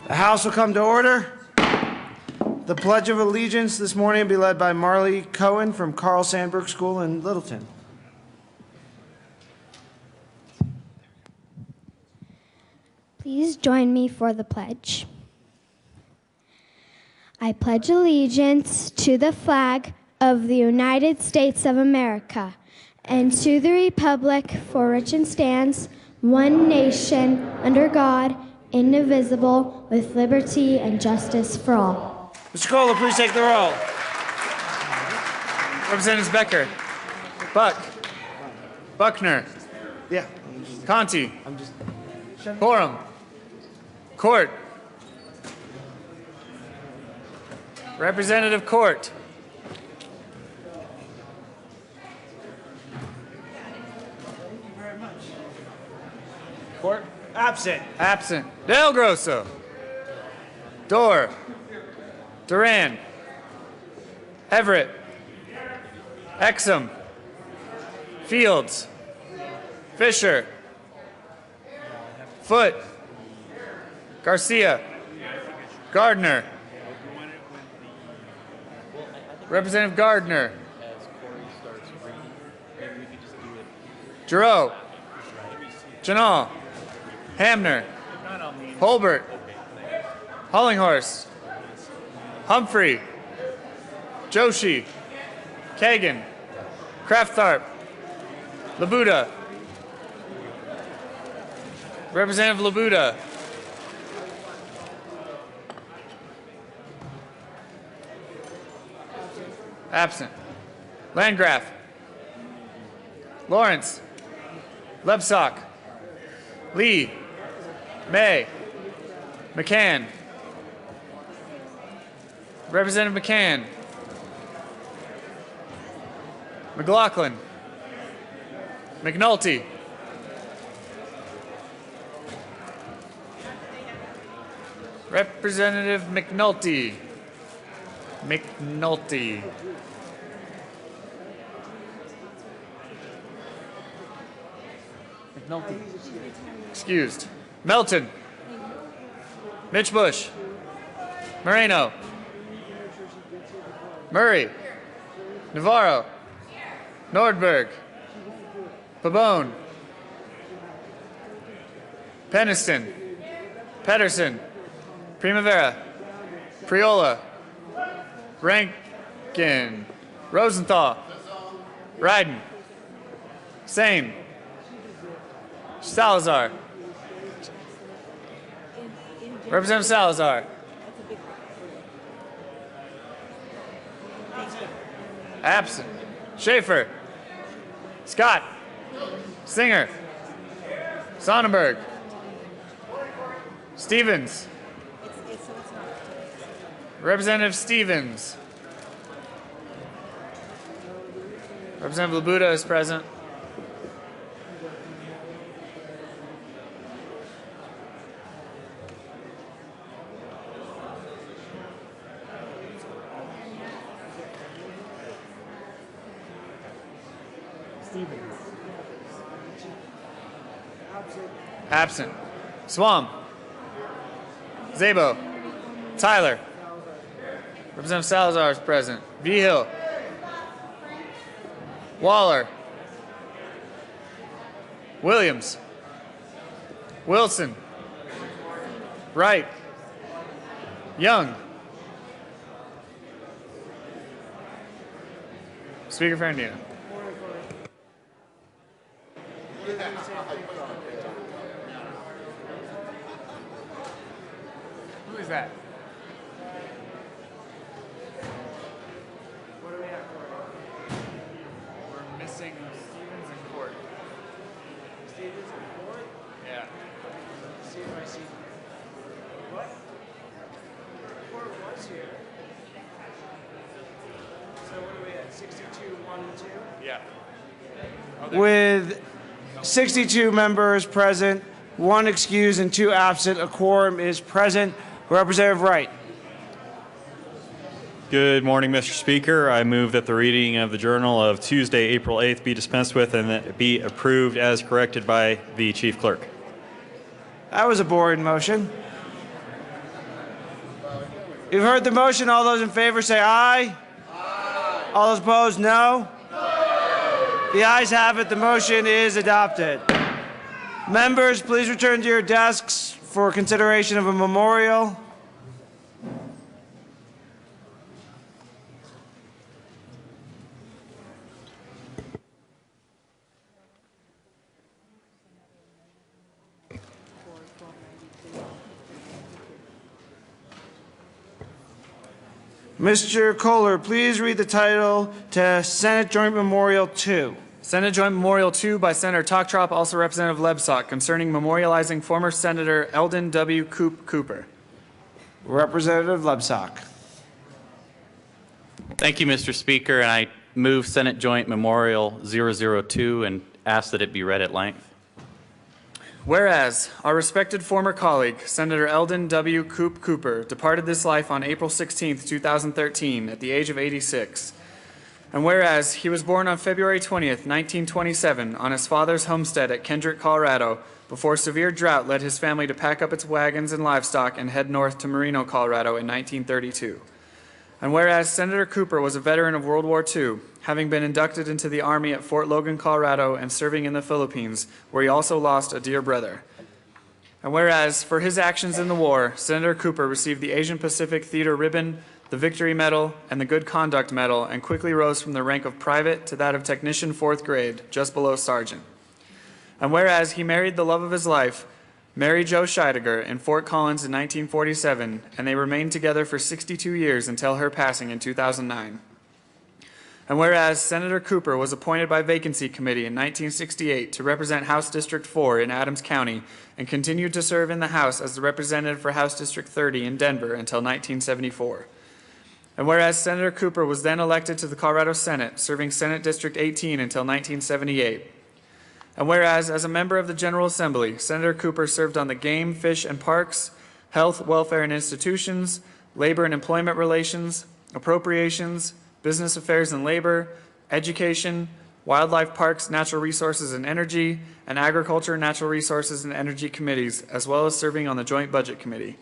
The House will come to order. The Pledge of Allegiance this morning will be led by Marley Cohen from Carl Sandburg School in Littleton. Please join me for the pledge. I pledge allegiance to the flag of the United States of America and to the republic for which it stands, one nation, under God, indivisible, with liberty and justice for all. Mr. Kohler, please take the roll. Representatives Becker, Buck, Buckner, Yeah. Conti, Coram, Court, Representative Court, Court, Absent. absent. Del Grosso, Dorr, Duran, Everett, Exum, Fields, Fisher, Foote, Garcia, Gardner, Representative Gardner, Giroux, Janal, Hamner, Holbert, Hollinghorst, Humphrey, Joshi, Kagan, Kraftarp, Labuda, Representative Labuda, absent. Landgraf, Lawrence, Lebsock, Lee, May, McCann, Representative McCann, McLaughlin, McNulty, Representative McNulty, McNulty, excused. Melton, Mitch Bush, Moreno, Murray, Navarro, Nordberg, Pabon, Peniston, Pedersen, Primavera, Priola, Rankin, Rosenthal, Ryden, Sane, Salazar, Representative Salazar, absent. Schaefer, Scott, Singer, Sonnenberg, Stevens, Representative Stevens, Representative Labuda is present. Absent. Swam. Zabo. Tyler. Representative Salazar is present. Vigil. Waller. Williams. Wilson. Wright. Young. Speaker Ferrandino. Who is that? What do we have for you? We're missing Stevens and Court. Stevens and Court? Yeah. Let's see if I see. What? Court was here. So what are we at? 62, 1 and 2? Yeah. With 62 members present, 1 excused and 2 absent, a quorum is present. Representative Wright. Good morning, Mr. Speaker. I move that the reading of the Journal of Tuesday, April 8th be dispensed with and that it be approved as corrected by the Chief Clerk. That was a boring motion. You've heard the motion. All those in favor say aye. Aye. All those opposed, no. No. The ayes have it. The motion is adopted. Members, please return to your desks for consideration of a memorial. Mr. Kohler, please read the title to Senate Joint Memorial 2. Senate Joint Memorial 2 by Senator Toktrop, also Representative Lebsock, concerning memorializing former Senator Eldon W. Coop Cooper. Representative Lebsock. Thank you, Mr. Speaker, and I move Senate Joint Memorial 002 and ask that it be read at length. Whereas our respected former colleague, Senator Eldon W. Coop Cooper, departed this life on April 16, 2013, at the age of 86. And whereas he was born on February 20th, 1927, on his father's homestead at Kendrick, Colorado, before severe drought led his family to pack up its wagons and livestock and head north to Marino, Colorado in 1932. And whereas Senator Cooper was a veteran of World War II, having been inducted into the Army at Fort Logan, Colorado, and serving in the Philippines, where he also lost a dear brother. And whereas, for his actions in the war, Senator Cooper received the Asian Pacific Theater Ribbon, the Victory Medal, and the Good Conduct Medal, and quickly rose from the rank of private to that of technician 4th grade, just below sergeant. And whereas he married the love of his life, Mary Jo Scheidegger, in Fort Collins in 1947, and they remained together for 62 years until her passing in 2009. And whereas Senator Cooper was appointed by Vacancy Committee in 1968 to represent House District 4 in Adams County and continued to serve in the House as the representative for House District 30 in Denver until 1974. And whereas Senator Cooper was then elected to the Colorado Senate, serving Senate District 18 until 1978. And whereas, as a member of the General Assembly, Senator Cooper served on the Game, Fish, and Parks, Health, Welfare, and Institutions, Labor and Employment Relations, Appropriations, Business Affairs and Labor, Education, Wildlife, Parks, Natural Resources and Energy, and Agriculture, Natural Resources, and Energy Committees, as well as serving on the Joint Budget Committee.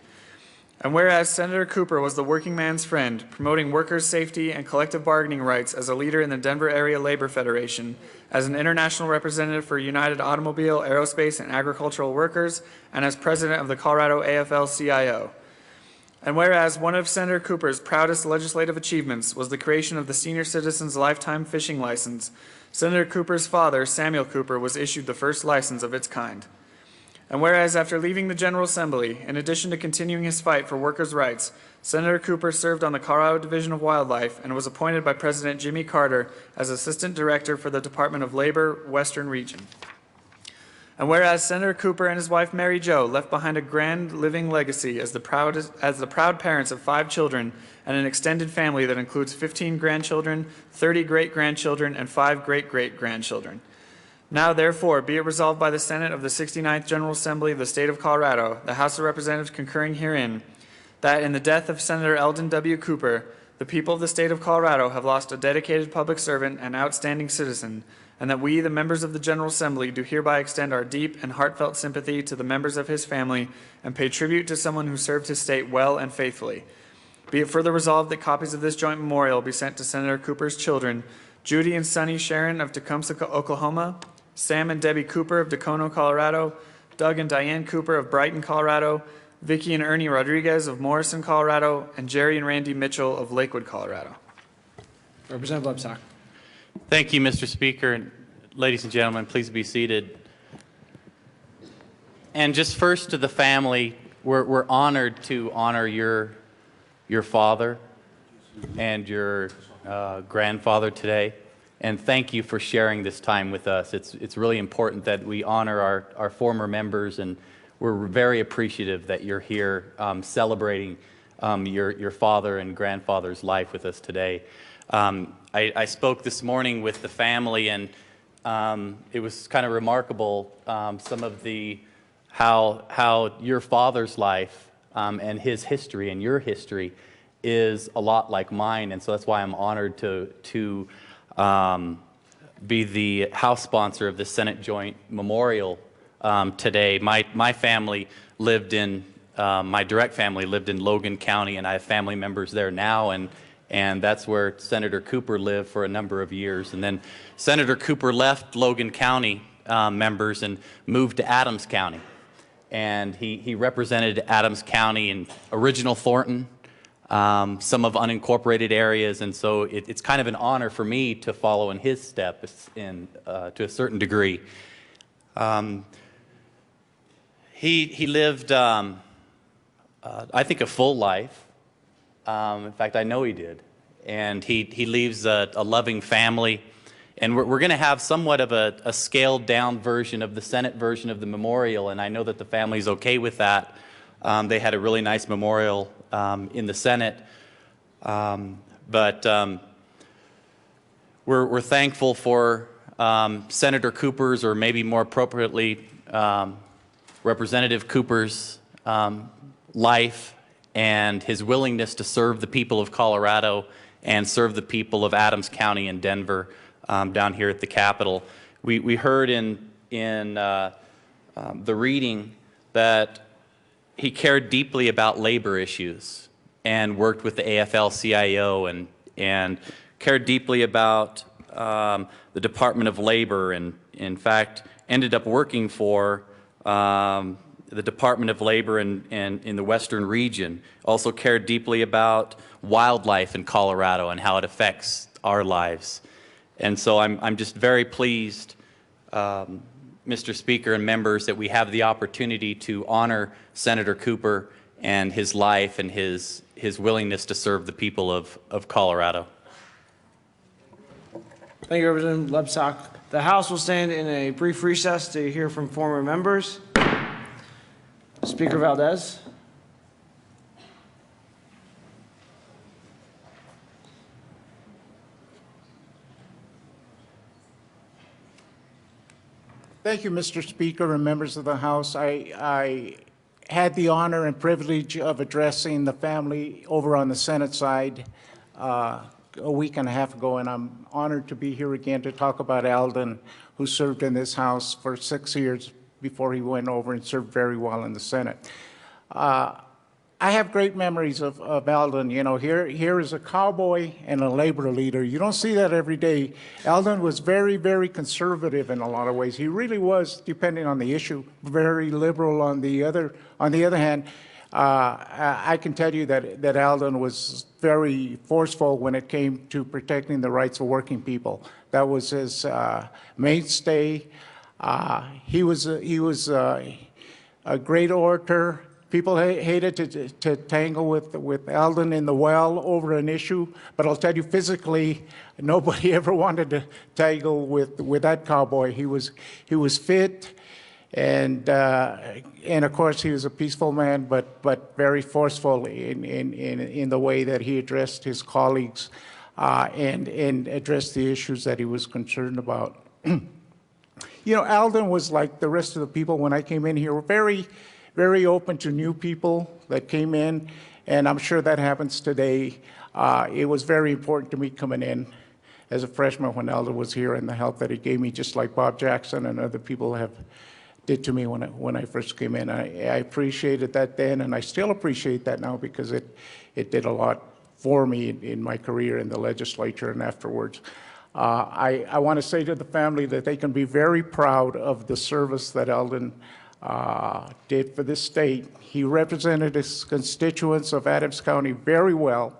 And whereas Senator Cooper was the working man's friend, promoting workers' safety and collective bargaining rights as a leader in the Denver Area Labor Federation, as an international representative for United Automobile, Aerospace, and Agricultural Workers, and as president of the Colorado AFL-CIO. And whereas one of Senator Cooper's proudest legislative achievements was the creation of the Senior Citizens Lifetime Fishing License, Senator Cooper's father, Samuel Cooper, was issued the first license of its kind. And whereas after leaving the General Assembly, in addition to continuing his fight for workers' rights, Senator Cooper served on the Colorado Division of Wildlife and was appointed by President Jimmy Carter as Assistant Director for the Department of Labor, Western Region. And whereas Senator Cooper and his wife Mary Jo left behind a grand living legacy as the proud parents of 5 children and an extended family that includes 15 grandchildren, 30 great-grandchildren, and 5 great-great-grandchildren. Now, therefore, be it resolved by the Senate of the 69th General Assembly of the State of Colorado, the House of Representatives concurring herein, that in the death of Senator Eldon W. Cooper, the people of the State of Colorado have lost a dedicated public servant and outstanding citizen, and that we, the members of the General Assembly, do hereby extend our deep and heartfelt sympathy to the members of his family and pay tribute to someone who served his state well and faithfully. Be it further resolved that copies of this joint memorial be sent to Senator Cooper's children, Judy and Sonny Sharon of Tecumseh, Oklahoma, Sam and Debbie Cooper of Dacono, Colorado, Doug and Diane Cooper of Brighton, Colorado, Vicki and Ernie Rodriguez of Morrison, Colorado, and Jerry and Randy Mitchell of Lakewood, Colorado. Representative Lebsock. Thank you, Mr. Speaker. Ladies and gentlemen, please be seated. And just first to the family, we're honored to honor your father and your grandfather today. And thank you for sharing this time with us. It's really important that we honor our former members, and we're very appreciative that you're here celebrating your father and grandfather's life with us today. I spoke this morning with the family, and it was kind of remarkable some of how your father's life and his history and your history is a lot like mine, and so that's why I'm honored to be the House sponsor of the Senate Joint Memorial today. My family lived in my direct family lived in Logan County, and I have family members there now, and that's where Senator Cooper lived for a number of years. And then Senator Cooper left Logan County members and moved to Adams County. And he represented Adams County in original Thornton, some of unincorporated areas, and so it's kind of an honor for me to follow in his steps to a certain degree. He lived, I think, a full life. In fact, I know he did. And he leaves a loving family. And we're going to have somewhat of a scaled-down version of the Senate version of the memorial, and I know that the family's okay with that. They had a really nice memorial in the Senate. But we're thankful for Senator Cooper's, or maybe more appropriately, Representative Cooper's life and his willingness to serve the people of Colorado and serve the people of Adams County and Denver down here at the Capitol. We heard in the reading that he cared deeply about labor issues and worked with the AFL-CIO and cared deeply about the Department of Labor, and in fact ended up working for the Department of Labor in the Western region. Also cared deeply about wildlife in Colorado and how it affects our lives. And so I'm just very pleased, Mr. Speaker and members, that we have the opportunity to honor Senator Cooper and his life and his willingness to serve the people of Colorado. Thank you, Representative Lebsack. The House will stand in a brief recess to hear from former members. Speaker Valdez. Thank you, Mr. Speaker and members of the House. I had the honor and privilege of addressing the family over on the Senate side a week and a half ago, and I'm honored to be here again to talk about Alden, who served in this House for 6 years before he went over and served very well in the Senate. I have great memories of Alden. You know, here is a cowboy and a labor leader. You don't see that every day. Alden was very, very conservative in a lot of ways. He really was, depending on the issue, very liberal on the other hand. I can tell you that Alden was very forceful when it came to protecting the rights of working people. That was his mainstay. He was a great orator. People hated to tangle with Alden in the well over an issue, but I'll tell you, physically, nobody ever wanted to tangle with that cowboy. He was fit, and of course he was a peaceful man, but very forceful in the way that he addressed his colleagues and addressed the issues that he was concerned about. You know, Alden was like the rest of the people when I came in here, very open to new people that came in, and I'm sure that happens today. It was very important to me coming in as a freshman when Alden was here, and the help that he gave me, just like Bob Jackson and other people did to me when I first came in. I appreciated that then, and I still appreciate that now, because it did a lot for me in my career in the legislature and afterwards. I want to say to the family that they can be very proud of the service that Alden did for this state. He represented his constituents of Adams County very well,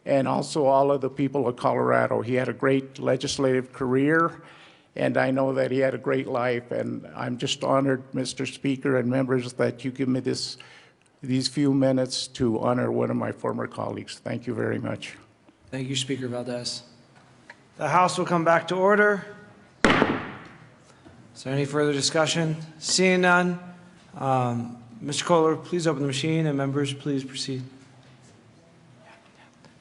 and also all of the people of Colorado. He had a great legislative career, and I know that he had a great life, and I'm just honored, Mr. Speaker and members, that you give me these few minutes to honor one of my former colleagues. Thank you very much. Thank you, Speaker Valdez. The House will come back to order. Is there any further discussion? Seeing none, Mr. Kohler, please open the machine, and members, please proceed.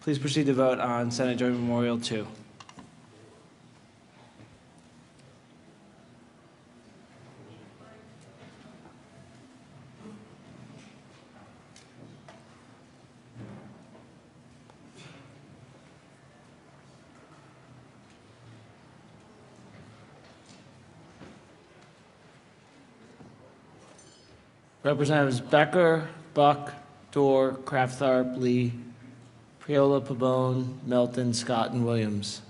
Please proceed to vote on Senate Joint Memorial 2. Representatives Becker, Buck, Dorr, Kraftharp, Lee, Priola, Pabon, Melton, Scott, and Williams.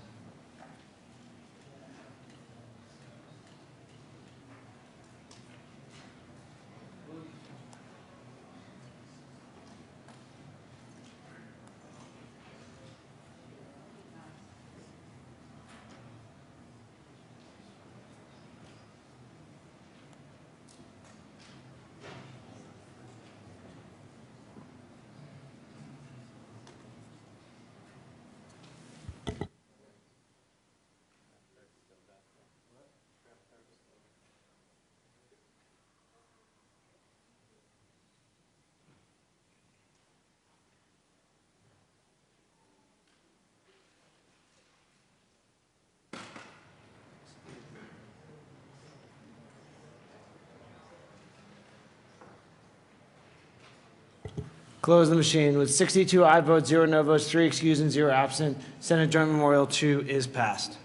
Close the machine. With 62 aye votes, 0 no votes, 3 excused, and 0 absent, Senate Joint Memorial 2 is passed.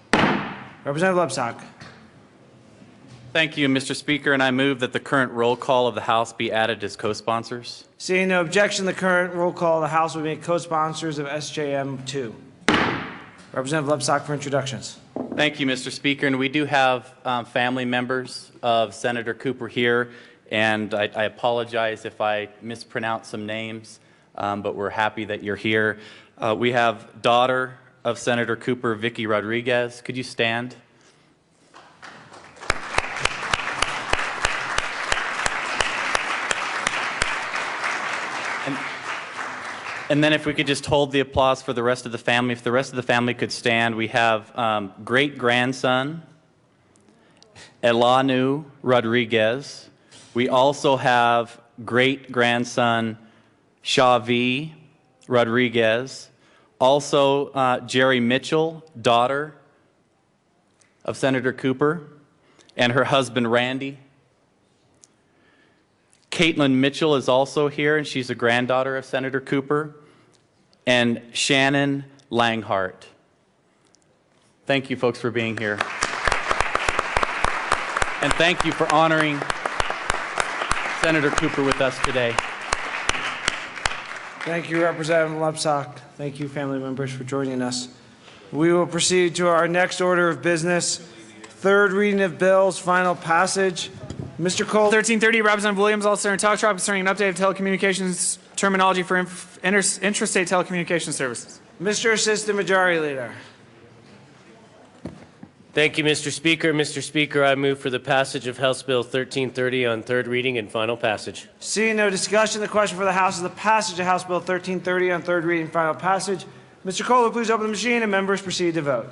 Representative Lepsak. Thank you, Mr. Speaker, and I move that the current roll call of the House be added as co-sponsors. Seeing no objection, the current roll call of the House will be co-sponsors of SJM 2. Representative Lepsak for introductions. Thank you, Mr. Speaker, and we do have family members of Senator Cooper here, and I apologize if I mispronounce some names, but we're happy that you're here. We have daughter of Senator Cooper, Vicky Rodriguez. Could you stand? And then if we could just hold the applause for the rest of the family. If the rest of the family could stand, we have great-grandson Elanu Rodriguez. We also have great-grandson Shavi Rodriguez. Also, Jerry Mitchell, daughter of Senator Cooper, and her husband, Randy. Caitlin Mitchell is also here, and she's a granddaughter of Senator Cooper. And Shannon Langhart. Thank you, folks, for being here. And thank you for honoring Senator Cooper with us today. Thank you, Representative Lepsak. Thank you, family members, for joining us. We will proceed to our next order of business. Third reading of bills, final passage. Mr. Cole. 1330, Representative Williams, all Senator Talk Shop concerning an update of telecommunications terminology for interstate telecommunications services. Mr. Assistant Majority Leader. Thank you, Mr. Speaker. Mr. Speaker, I move for the passage of House Bill 1330 on third reading and final passage. Seeing no discussion, the question for the House is the passage of House Bill 1330 on third reading and final passage. Mr. Kohler, please open the machine and members proceed to vote.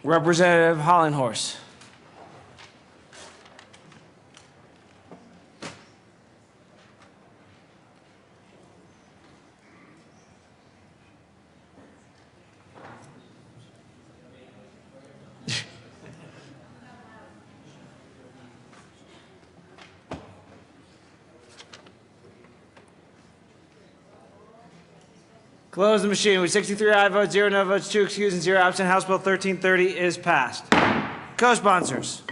Representative Hollenhorst. Close the machine. With 63 aye votes, 0 no votes, 2 excused, and 0 absent, House Bill 1330 is passed. Co-sponsors.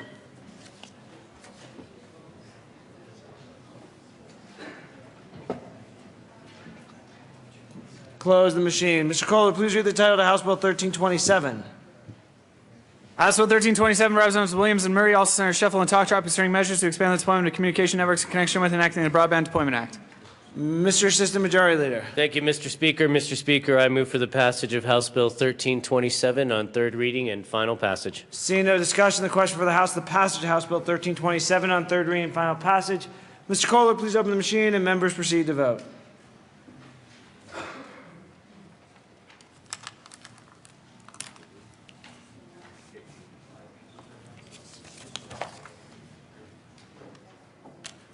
Close the machine. Mr. Kohler, please read the title to House Bill 1327. House Bill 1327, Representatives Williams and Murray, also Senator Sheffel and Talk Shop concerning measures to expand the deployment of communication networks in connection with enacting the Broadband Deployment Act. Mr. Assistant Majority Leader. Thank you, Mr. Speaker. Mr. Speaker, I move for the passage of House Bill 1327 on third reading and final passage. Seeing no discussion, the question for the House, the passage of House Bill 1327 on third reading and final passage. Mr. Kohler, please open the machine and members proceed to vote.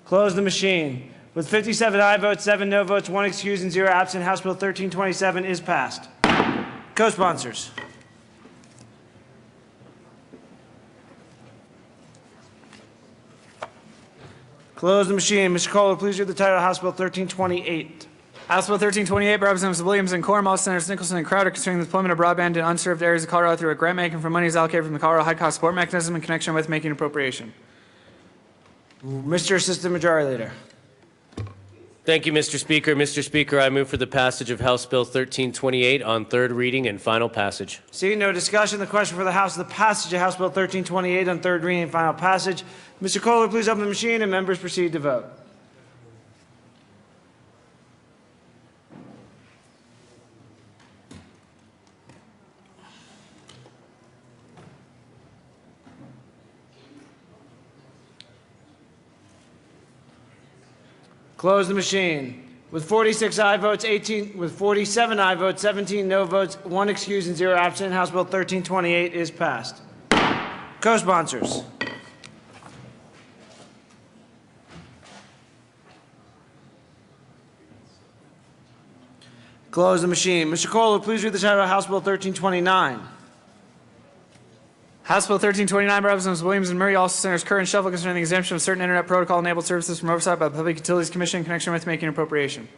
Close the machine. With 57 aye votes, 7 no votes, 1 excused, and 0 absent, House Bill 1327 is passed. Co-sponsors. Close the machine. Mr. Kohler, please read the title of House Bill 1328. House Bill 1328 by Representatives Williams and Quorum, all Senators Nicholson and Crowder, concerning the deployment of broadband in unserved areas of Colorado through a grant making from monies allocated from the Colorado High Cost Support Mechanism in connection with making appropriation. Mr. Assistant Majority Leader. Thank you, Mr. Speaker. Mr. Speaker, I move for the passage of House Bill 1328 on third reading and final passage. Seeing no discussion, the question for the House is the passage of House Bill 1328 on third reading and final passage. Mr. Kohler, please open the machine and members proceed to vote. Close the machine. With 46 aye votes, 47 aye votes, 17 no votes, 1 excused and 0 absent, House Bill 1328 is passed. Co-sponsors. Close the machine. Mr. Kohler, please read the title of House Bill 1329. House Bill 1329 by Representatives Williams and Murray, also Senators Kerr and Shuffle, concerning the exemption of certain Internet Protocol-enabled services from oversight by the Public Utilities Commission in connection with making appropriation.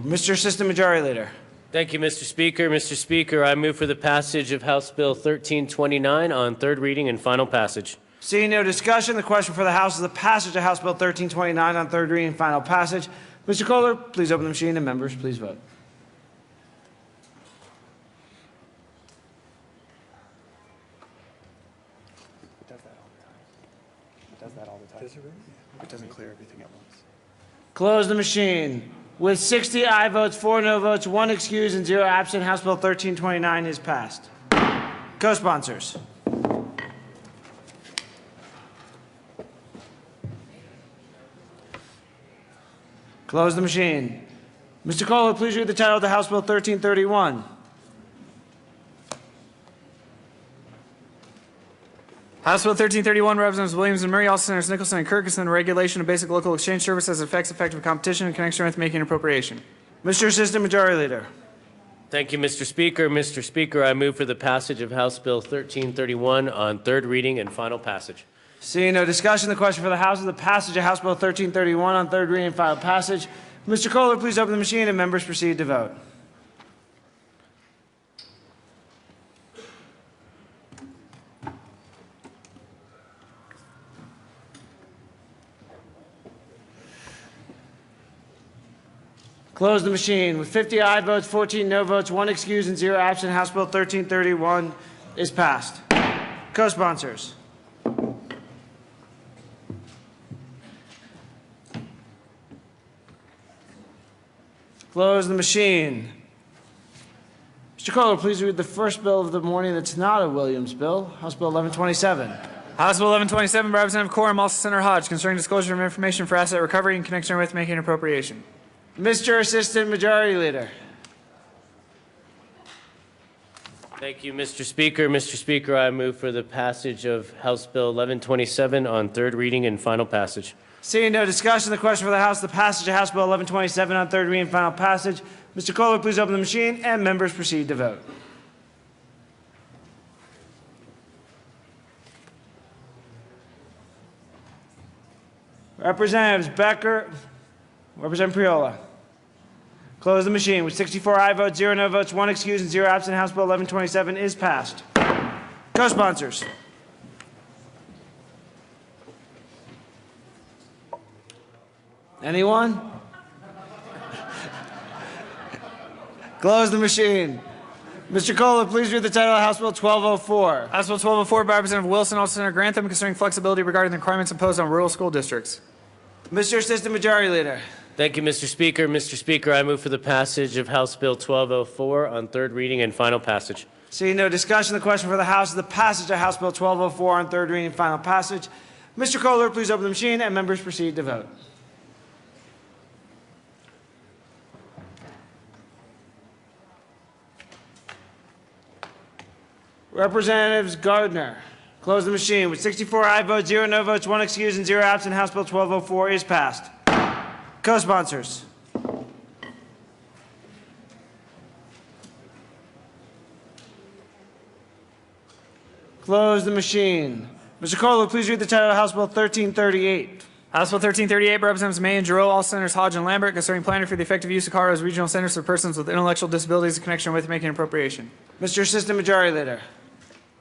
Mr. Assistant Majority Leader. Thank you, Mr. Speaker. Mr. Speaker, I move for the passage of House Bill 1329 on third reading and final passage. Seeing no discussion, the question for the House is the passage of House Bill 1329 on third reading and final passage. Mr. Kohler, please open the machine and members, please vote. It doesn't clear everything at once. Close the machine. With 60 aye votes, 4 no votes, 1 excused, and 0 absent, House Bill 1329 is passed. Co-sponsors. Close the machine. Mr. Kohler, please read the title of the House Bill 1331. House Bill 1331, Representatives Williams and Murray, also Senators Nicholson and Kirkison, regulation of basic local exchange services affects effective competition in connection with making appropriation. Mr. Assistant Majority Leader. Thank you, Mr. Speaker. Mr. Speaker, I move for the passage of House Bill 1331 on third reading and final passage. Seeing no discussion, the question for the House is the passage of House Bill 1331 on third reading and final passage. Mr. Kohler, please open the machine and members proceed to vote. Close the machine. With 50 aye votes, 14 no votes, 1 excused, and 0 absent, House Bill 1331 is passed. Co-sponsors. Close the machine. Mr. Kohler, please read the first bill of the morning that's not a Williams bill, House Bill 1127. House Bill 1127 by Representative Quorum, also Senator Hodge, concerning disclosure of information for asset recovery in connection with making appropriation. Mr. Assistant Majority Leader. Thank you, Mr. Speaker. Mr. Speaker, I move for the passage of House Bill 1127 on third reading and final passage. Seeing no discussion, the question for the House, the passage of House Bill 1127 on third reading and final passage. Mr. Kohler, please open the machine and members proceed to vote. Representatives Becker, Representative Priola. Close the machine. With 64 aye votes, 0 no votes, 1 excused, and 0 absent, House Bill 1127 is passed. Co-sponsors. Anyone? Close the machine. Mr. Kohler, please read the title of House Bill 1204. House Bill 1204 by Representative Wilson, also Senator Grantham, concerning flexibility regarding the requirements imposed on rural school districts. Mr. Assistant Majority Leader. Thank you, Mr. Speaker. Mr. Speaker, I move for the passage of House Bill 1204 on third reading and final passage. Seeing no discussion, the question for the House is the passage of House Bill 1204 on third reading and final passage. Mr. Kohler, please open the machine and members proceed to vote. Representatives Gardner. Close the machine. With 64 aye votes, 0 no votes, 1 excused, and 0 absent, House Bill 1204 is passed. Co-sponsors. Close the machine. Mr. Kohler, please read the title of House Bill 1338. House Bill 1338 by Representatives May and Giroux, all Senators Hodge and Lambert, concerning planning for the effective use of Colorado's regional centers for persons with intellectual disabilities in connection with making an appropriation. Mr. Assistant Majority Leader.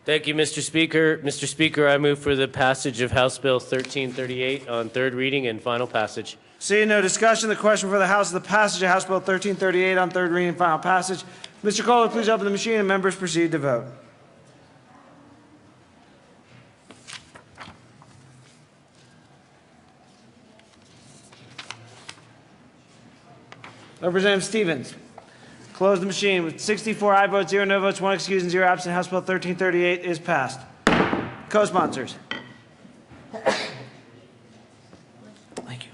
Thank you, Mr. Speaker. Mr. Speaker, I move for the passage of House Bill 1338 on third reading and final passage. Seeing no discussion, the question for the House is the passage of House Bill 1338 on third reading and final passage. Mr. Kohler, please open the machine and members proceed to vote. Representative Stevens. Close the machine. With 64 aye votes, 0 no votes, 1 excused, and 0 absent, House Bill 1338 is passed. Co-sponsors. Thank you.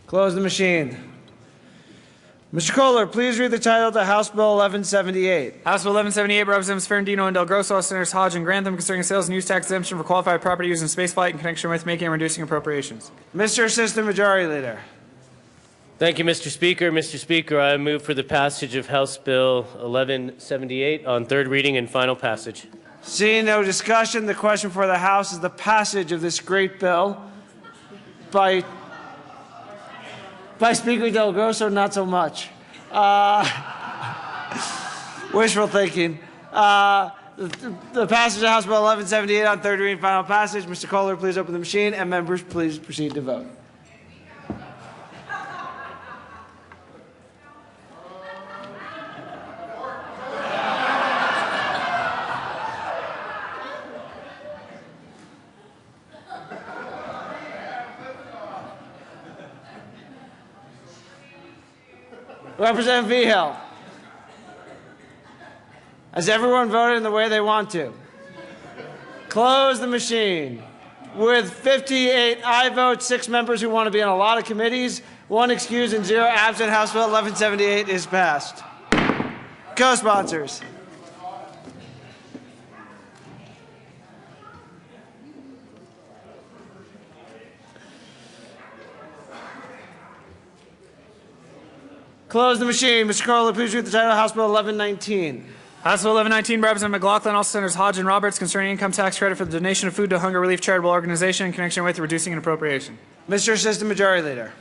Close the machine. Mr. Kohler, please read the title to House Bill 1178. House Bill 1178 by Representatives Ferrandino and Del Grosso, all Senators Hodge and Grantham, concerning sales and use tax exemption for qualified property used in spaceflight in connection with making and reducing appropriations. Mr. Assistant Majority Leader. Thank you, Mr. Speaker. Mr. Speaker, I move for the passage of House Bill 1178 on third reading and final passage. Seeing no discussion, the question for the House is the passage of this great bill by Speaker Del Grosso, not so much. Wishful thinking. The passage of House Bill 1178 on third reading and final passage. Mr. Kohler, please open the machine, and members, please proceed to vote. Representative Vigil. Has everyone voted in the way they want to? Close the machine. With 58 aye votes, 6 members who want to be on a lot of committees, 1 excused and 0 absent, House Bill 1178 is passed. Co-sponsors. Close the machine. Mr. Kohler, please read the title of House Bill 1119. House Bill 1119 by Representative McLaughlin, all Senators Hodge and Roberts, concerning income tax credit for the donation of food to a hunger relief charitable organization in connection with reducing an appropriation. Mr. Assistant Majority Leader.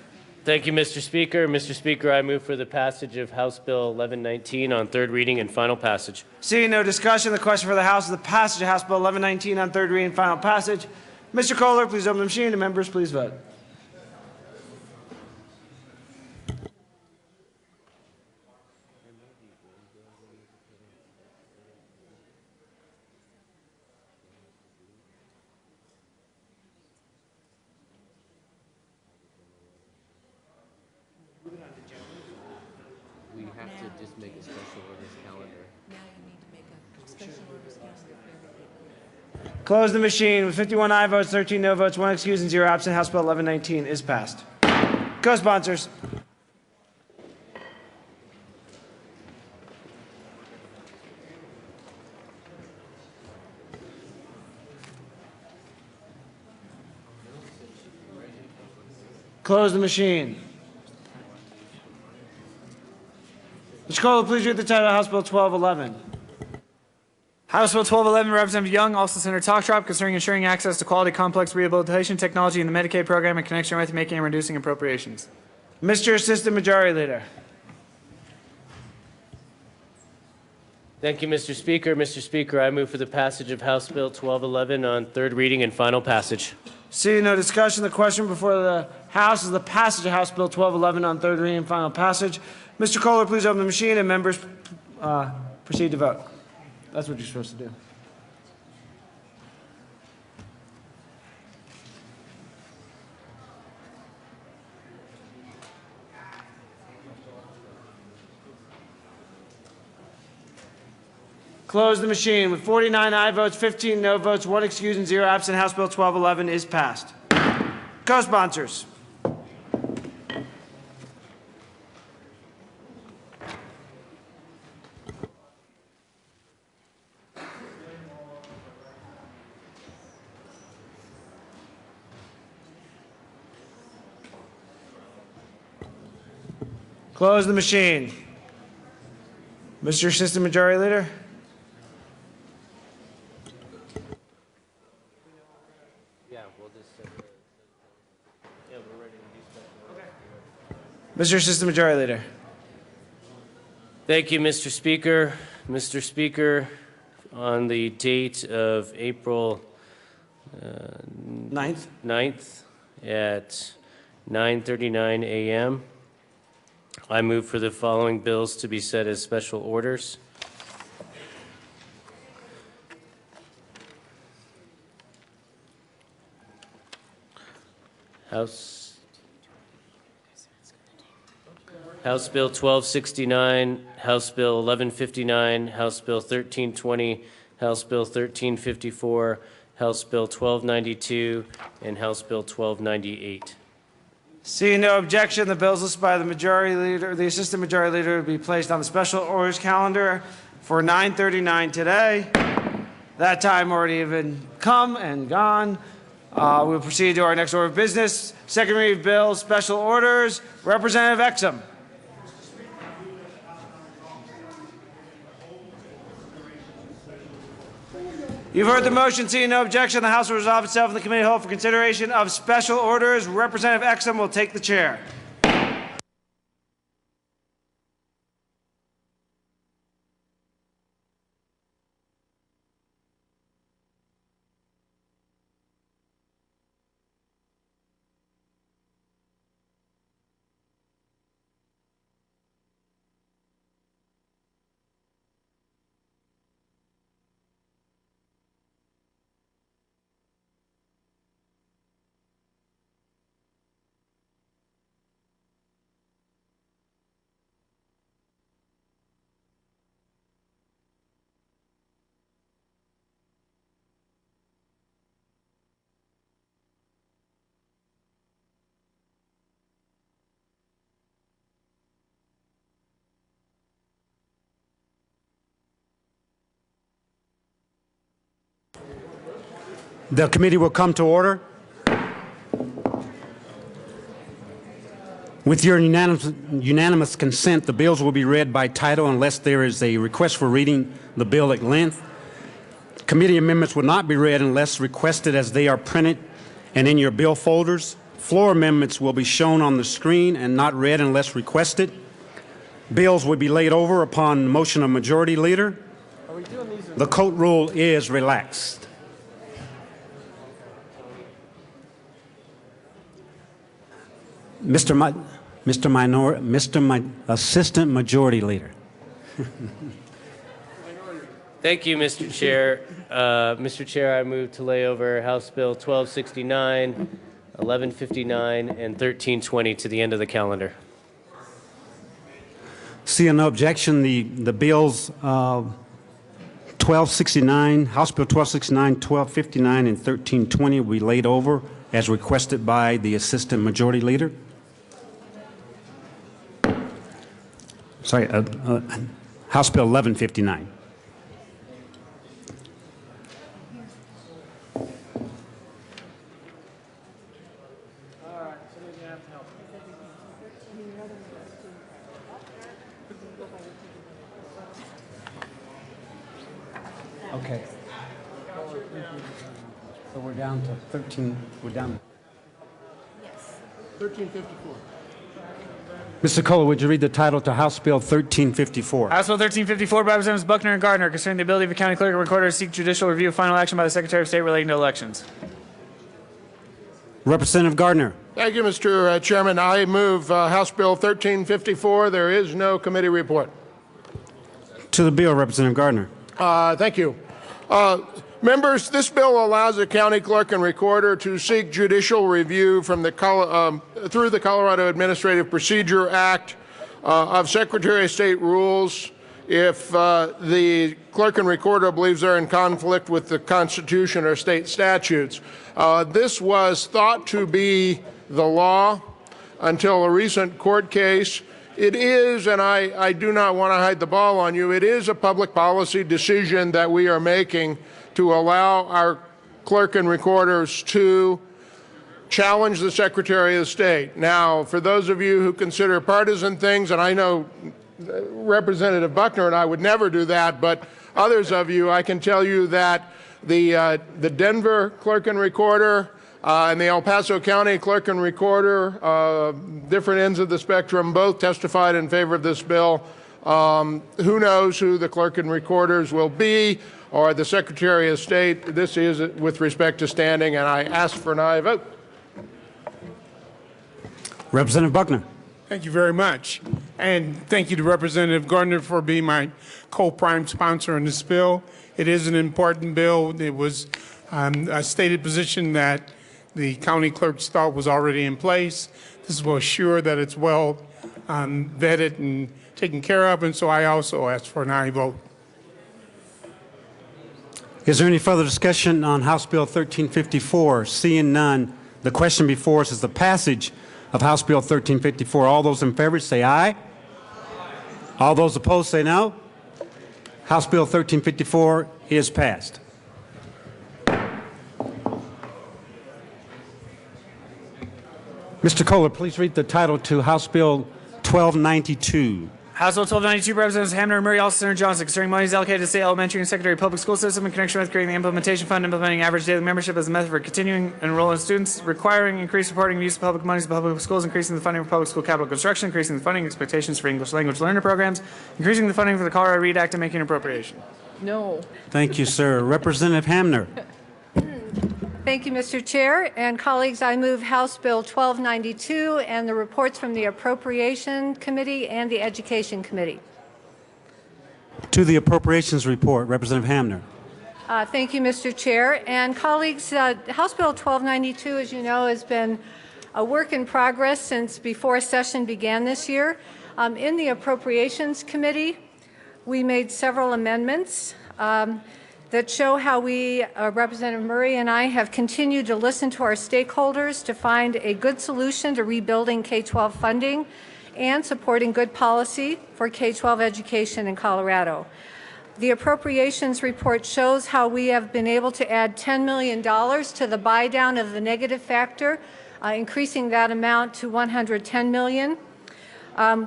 Thank you, Mr. Speaker. Mr. Speaker, I move for the passage of House Bill 1119 on third reading and final passage. Seeing no discussion, the question for the House is the passage of House Bill 1119 on third reading and final passage. Mr. Kohler, please open the machine, and members, please vote. We have to just make a special orders calendar. Now you need to make a special orders calendar for everything. Close the machine. With 51 aye votes, 13 no votes, 1 excused, and 0 absent, House Bill 1119 is passed. Co-sponsors. Close the machine. Mr. Kohler, please read the title of House Bill 1211. House Bill 1211, Representative Young, also Senator Talktrop, concerning ensuring access to quality complex rehabilitation technology in the Medicaid program in connection with making and reducing appropriations. Mr. Assistant Majority Leader. Thank you, Mr. Speaker. Mr. Speaker, I move for the passage of House Bill 1211 on third reading and final passage. Seeing no discussion, the question before the House is the passage of House Bill 1211 on third reading and final passage. Mr. Kohler, please open the machine, and members proceed to vote. That's what you're supposed to do. Close the machine. With 49 aye votes, 15 no votes, 1 excuse, and 0 absent, House Bill 1211 is passed. Co-sponsors. Close the machine. Mr. Assistant Majority Leader. Yeah, we'll just yeah, we're ready to do Mr. Assistant Majority Leader. Thank you, Mr. Speaker. Mr. Speaker, on the date of April 9th at 9:39 a.m., I move for the following bills to be set as special orders. House Bill 1269, House Bill 1159, House Bill 1320, House Bill 1354, House Bill 1292, and House Bill 1298. Seeing no objection, the bills listed by the Majority Leader, the Assistant Majority Leader, will be placed on the special orders calendar for 9:39 today. That time already even come and gone. We'll proceed to our next order of business. Second reading of bills, special orders. Representative Exum. You've heard the motion. Seeing no objection, the House will resolve itself in the committee hold for consideration of special orders. Representative Exum will take the chair. The committee will come to order. With your unanimous consent, the bills will be read by title unless there is a request for reading the bill at length. Committee amendments will not be read unless requested, as they are printed and in your bill folders. Floor amendments will be shown on the screen and not read unless requested. Bills will be laid over upon motion of Majority Leader. The court rule is relaxed. Mr. Assistant Majority Leader. Thank you, Mr. Chair. Mr. Chair, I move to lay over House Bill 1269, 1159, and 1320 to the end of the calendar. Seeing no objection, the bills 1269, House Bill 1269, 1259, and 1320 will be laid over as requested by the Assistant Majority Leader. Sorry, House Bill 1159. Okay. So we're down to 13. We're down. Yes. 1354. Mr. Kohler, would you read the title to House Bill 1354? House Bill 1354 by Representatives Buckner and Gardner concerning the ability of the county clerk and recorder to seek judicial review of final action by the Secretary of State relating to elections. Representative Gardner. Thank you, Mr. Chairman. I move House Bill 1354. There is no committee report. To the bill, Representative Gardner. Thank you. Members, this bill allows the county clerk and recorder to seek judicial review from the through the Colorado Administrative Procedure Act of Secretary of State rules if the clerk and recorder believes they're in conflict with the Constitution or state statutes. This was thought to be the law until a recent court case. It is, and I do not want to hide the ball on you, it is a public policy decision that we are making to allow our clerk and recorders to challenge the Secretary of State. Now, for those of you who consider partisan things, and I know Representative Buckner and I would never do that, but others of you, I can tell you that the Denver clerk and recorder and the El Paso County clerk and recorder, different ends of the spectrum, both testified in favor of this bill. Who knows who the clerk and recorders will be, or the Secretary of State. This is with respect to standing, and I ask for an aye vote. Representative Buckner. Thank you very much. And thank you to Representative Gardner for being my co-prime sponsor on this bill. It is an important bill. It was a stated position that the county clerk's thought was already in place. This will assure that it's well vetted and taken care of, and so I also ask for an aye vote. Is there any further discussion on House Bill 1354? Seeing none, the question before us is the passage of House Bill 1354. All those in favor say aye. All those opposed say no. House Bill 1354 is passed. Mr. Kohler, please read the title to House Bill 1292. House Bill 1292, Representatives Hamner and Murray, also Senator Johnson, concerning monies allocated to state elementary and secondary public school system in connection with creating the implementation fund, implementing average daily membership as a method for continuing enrolling students, requiring increased reporting of use of public monies in public schools, increasing the funding for public school capital construction, increasing the funding expectations for English language learner programs, increasing the funding for the Colorado READ Act, and making an appropriation. No. Thank you, sir. Representative Hamner. Thank you, Mr. Chair. And colleagues, I move House Bill 1292 and the reports from the Appropriation Committee and the Education Committee. To the Appropriations Report, Representative Hamner. Thank you, Mr. Chair. And colleagues, House Bill 1292, as you know, has been a work in progress since before session began this year. In the Appropriations Committee, we made several amendments that show how we, Representative Murray and I, have continued to listen to our stakeholders to find a good solution to rebuilding K-12 funding and supporting good policy for K-12 education in Colorado. The appropriations report shows how we have been able to add $10 million to the buy down of the negative factor, increasing that amount to $110 million.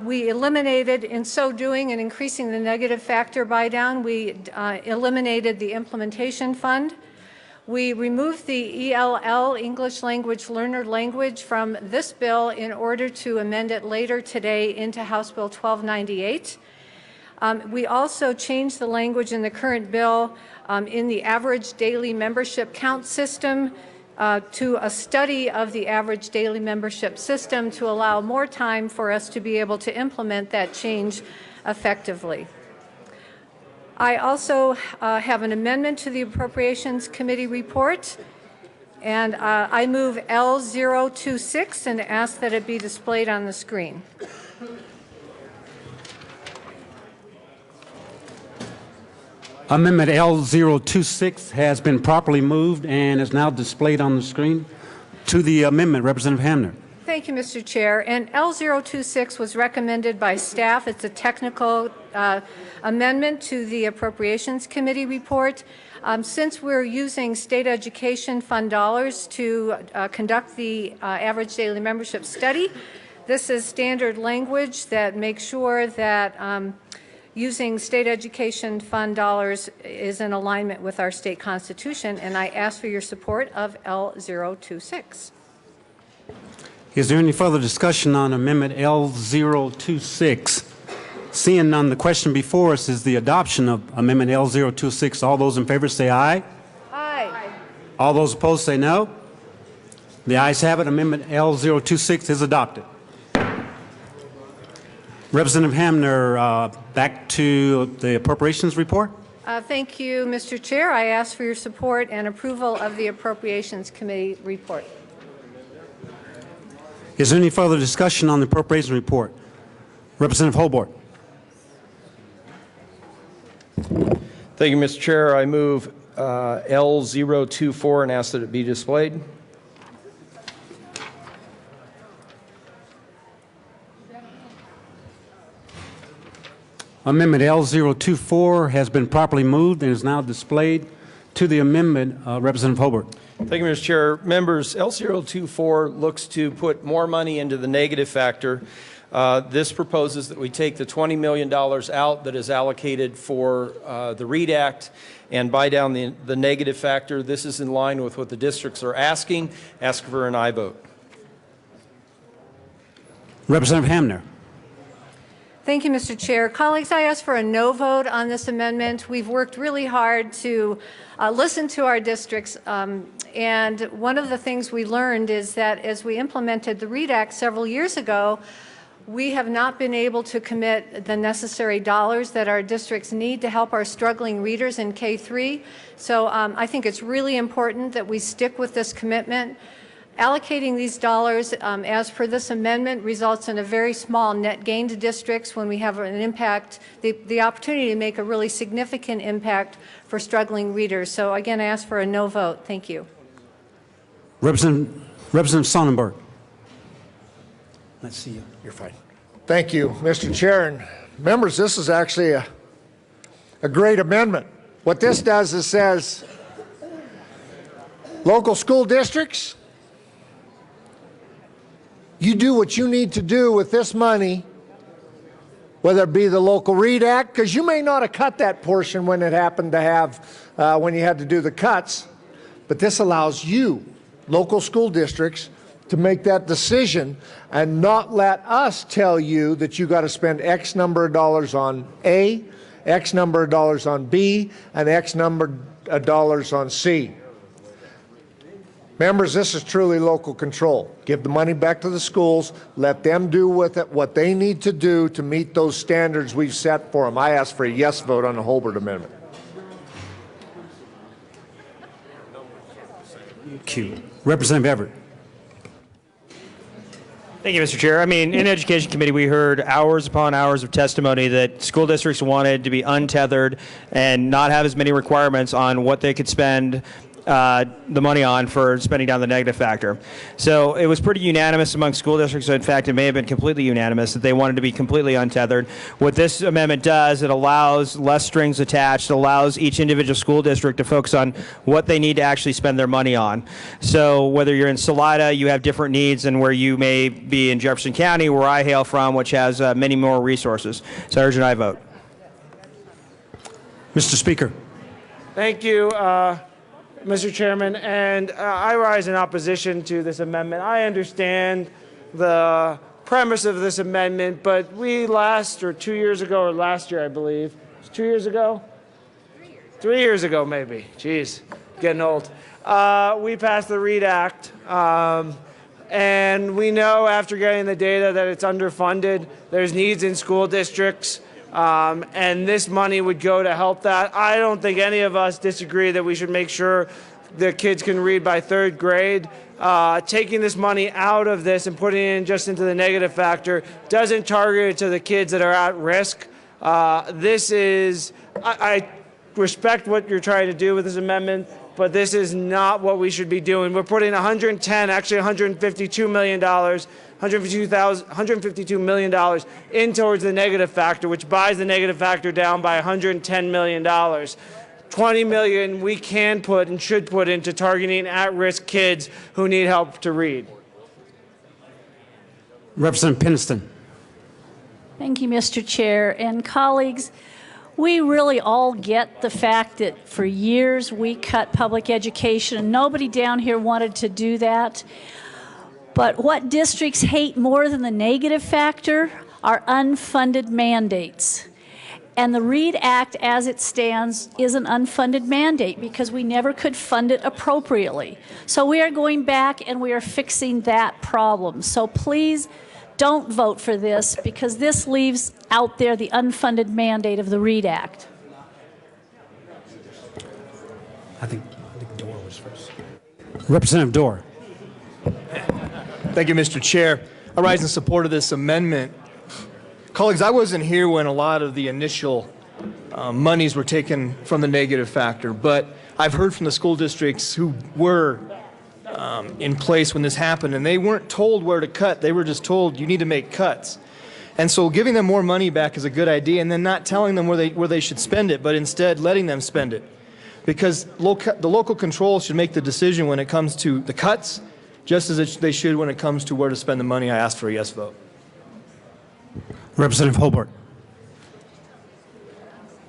We eliminated, in so doing and increasing the negative factor buy down, we eliminated the implementation fund. We removed the ELL, English Language Learner language, from this bill in order to amend it later today into House Bill 1298. We also changed the language in the current bill in the average daily membership count system to a study of the average daily membership system to allow more time for us to be able to implement that change effectively. I also have an amendment to the Appropriations Committee report, and I move L026 and ask that it be displayed on the screen. Amendment L026 has been properly moved and is now displayed on the screen. To the amendment, Representative Hamner. Thank you, Mr. Chair. And L026 was recommended by staff. It's a technical amendment to the Appropriations Committee report. Since we're using state education fund dollars to conduct the average daily membership study, this is standard language that makes sure that using state education fund dollars is in alignment with our state constitution, and I ask for your support of L026. Is there any further discussion on Amendment L026? Seeing none, the question before us is the adoption of Amendment L026. All those in favor say aye. Aye. All those opposed say no. The ayes have it. Amendment L026 is adopted. Representative Hamner, back to the Appropriations Report. Thank you, Mr. Chair. I ask for your support and approval of the Appropriations Committee report. Is there any further discussion on the Appropriations Report? Representative Hobart. Thank you, Mr. Chair. I move L024 and ask that it be displayed. Amendment L024 has been properly moved and is now displayed. To the amendment, Representative Hobart. Thank you, Mr. Chair. Members, L024 looks to put more money into the negative factor. This proposes that we take the $20 million out that is allocated for the READ Act and buy down the negative factor. This is in line with what the districts are asking. Ask for an aye vote. Representative Hamner. Thank you, Mr. Chair. Colleagues, I ask for a no vote on this amendment. We've worked really hard to listen to our districts, and one of the things we learned is that as we implemented the READ Act several years ago, we have not been able to commit the necessary dollars that our districts need to help our struggling readers in K-3. So I think it's really important that we stick with this commitment. Allocating these dollars, as per this amendment, results in a very small net gain to districts when we have an impact, the opportunity to make a really significant impact for struggling readers. So again, I ask for a no vote. Thank you. Representative Sonnenberg. Let's see you. You're fine. Thank you, Mr. Chair. And members, this is actually a great amendment. What this does is says local school districts, you do what you need to do with this money, whether it be the local READ Act, because you may not have cut that portion when it happened to have, when you had to do the cuts, but this allows you, local school districts, to make that decision and not let us tell you that you got to spend X number of dollars on A, X number of dollars on B, and X number of dollars on C. Members, this is truly local control. Give the money back to the schools. Let them do with it what they need to do to meet those standards we've set for them. I ask for a yes vote on the Hobart amendment. Thank you. Representative Everett. Thank you, Mr. Chair. I mean, in Education Committee, we heard hours upon hours of testimony that school districts wanted to be untethered and not have as many requirements on what they could spend the money on for spending down the negative factor. So it was pretty unanimous among school districts. In fact, it may have been completely unanimous that they wanted to be completely untethered. What this amendment does, it allows less strings attached, it allows each individual school district to focus on what they need to actually spend their money on. So whether you're in Salida, you have different needs than where you may be in Jefferson County, where I hail from, which has many more resources. So I urge an aye vote. Mr. Speaker. Thank you, Mr. Chairman, and I rise in opposition to this amendment. I understand the premise of this amendment, but we 2 years ago, or last year, I believe, it was 2 years ago? 3 years ago, maybe. Jeez, getting old. We passed the READ Act, and we know after getting the data that it's underfunded. There's needs in school districts. And this money would go to help that. I don't think any of us disagree that we should make sure the kids can read by 3rd grade. Taking this money out of this and putting it just into the negative factor doesn't target it to the kids that are at risk. I respect what you're trying to do with this amendment, but this is not what we should be doing. We're putting $152 million in towards the negative factor, which buys the negative factor down by $110 million. $20 million we can put and should put into targeting at-risk kids who need help to read. Representative Peniston. Thank you, Mr. Chair. And colleagues, we really all get the fact that for years we cut public education, and nobody down here wanted to do that. But what districts hate more than the negative factor are unfunded mandates. And the READ Act, as it stands, is an unfunded mandate because we never could fund it appropriately. So we are going back and we are fixing that problem. So please don't vote for this because this leaves out there the unfunded mandate of the READ Act. I think Dorr was first. Representative Dorr. Thank you, Mr. Chair. I rise in support of this amendment. Colleagues, I wasn't here when a lot of the initial monies were taken from the negative factor. But I've heard from the school districts who were in place when this happened, and they weren't told where to cut. They were just told, you need to make cuts. And so giving them more money back is a good idea, and then not telling them where they should spend it, but instead letting them spend it. Because the local control should make the decision when it comes to the cuts, just as they should when it comes to where to spend the money. I asked for a yes vote. Representative Hobart.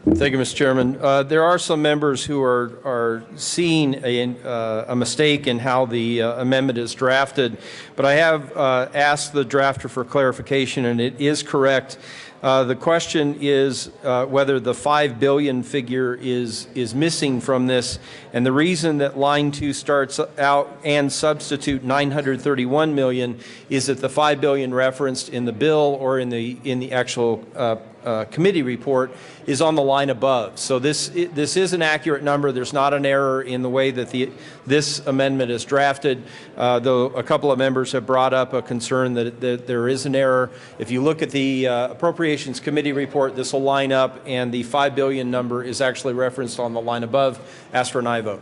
Thank you, Mr. Chairman. There are some members who are seeing a mistake in how the amendment is drafted, but I have asked the drafter for clarification, and it is correct. The question is whether the $5 billion figure is missing from this, and the reason that line 2 starts out and substitute $931 million is that the $5 billion referenced in the bill or in the actual committee report is on the line above. So this is an accurate number. There's not an error in the way that this amendment is drafted, though a couple of members have brought up a concern that there is an error. If you look at the Appropriations Committee report, this will line up, and the $5 billion number is actually referenced on the line above. Ask for an aye vote.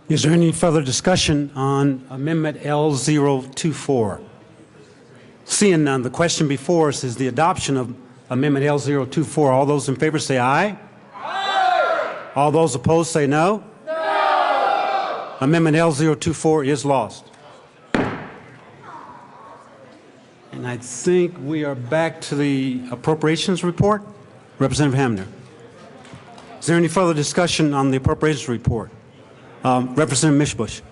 Is there any further discussion on Amendment L024? Seeing none, the question before us is the adoption of Amendment L024. All those in favor say aye. Aye. All those opposed say no. No. Amendment L024 is lost. And I think we are back to the appropriations report. Representative Hamner. Is there any further discussion on the appropriations report? Representative Mishbush.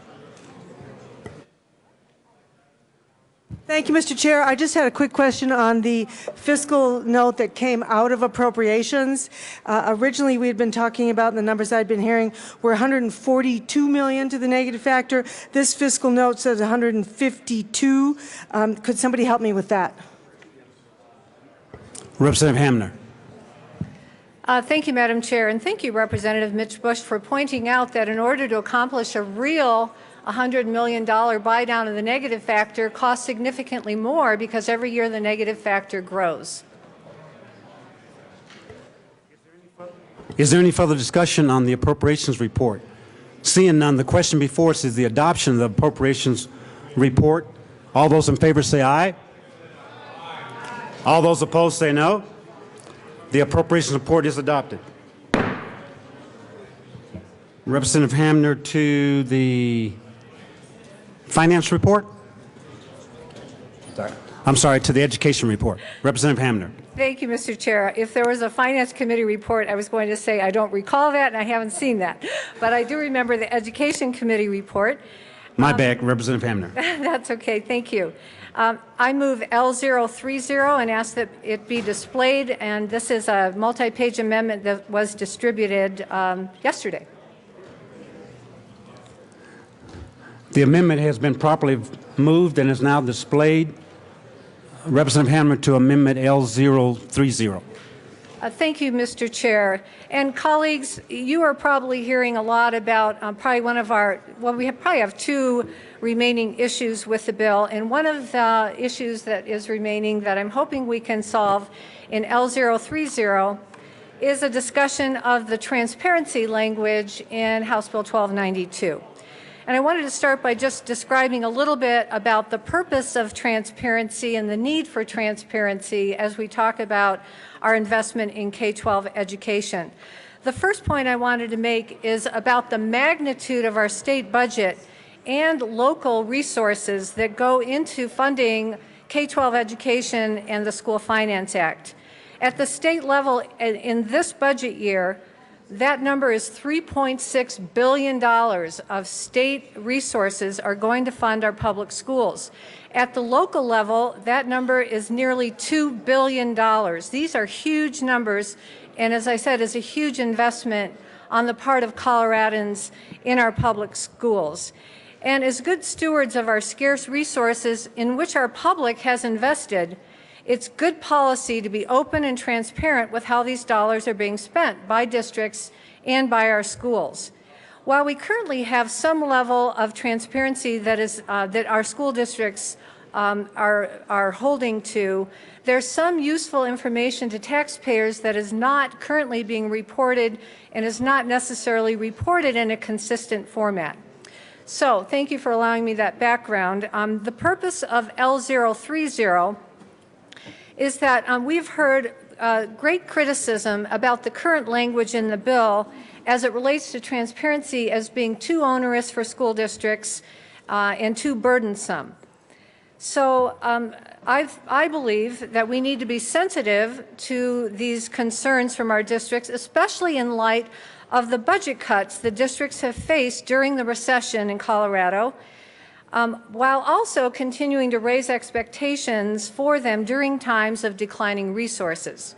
Thank you, Mr. Chair. I just had a quick question on the fiscal note that came out of appropriations. Originally, we had been talking about, and the numbers I'd been hearing were $142 million to the negative factor. This fiscal note says $152. Could somebody help me with that? Representative Hamner. Thank you, Madam Chair, and thank you, Representative Mitch Bush, for pointing out that in order to accomplish a real $100 million buy down of the negative factor costs significantly more because every year the negative factor grows. Is there any further discussion on the appropriations report? Seeing none, the question before us is the adoption of the appropriations report. All those in favor say aye. All those opposed say no. The appropriations report is adopted. Representative Hamner to the finance report? I'm sorry, to the education report. Representative Hamner. Thank you, Mr. Chair. If there was a Finance Committee report, I was going to say I don't recall that and I haven't seen that. But I do remember the Education Committee report. My bad, Representative Hamner. That's okay, thank you. I move L030 and ask that it be displayed, and this is a multi-page amendment that was distributed yesterday. The amendment has been properly moved and is now displayed. Representative Hamner to Amendment L030. Thank you, Mr. Chair. And colleagues, you are probably hearing a lot about probably one of our, well, we probably have two remaining issues with the bill. And one of the issues that is remaining that I'm hoping we can solve in L030 is a discussion of the transparency language in House Bill 1292. And I wanted to start by just describing a little bit about the purpose of transparency and the need for transparency as we talk about our investment in K-12 education. The first point I wanted to make is about the magnitude of our state budget and local resources that go into funding K-12 education and the School Finance Act. At the state level, in this budget year, that number is $3.6 billion of state resources are going to fund our public schools. At the local level, that number is nearly $2 billion. These are huge numbers, and as I said, is a huge investment on the part of Coloradans in our public schools. And as good stewards of our scarce resources in which our public has invested, it's good policy to be open and transparent with how these dollars are being spent by districts and by our schools. While we currently have some level of transparency that is that our school districts are holding to, there's some useful information to taxpayers that is not currently being reported and is not necessarily reported in a consistent format. So thank you for allowing me that background. The purpose of L030 is that we've heard great criticism about the current language in the bill as it relates to transparency as being too onerous for school districts and too burdensome. So I believe that we need to be sensitive to these concerns from our districts, especially in light of the budget cuts the districts have faced during the recession in Colorado, while also continuing to raise expectations for them during times of declining resources.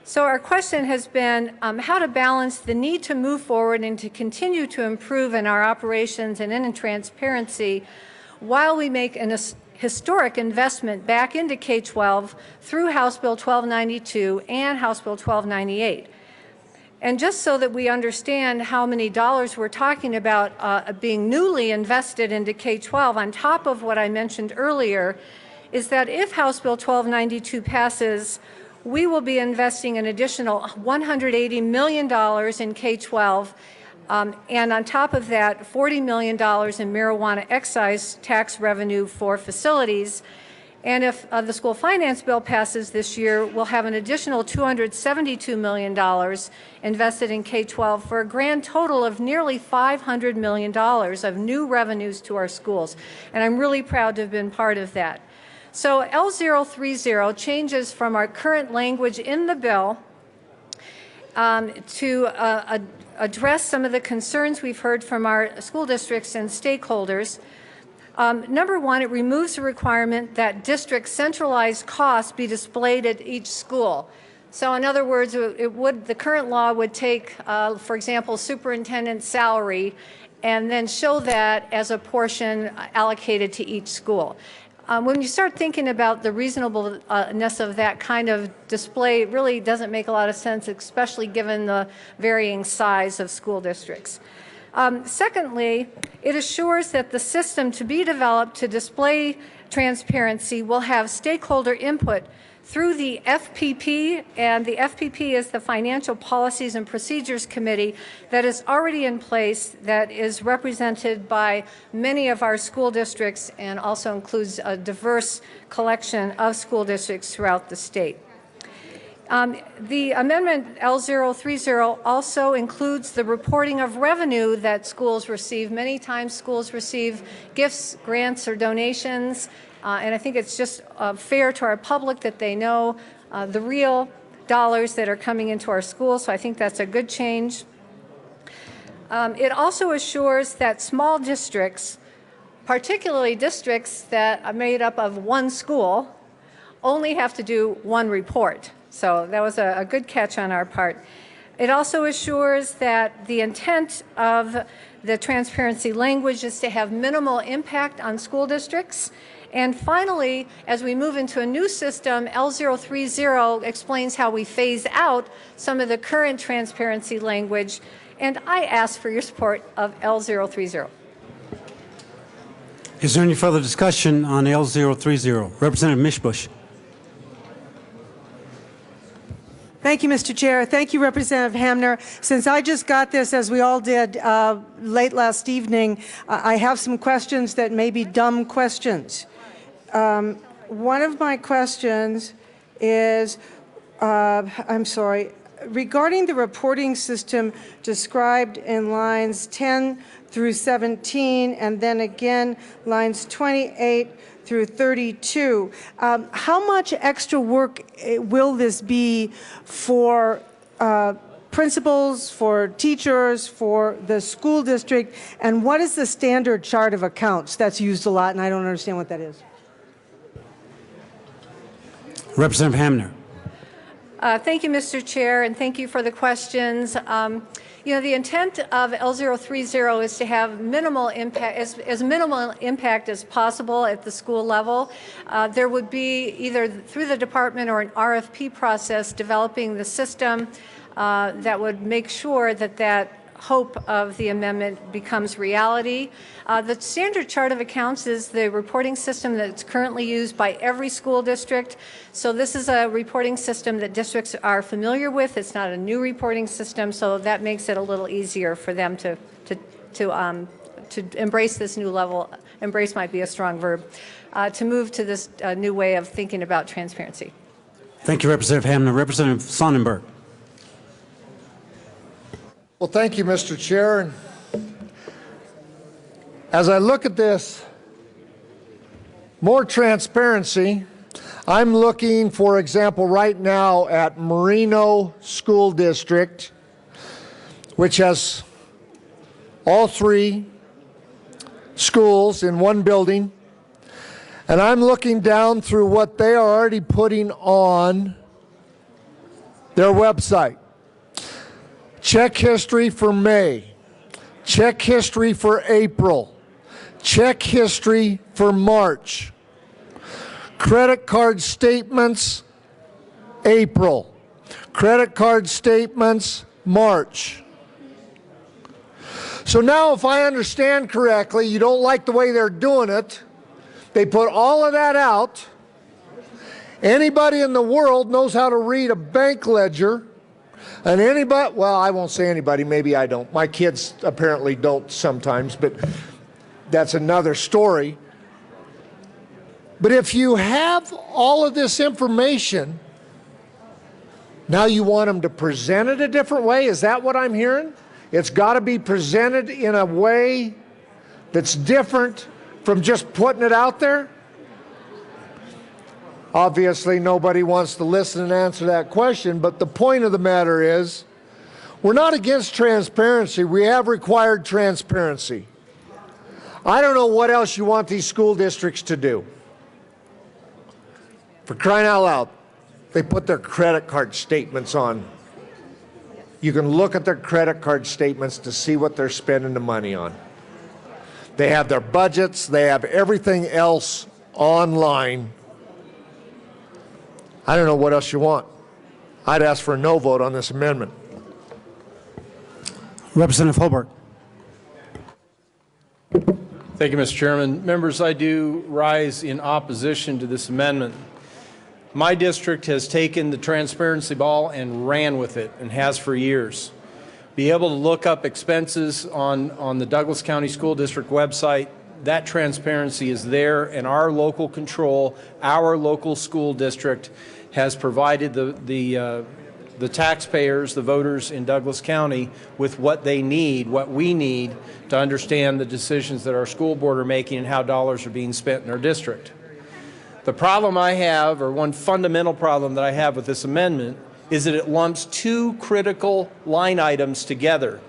So our question has been how to balance the need to move forward and to continue to improve in our operations and in transparency while we make an historic investment back into K-12 through House Bill 1292 and House Bill 1298. And just so that we understand how many dollars we're talking about being newly invested into K-12 on top of what I mentioned earlier, is that if House Bill 1292 passes, we will be investing an additional $180 million in K-12, and on top of that, $40 million in marijuana excise tax revenue for facilities. And if the school finance bill passes this year, we'll have an additional $272 million invested in K-12 for a grand total of nearly $500 million of new revenues to our schools. And I'm really proud to have been part of that. So L030 changes from our current language in the bill to address some of the concerns we've heard from our school districts and stakeholders. Number one, it removes the requirement that district centralized costs be displayed at each school. So in other words, the current law would take, for example, superintendent's salary and then show that as a portion allocated to each school. When you start thinking about the reasonableness of that kind of display, it really doesn't make a lot of sense, especially given the varying size of school districts. Secondly, it assures that the system to be developed to display transparency will have stakeholder input through the FPP, and the FPP is the Financial Policies and Procedures Committee that is already in place, that is represented by many of our school districts and also includes a diverse collection of school districts throughout the state. The amendment L030 also includes the reporting of revenue that schools receive. Many times schools receive gifts, grants, or donations, and I think it's just fair to our public that they know the real dollars that are coming into our schools, so I think that's a good change. It also assures that small districts, particularly districts that are made up of one school, only have to do one report. So that was a good catch on our part. It also assures that the intent of the transparency language is to have minimal impact on school districts. And finally, as we move into a new system, L030 explains how we phase out some of the current transparency language. And I ask for your support of L030. Is there any further discussion on L030? Representative Mishbush. Thank you, Mr. Chair. Thank you, Representative Hamner. Since I just got this, as we all did late last evening, I have some questions that may be dumb questions. One of my questions is, I'm sorry, regarding the reporting system described in lines 10 through 17, and then again lines 28 through 32. How much extra work will this be for principals, for teachers, for the school district, and what is the standard chart of accounts? That's used a lot, and I don't understand what that is. Representative Hamner. Thank you, Mr. Chair, and thank you for the questions. You know, the intent of L030 is to have minimal impact, as minimal impact as possible at the school level. There would be either through the department or an RFP process developing the system that would make sure that hope of the amendment becomes reality. The standard chart of accounts is the reporting system that's currently used by every school district. So this is a reporting system that districts are familiar with. It's not a new reporting system, so that makes it a little easier for them to embrace this new level. Embrace might be a strong verb. To move to this new way of thinking about transparency. Thank you, Representative Hamner. Representative Sonnenberg. Well, thank you, Mr. Chair. As I look at this, more transparency, I'm looking, for example, right now at Marino School District, which has all 3 schools in one building. And I'm looking down through what they are already putting on their website. Check history for May. Check history for April. Check history for March. Credit card statements, April. Credit card statements, March. So now, if I understand correctly, you don't like the way they're doing it. They put all of that out. Anybody in the world knows how to read a bank ledger. And anybody, well, I won't say anybody, maybe I don't. My kids apparently don't sometimes, but that's another story. But if you have all of this information, now you want them to present it a different way? Is that what I'm hearing? It's got to be presented in a way that's different from just putting it out there? Obviously, nobody wants to listen and answer that question, but the point of the matter is, we're not against transparency. We have required transparency. I don't know what else you want these school districts to do. For crying out loud, they put their credit card statements on. You can look at their credit card statements to see what they're spending the money on. They have their budgets, they have everything else online. I don't know what else you want. I'd ask for a no vote on this amendment. Representative Hobart. Thank you, Mr. Chairman. Members, I do rise in opposition to this amendment. My district has taken the transparency ball and ran with it, and has for years. Be able to look up expenses on the Douglas County School District website. That transparency is there, and our local control, our local school district has provided the taxpayers, the voters in Douglas County, with what they need, what we need to understand the decisions that our school board are making and how dollars are being spent in our district. The problem I have, or one fundamental problem that I have with this amendment, is that it lumps 2 critical line items together.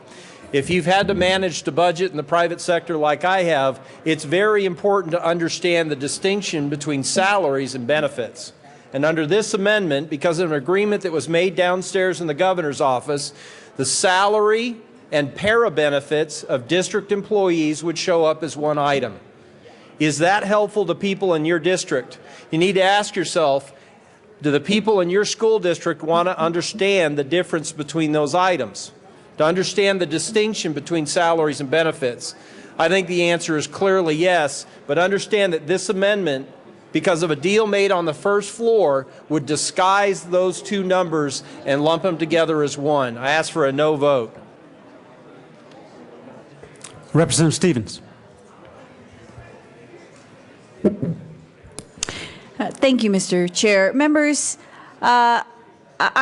If you've had to manage the budget in the private sector like I have, it's very important to understand the distinction between salaries and benefits. And under this amendment, because of an agreement that was made downstairs in the governor's office, the salary and para benefits of district employees would show up as one item. Is that helpful to people in your district? You need to ask yourself, do the people in your school district want to understand the difference between those items? To understand the distinction between salaries and benefits? I think the answer is clearly yes, but understand that this amendment, because of a deal made on the first floor, would disguise those 2 numbers and lump them together as one. I ask for a no vote. Representative Stevens. Thank you, Mr. Chair. Members, I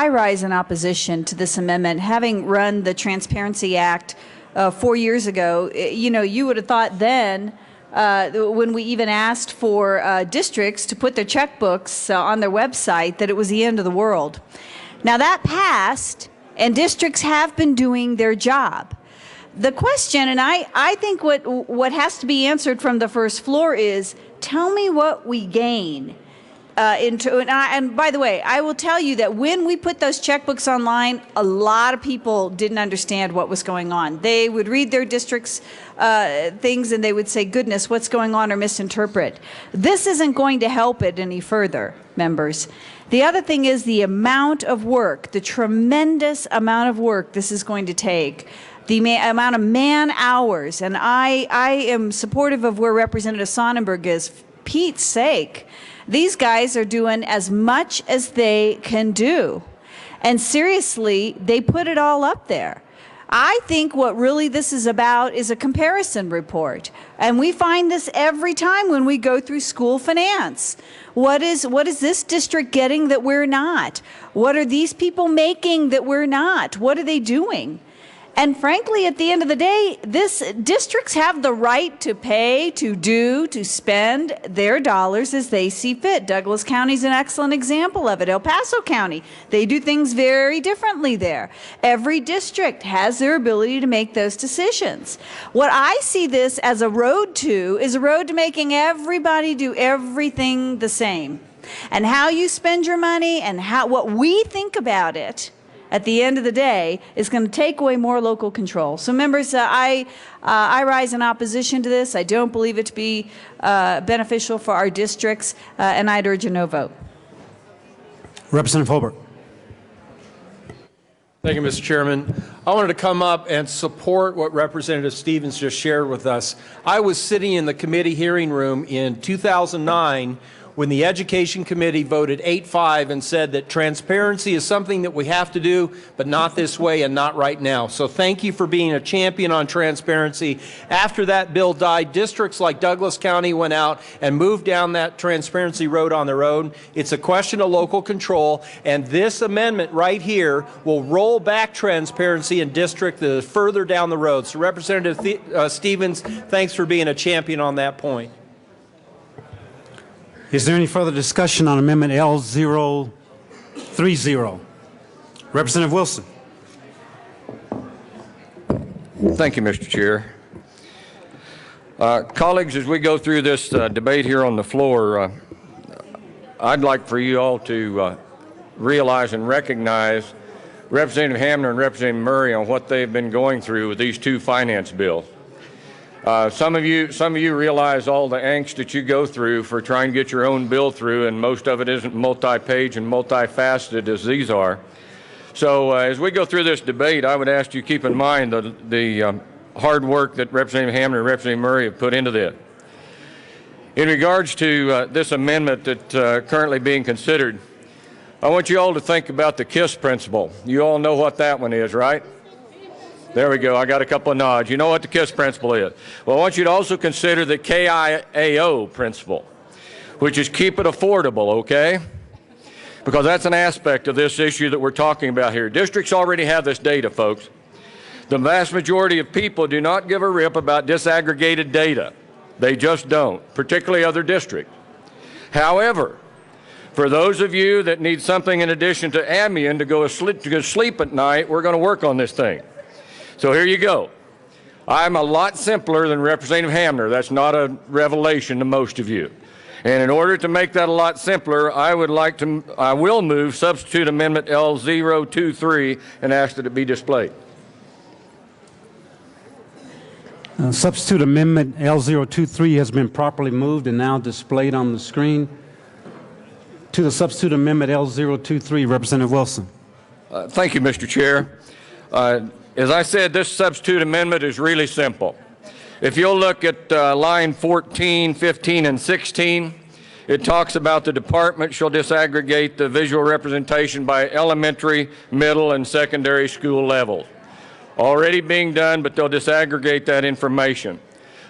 rise in opposition to this amendment. Having run the Transparency Act 4 years ago, you would have thought then, when we even asked for districts to put their checkbooks on their website, that it was the end of the world. Now that passed, and districts have been doing their job. The question, and I think what has to be answered from the first floor is, tell me what we gain. And by the way, I will tell you that when we put those checkbooks online, a lot of people didn't understand what was going on. They would read their district's things and they would say, goodness, what's going on, or misinterpret. This isn't going to help it any further, members. The other thing is the amount of work, the tremendous amount of work this is going to take. the amount of man hours, and I am supportive of where Representative Sonnenberg is. For Pete's sake, these guys are doing as much as they can do. And seriously, they put it all up there. I think what really this is about is a comparison report. And we find this every time when we go through school finance. What is this district getting that we're not? What are these people making that we're not? What are they doing? And frankly, at the end of the day, districts have the right to pay, to spend their dollars as they see fit. Douglas County is an excellent example of it. El Paso County, they do things very differently there. Every district has their ability to make those decisions. What I see this as a road to is a road to making everybody do everything the same. And how you spend your money and what we think about it at the end of the day is going to take away more local control. So members, I rise in opposition to this. I don't believe it to be beneficial for our districts, and I'd urge a no vote. Representative Hobart. Thank you, Mr. Chairman. I wanted to come up and support what Representative Stevens just shared with us. I was sitting in the committee hearing room in 2009 when the Education Committee voted 8-5 and said that transparency is something that we have to do, but not this way and not right now. So thank you for being a champion on transparency. After that bill died, districts like Douglas County went out and moved down that transparency road on their own. It's a question of local control, and this amendment right here will roll back transparency in district that is further down the road. So Representative Stevens, thanks for being a champion on that point. Is there any further discussion on Amendment L030? Representative Wilson. Thank you, Mr. Chair. Colleagues, as we go through this debate here on the floor, I'd like for you all to realize and recognize Representative Hamner and Representative Murray on what they've been going through with these two finance bills. Some of you realize all the angst that you go through for trying to get your own bill through, and most of it isn't multi-page and multifaceted as these are. So as we go through this debate, I would ask you to keep in mind the hard work that Representative Hamner and Representative Murray have put into this. In regards to this amendment that's currently being considered, I want you all to think about the KISS principle. You all know what that one is, right? There we go. I got a couple of nods. You know what the KISS principle is. Well, I want you to also consider the KIAO principle, which is keep it affordable, okay? Because that's an aspect of this issue that we're talking about here. Districts already have this data, folks. The vast majority of people do not give a rip about disaggregated data. They just don't, particularly other districts. However, for those of you that need something in addition to Ambien to go to sleep at night, we're going to work on this thing. So here you go. I'm a lot simpler than Representative Hamner. That's not a revelation to most of you. And in order to make that a lot simpler, I will move substitute amendment L023 and ask that it be displayed. Substitute amendment L023 has been properly moved and now displayed on the screen. To the substitute amendment L023, Representative Wilson. Thank you, Mr. Chair. As I said, this substitute amendment is really simple. If you'll look at line 14, 15, and 16, it talks about the department shall disaggregate the visual representation by elementary, middle, and secondary school levels. Already being done, but they'll disaggregate that information.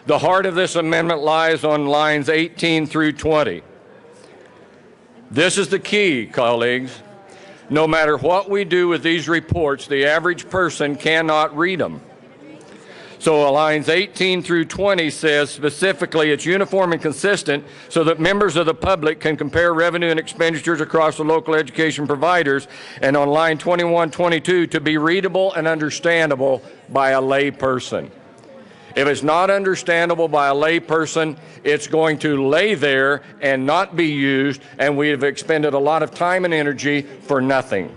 The heart of this amendment lies on lines 18 through 20. This is the key, colleagues. No matter what we do with these reports, the average person cannot read them. So lines 18 through 20 says specifically it's uniform and consistent so that members of the public can compare revenue and expenditures across the local education providers, and on line 21, 22 to be readable and understandable by a lay person. If it's not understandable by a lay person, it's going to lay there and not be used, and we have expended a lot of time and energy for nothing.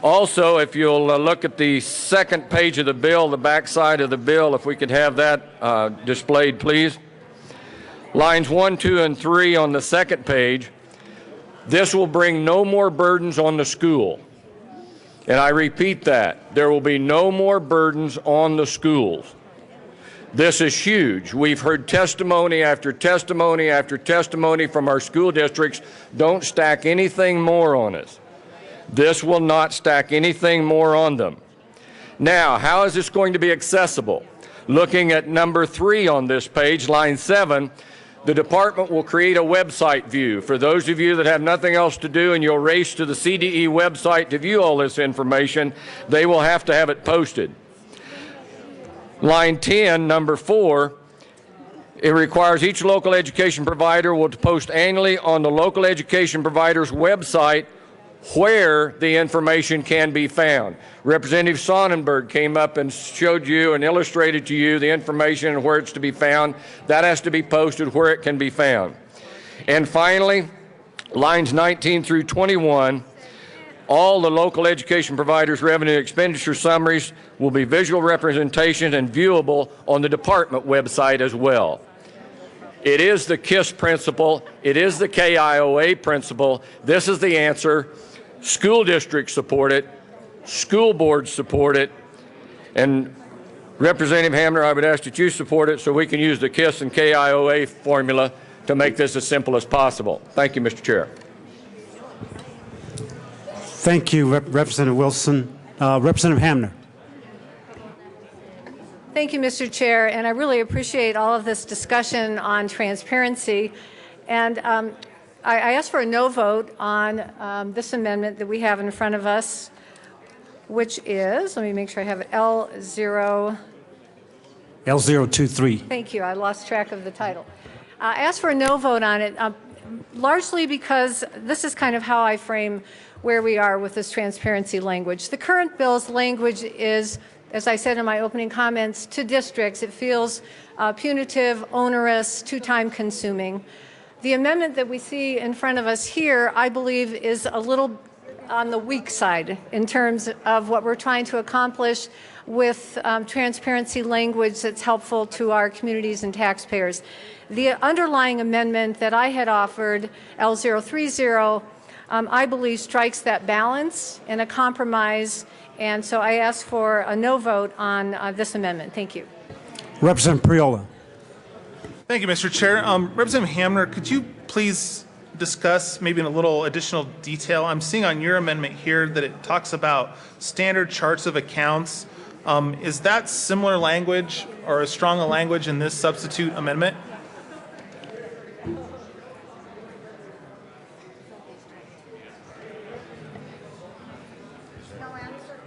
Also, if you'll look at the second page of the bill, the back side of the bill, if we could have that displayed, please. Lines 1, 2, and 3 on the second page. This will bring no more burdens on the school. And I repeat that. There will be no more burdens on the schools. This is huge. We've heard testimony after testimony after testimony from our school districts. Don't stack anything more on us. This will not stack anything more on them. Now, how is this going to be accessible? Looking at number 3 on this page, line 7, the department will create a website view. For those of you that have nothing else to do and you'll race to the CDE website to view all this information, they will have to have it posted. Line 10, number 4, it requires each local education provider will post annually on the local education provider's website where the information can be found. Representative Sonnenberg came up and showed you and illustrated to you the information and where it's to be found. That has to be posted where it can be found. And finally, lines 19 through 21, all the local education providers' revenue expenditure summaries will be visual representation and viewable on the department website as well. It is the KISS principle. It is the KIOA principle. This is the answer. School districts support it. School boards support it. And Representative Hamner, I would ask that you support it so we can use the KISS and KIOA formula to make this as simple as possible. Thank you, Mr. Chair. Thank you, Representative Wilson. Representative Hamner. Thank you, Mr. Chair, and I really appreciate all of this discussion on transparency. And I ask for a no vote on this amendment that we have in front of us, which is, let me make sure I have it, L0. L023. Thank you. I lost track of the title. I ask for a no vote on it, largely because this is kind of how I frame where we are with this transparency language. The current bill's language is, as I said in my opening comments, to districts. It feels punitive, onerous, too time-consuming. The amendment that we see in front of us here, I believe, is a little on the weak side in terms of what we're trying to accomplish with transparency language that's helpful to our communities and taxpayers. The underlying amendment that I had offered, L030, I believe strikes that balance in a compromise, and so I ask for a no vote on this amendment. Thank you. Representative Priola. Thank you, Mr. Chair. Representative Hamner, could you please discuss maybe in a little additional detail? I'm seeing on your amendment here that it talks about standard charts of accounts. Is that similar language or as strong a language in this substitute amendment?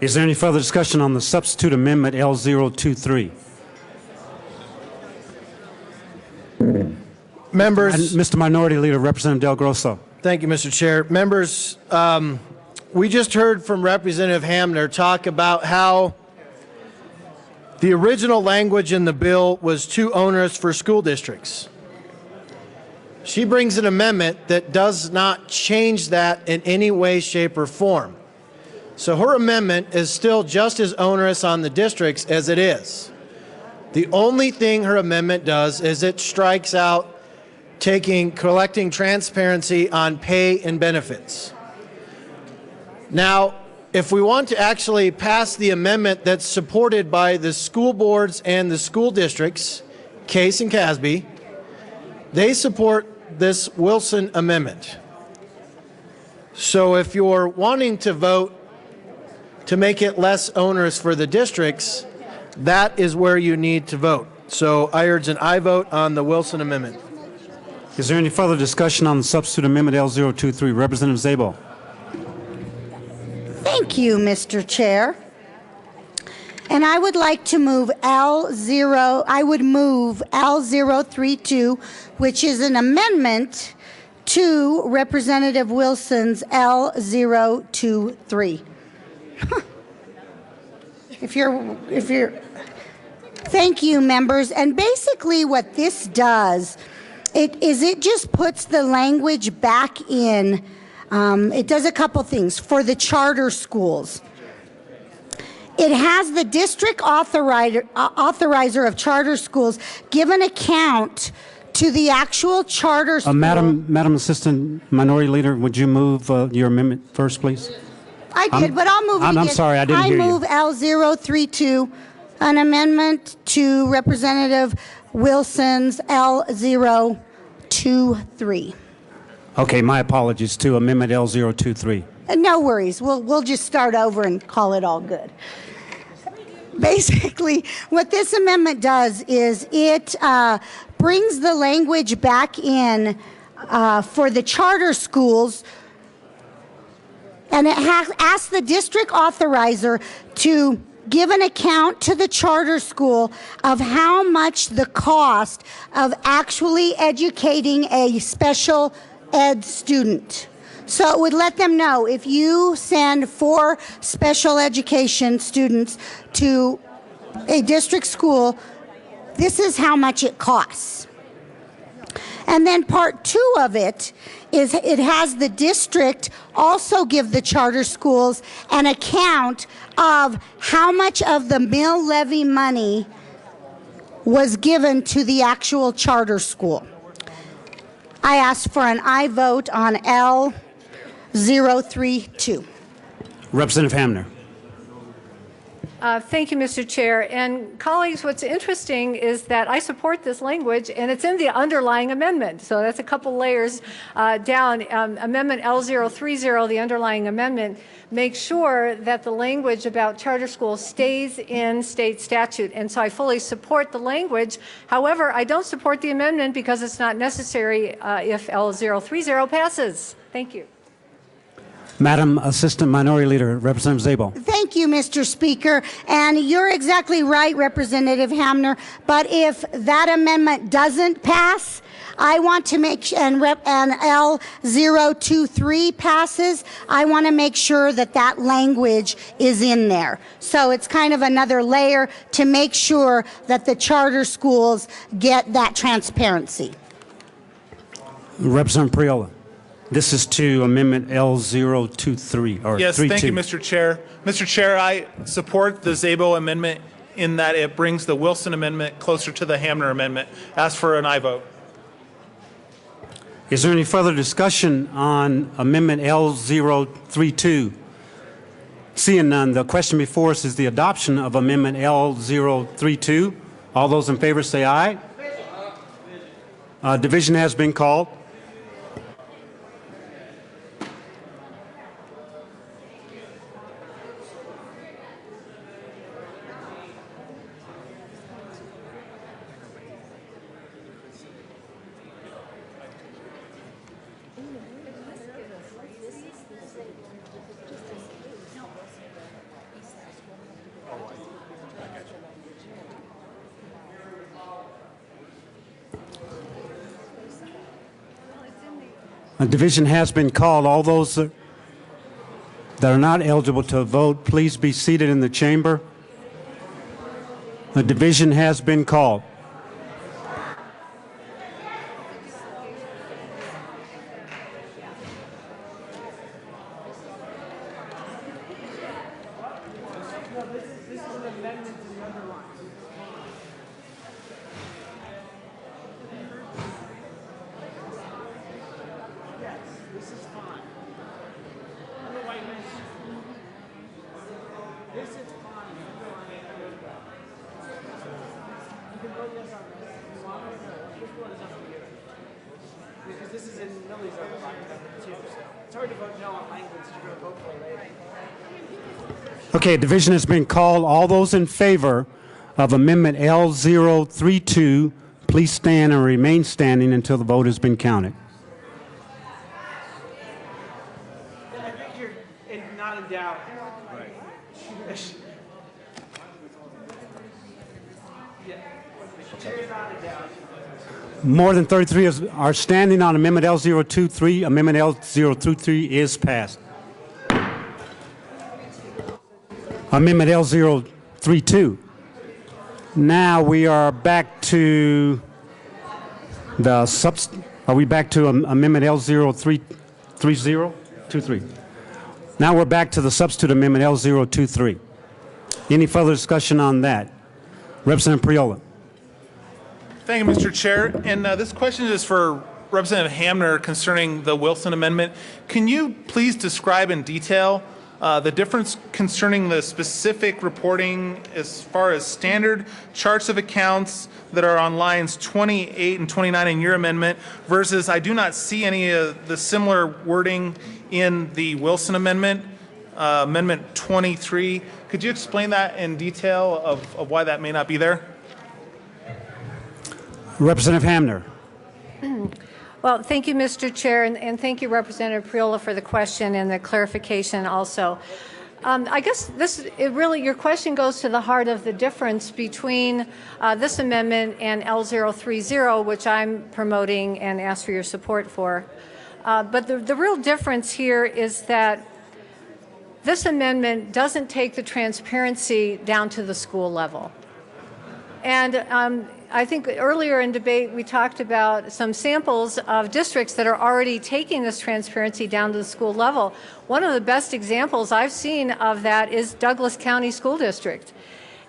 Is there any further discussion on the substitute amendment L023? Members. Mr. Minority Leader, Representative Del Grosso. Thank you, Mr. Chair. Members, we just heard from Representative Hamner talk about how the original language in the bill was too onerous for school districts. She brings an amendment that does not change that in any way, shape, or form. So her amendment is still just as onerous on the districts as it is. The only thing her amendment does is it strikes out collecting transparency on pay and benefits. Now, if we want to actually pass the amendment that's supported by the school boards and the school districts, Case and Casby, they support this Wilson amendment. So if you're wanting to vote to make it less onerous for the districts, that is where you need to vote. So I urge an aye vote on the Wilson amendment. Is there any further discussion on the substitute amendment L023? Representative Zabel. Thank you, Mr. Chair. And I would like to move L032, which is an amendment to Representative Wilson's L023. Thank you, members. And basically what this does, it just puts the language back in. It does a couple things for the charter schools. It has the district authorizer of charter schools give an account to the actual charter school. Madam Assistant Minority Leader, would you move your amendment first, please? I did, but I'll move it I'm again. sorry, I didn't hear you. I move L032, an amendment to Representative Wilson's L023. Okay, my apologies to Amendment L023. No worries. We'll just start over and call it all good. Basically, what this amendment does is it brings the language back in for the charter schools, and it asks the district authorizer to give an account to the charter school of how much the cost of actually educating a special ed student. So it would let them know if you send 4 special education students to a district school, this is how much it costs. And then part 2 of it is it has the district also give the charter schools an account of how much of the mill levy money was given to the actual charter school. I asked for an aye vote on L032. Representative Hamner. Thank you, Mr. Chair. And colleagues, what's interesting is that I support this language, and it's in the underlying amendment. So that's a couple layers down. Amendment L030, the underlying amendment, makes sure that the language about charter schools stays in state statute. And so I fully support the language. However, I don't support the amendment because it's not necessary if L030 passes. Thank you. Madam Assistant Minority Leader, Representative Zabel. Thank you, Mr. Speaker. And you're exactly right, Representative Hamner. But if that amendment doesn't pass, I want to make and L023 passes, I want to make sure that that language is in there. So it's kind of another layer to make sure that the charter schools get that transparency. Representative Priola. This is to Amendment L023 or Yes, 32. thank you, Mr. Chair. Mr. Chair, I support the Szabo amendment in that it brings the Wilson amendment closer to the Hamner amendment. Ask for an aye vote. Is there any further discussion on Amendment L032? Seeing none, the question before us is the adoption of Amendment L032. All those in favor say aye. Division has been called. A division has been called. All those that are not eligible to vote, please be seated in the chamber. A division has been called. Because this is in Millie's other line too. So it's hard to vote no on language you're going to vote for later. Okay, division has been called. All those in favor of Amendment L032, please stand and remain standing until the vote has been counted. I think you're not in doubt. Right. Yeah. You're not in doubt. More than 33 are standing on Amendment L023. Amendment L023 is passed. Amendment L032. Now we are back to the are we back to Amendment L023? Now we're back to the substitute amendment L023. Any further discussion on that? Representative Priola. Thank you, Mr. Chair. And this question is for Representative Hamner concerning the Wilson amendment. Can you please describe in detail The difference concerning the specific reporting as far as standard charts of accounts that are on lines 28 and 29 in your amendment versus I do not see any of the similar wording in the Wilson amendment, Amendment 23. Could you explain that in detail of why that may not be there? Representative Hamner. Well, thank you, Mr. Chair, and thank you, Representative Priola, for the question and the clarification also. I guess your question goes to the heart of the difference between this amendment and L030, which I'm promoting and ask for your support for. But the real difference here is that this amendment doesn't take the transparency down to the school level. And I think earlier in debate we talked about some samples of districts that are already taking this transparency down to the school level. One of the best examples I've seen of that is Douglas County School District.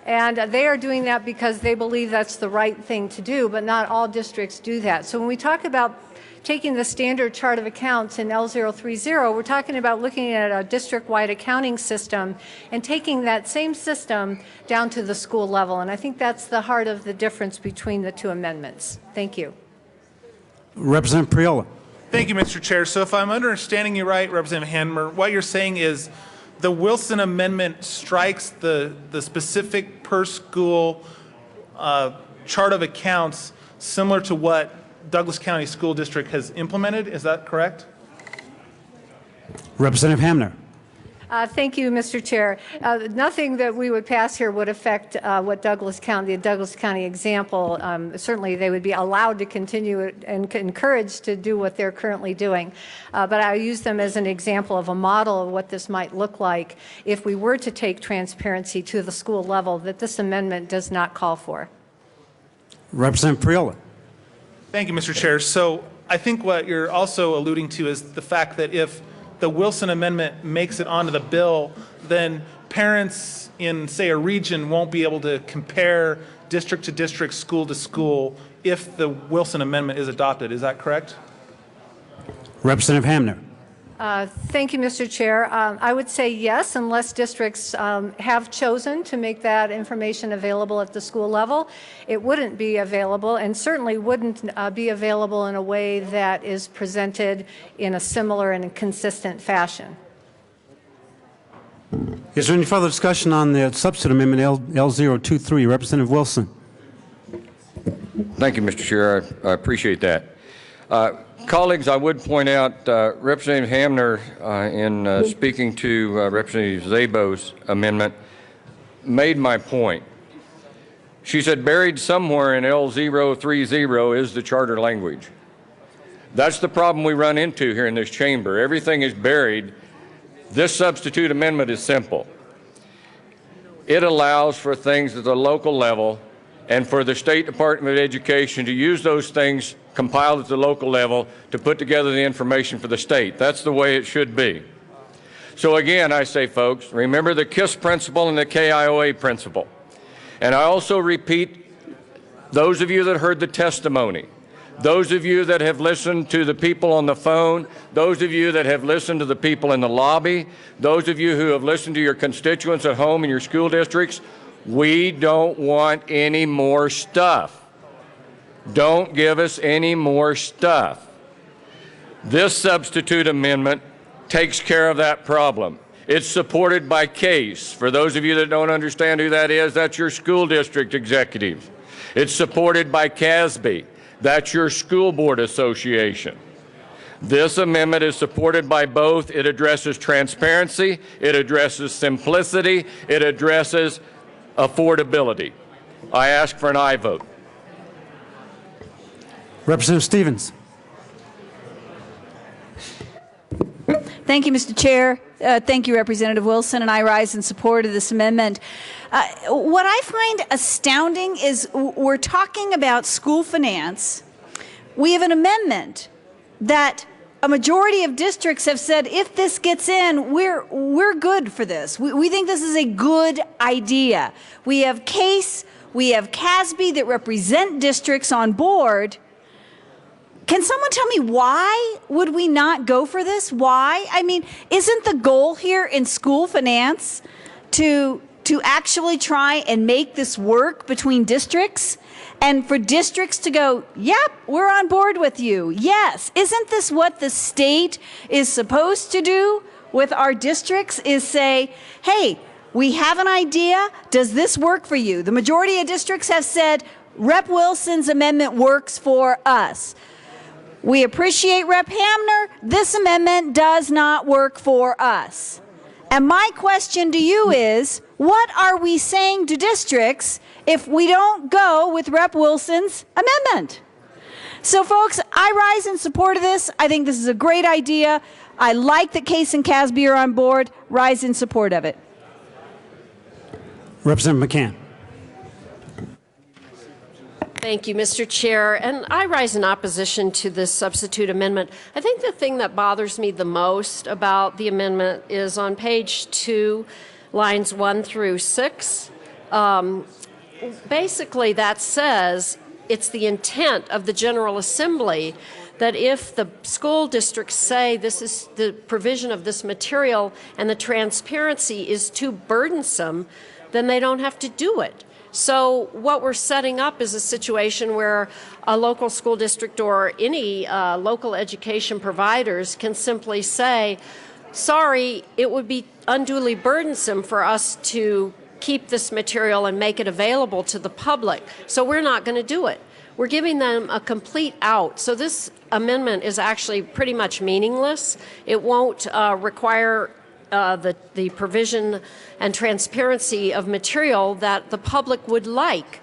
And they are doing that because they believe that's the right thing to do, but not all districts do that. So when we talk about taking the standard chart of accounts in L030, we're talking about looking at a district-wide accounting system and taking that same system down to the school level. And I think that's the heart of the difference between the two amendments. Thank you. Representative Priola. Thank you, Mr. Chair. So if I'm understanding you right, Representative Hammer, what you're saying is the Wilson amendment strikes the specific per school chart of accounts similar to what Douglas County School District has implemented. Is that correct? Representative Hamner. Thank you, Mr. Chair. Nothing that we would pass here would affect what the Douglas County example. Certainly, they would be allowed to continue and encouraged to do what they're currently doing. But I use them as an example of a model of what this might look like if we were to take transparency to the school level that this amendment does not call for. Representative Priola. Thank you, Mr. Chair. So I think what you're also alluding to is the fact that if the Wilson amendment makes it onto the bill, then parents in, say, a region won't be able to compare district to district, school to school if the Wilson amendment is adopted. Is that correct? Representative Hamner. Thank you, Mr. Chair. I would say yes, unless districts have chosen to make that information available at the school level. It wouldn't be available and certainly wouldn't be available in a way that is presented in a similar and consistent fashion. Is there any further discussion on the substitute amendment L023? Representative Wilson. Thank you, Mr. Chair. I appreciate that. Colleagues, I would point out Representative Hamner, in speaking to Representative Szabo's amendment, made my point. She said buried somewhere in L030 is the charter language. That's the problem we run into here in this chamber. Everything is buried. This substitute amendment is simple. It allows for things at the local level and for the State Department of Education to use those things compiled at the local level to put together the information for the state. That's the way it should be. So again, I say, folks, remember the KISS principle and the KIOA principle. And I also repeat, those of you that heard the testimony, those of you that have listened to the people on the phone, those of you that have listened to the people in the lobby, those of you who have listened to your constituents at home in your school districts, we don't want any more stuff. Don't give us any more stuff. This substitute amendment takes care of that problem. It's supported by CASE. For those of you that don't understand who that is, that's your school district executive. It's supported by CASB. That's your school board association. This amendment is supported by both. It addresses transparency, it addresses simplicity, it addresses affordability. I ask for an aye vote. Representative Stevens. Thank you, Mr. Chair. Thank you, Representative Wilson, and I rise in support of this amendment. What I find astounding is we're talking about school finance. We have an amendment that a majority of districts have said if this gets in, we're good for this. We think this is a good idea. We have CASE, we have CASB that represent districts on board. Can someone tell me why would we not go for this? Why? I mean, isn't the goal here in school finance to actually try and make this work between districts? And for districts to go, yep, we're on board with you. Yes. Isn't this what the state is supposed to do with our districts, is say, hey, we have an idea. Does this work for you? The majority of districts have said, Rep. Wilson's amendment works for us. We appreciate Rep. Hamner. This amendment does not work for us. And my question to you is, what are we saying to districts if we don't go with Rep. Wilson's amendment? So folks, I rise in support of this. I think this is a great idea. I like that Case and Casby are on board. Rise in support of it. Representative McCann. Thank you, Mr. Chair. And I rise in opposition to this substitute amendment. I think the thing that bothers me the most about the amendment is on page 2, lines 1 through 6. Basically, that says it's the intent of the General Assembly that if the school districts say this is the provision of this material and the transparency is too burdensome, then they don't have to do it. So what we're setting up is a situation where a local school district or any local education providers can simply say, sorry, it would be unduly burdensome for us to keep this material and make it available to the public, so we're not going to do it. We're giving them a complete out. So this amendment is actually pretty much meaningless. It won't require the provision and transparency of material that the public would like.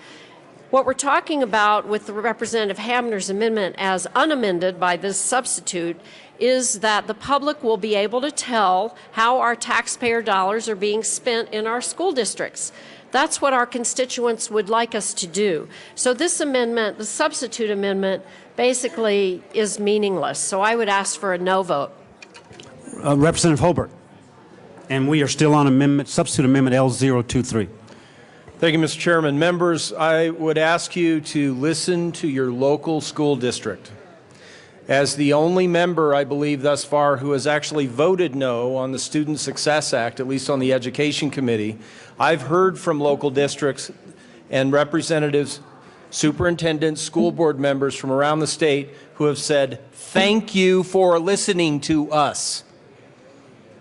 What we're talking about with the Representative Hamner's amendment as unamended by this substitute is that the public will be able to tell how our taxpayer dollars are being spent in our school districts. That's what our constituents would like us to do. So this amendment, the substitute amendment, basically is meaningless. So I would ask for a no vote. Representative Hobart. And we are still on amendment, substitute amendment L023. Thank you, Mr. Chairman. Members, I would ask you to listen to your local school district. As the only member, I believe, thus far who has actually voted no on the Student Success Act, at least on the Education Committee, I've heard from local districts and representatives, superintendents, school board members from around the state who have said, thank you for listening to us.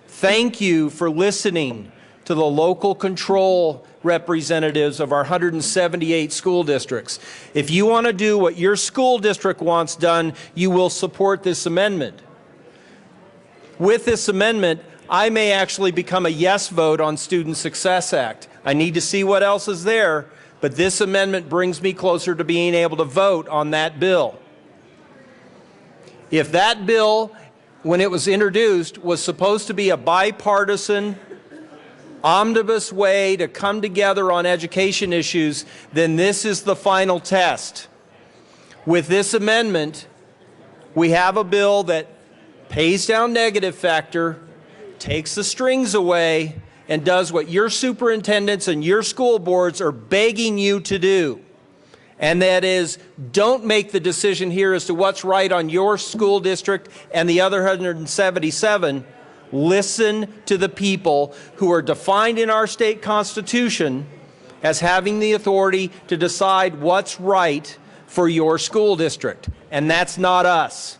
Thank you for listening to the local control representatives of our 178 school districts. If you want to do what your school district wants done, you will support this amendment. With this amendment, I may actually become a yes vote on Student Success Act. I need to see what else is there, but this amendment brings me closer to being able to vote on that bill. If that bill, when it was introduced, was supposed to be a bipartisan omnibus way to come together on education issues, then this is the final test. With this amendment, we have a bill that pays down negative factor, takes the strings away, and does what your superintendents and your school boards are begging you to do. And that is, don't make the decision here as to what's right on your school district and the other 177. Listen to the people who are defined in our state constitution as having the authority to decide what's right for your school district. And that's not us.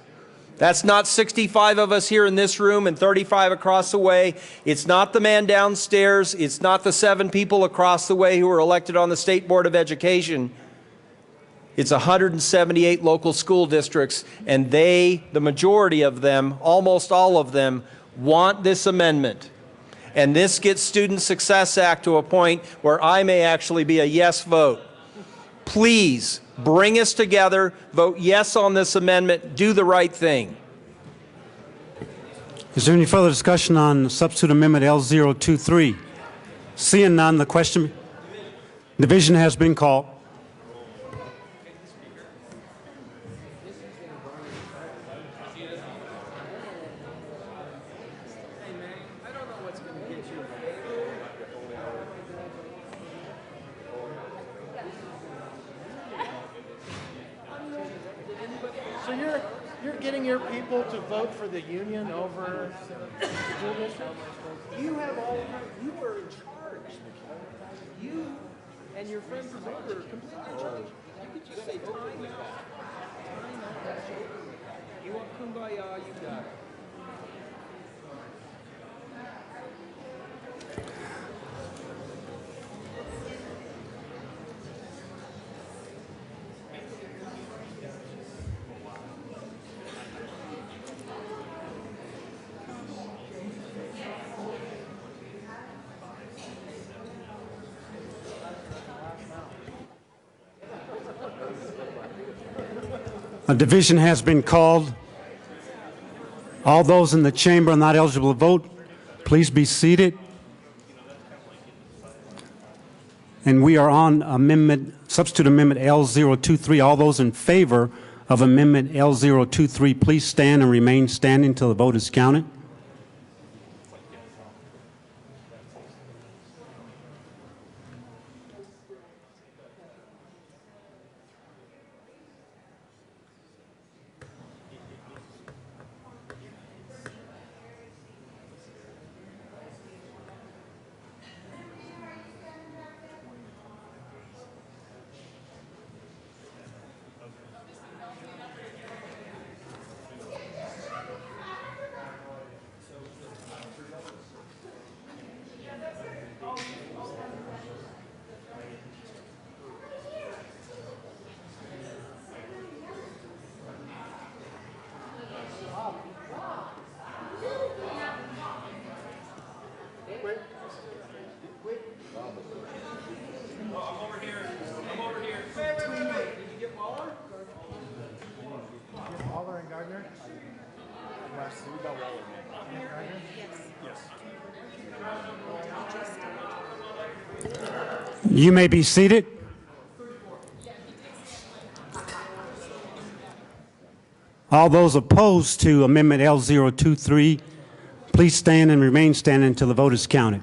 That's not 65 of us here in this room and 35 across the way. It's not the man downstairs. It's not the 7 people across the way who are elected on the State Board of Education. It's 178 local school districts, and they, the majority of them, almost all of them, want this amendment. And this gets Student Success Act to a point where I may actually be a yes vote. Please bring us together, vote yes on this amendment, do the right thing. Is there any further discussion on substitute amendment L023? Seeing none, the question, division has been called. So you're getting your people to vote for the union over the school district? You have all, you are in charge. You and your friends from Boulder are completely in charge. You could just say time out. Time out. You want kumbaya, you got it. A division has been called. All those in the chamber are not eligible to vote. Please be seated. And we are on substitute amendment L023. All those in favor of amendment L023, please stand and remain standing until the vote is counted. You may be seated. All those opposed to amendment L023, please stand and remain standing until the vote is counted.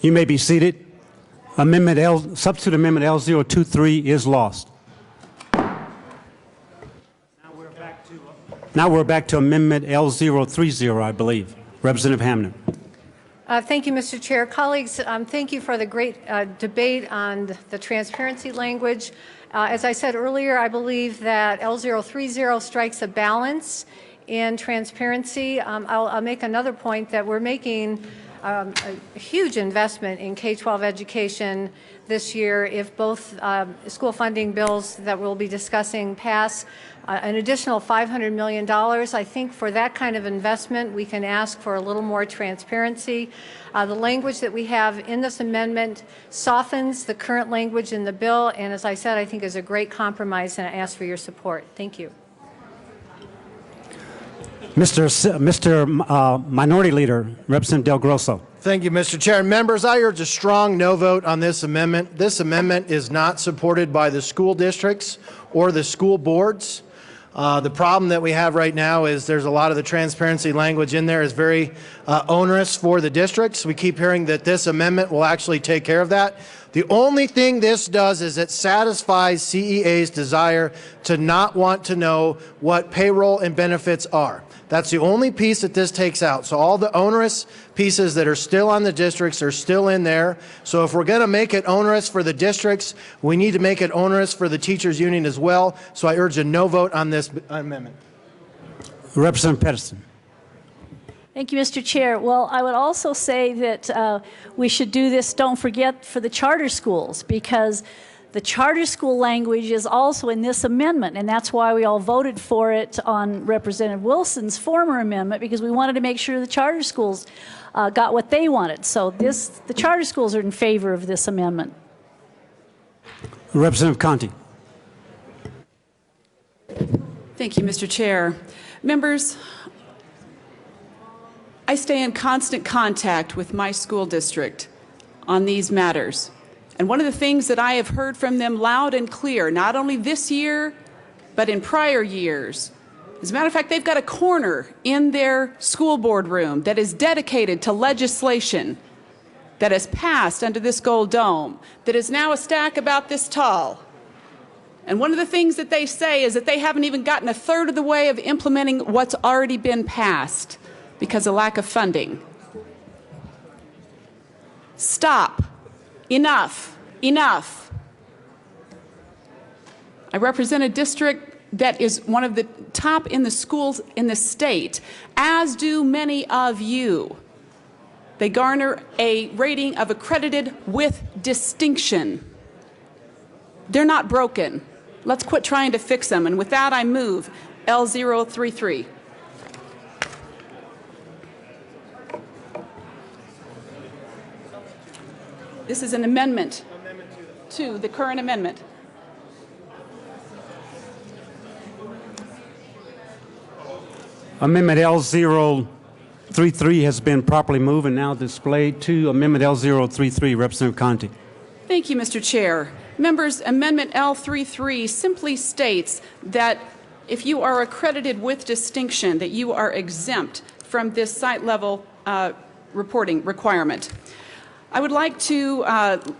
You may be seated. Substitute amendment L023 is lost. Now we're back to amendment L030, I believe. Representative Hamner. Thank you, Mr. Chair. Colleagues, thank you for the great debate on the transparency language. As I said earlier, I believe that L030 strikes a balance in transparency. I'll make another point that we're making a huge investment in K-12 education this year if both school funding bills that we'll be discussing pass. An additional $500 million. I think for that kind of investment, we can ask for a little more transparency. The language that we have in this amendment softens the current language in the bill, and as I said, I think is a great compromise, and I ask for your support. Thank you. Mr. Minority Leader, Representative Del Grosso. Thank you, Mr. Chair. Members, I urge a strong no vote on this amendment. This amendment is not supported by the school districts or the school boards. The problem that we have right now is there's a lot of the transparency language in there is very onerous for the districts. We keep hearing that this amendment will actually take care of that. The only thing this does is it satisfies CEA's desire to not want to know what payroll and benefits are. That's the only piece that this takes out. So all the onerous pieces that are still on the districts are still in there. So if we're going to make it onerous for the districts, we need to make it onerous for the teachers union as well. So I urge a no vote on this amendment. Representative Pedersen. Thank you, Mr. Chair. Well, I would also say that we should do this, don't forget, for the charter schools, because the charter school language is also in this amendment, and that's why we all voted for it on Representative Wilson's former amendment, because we wanted to make sure the charter schools got what they wanted. So the charter schools are in favor of this amendment. Representative Conti. Thank you, Mr. Chair. Members, I stay in constant contact with my school district on these matters. And one of the things that I have heard from them loud and clear, not only this year, but in prior years, as a matter of fact, they've got a corner in their school board room that is dedicated to legislation that has passed under this gold dome, that is now a stack about this tall. And one of the things that they say is that they haven't even gotten a third of the way of implementing what's already been passed because of lack of funding. Stop. Enough. Enough. I represent a district that is one of the top in the schools in the state, as do many of you. They garner a rating of accredited with distinction. They're not broken. Let's quit trying to fix them. And with that, I move L033. This is an amendment to the current amendment. Amendment L033 has been properly moved and now displayed to Amendment L033. Representative Conti. Thank you, Mr. Chair. Members, Amendment L33 simply states that if you are accredited with distinction, that you are exempt from this site-level reporting requirement. I would like to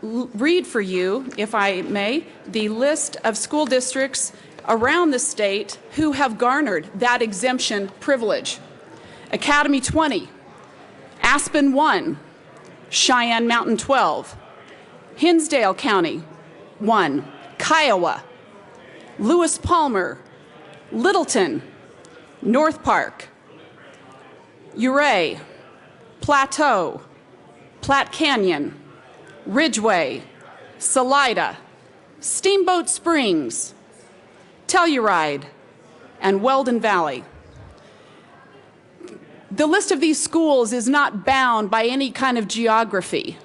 read for you, if I may, the list of school districts around the state who have garnered that exemption privilege. Academy 20, Aspen 1, Cheyenne Mountain 12, Hinsdale County 1, Kiowa, Lewis Palmer, Littleton, North Park, Ouray, Plateau, Platte Canyon, Ridgeway, Salida, Steamboat Springs, Telluride, and Weldon Valley. The list of these schools is not bound by any kind of geography.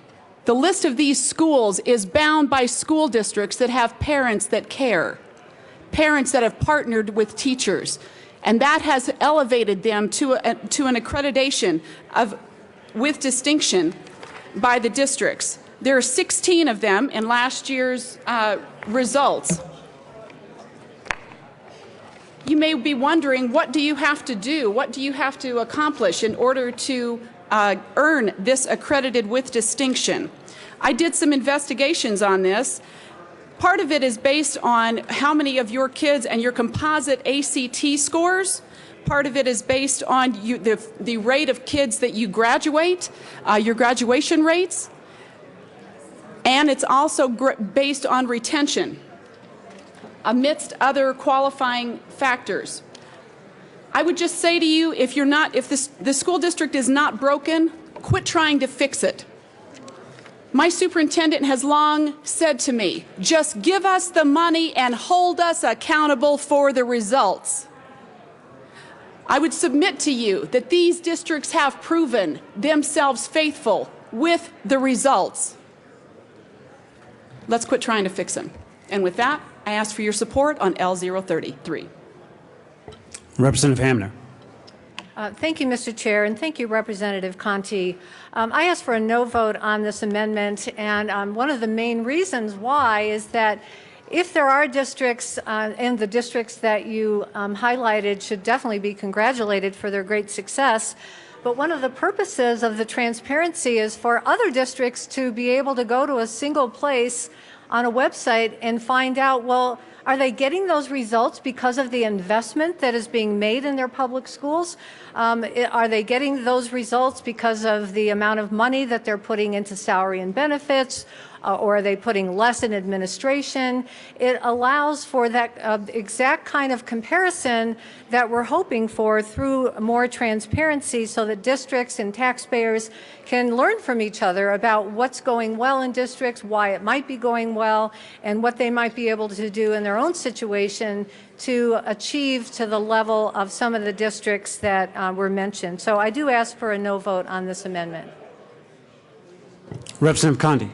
The list of these schools is bound by school districts that have parents that care, parents that have partnered with teachers, and that has elevated them to an accreditation with distinction by the districts. There are 16 of them in last year's results. You may be wondering, what do you have to do? What do you have to accomplish in order to earn this accredited with distinction? I did some investigations on this. Part of it is based on how many of your kids and your composite ACT scores. Part of it is based on the rate of kids that you graduate, your graduation rates. And it's also based on retention, amidst other qualifying factors. I would just say to you, if the school district is not broken, quit trying to fix it. My superintendent has long said to me, just give us the money and hold us accountable for the results. I would submit to you that these districts have proven themselves faithful with the results. Let's quit trying to fix them. And with that, I ask for your support on L033. Representative Hamner. Thank you, Mr. Chair, and thank you, Representative Conti. I asked for a no vote on this amendment, and one of the main reasons why is that if there are districts, and the districts that you highlighted should definitely be congratulated for their great success, but one of the purposes of the transparency is for other districts to be able to go to a single place on a website and find out, well, are they getting those results because of the investment that is being made in their public schools? Are they getting those results because of the amount of money that they're putting into salary and benefits? or are they putting less in administration? It allows for that exact kind of comparison that we're hoping for through more transparency so that districts and taxpayers can learn from each other about what's going well in districts, why it might be going well, and what they might be able to do in their own situation to achieve to the level of some of the districts that were mentioned. So I do ask for a no vote on this amendment. Representative Condi.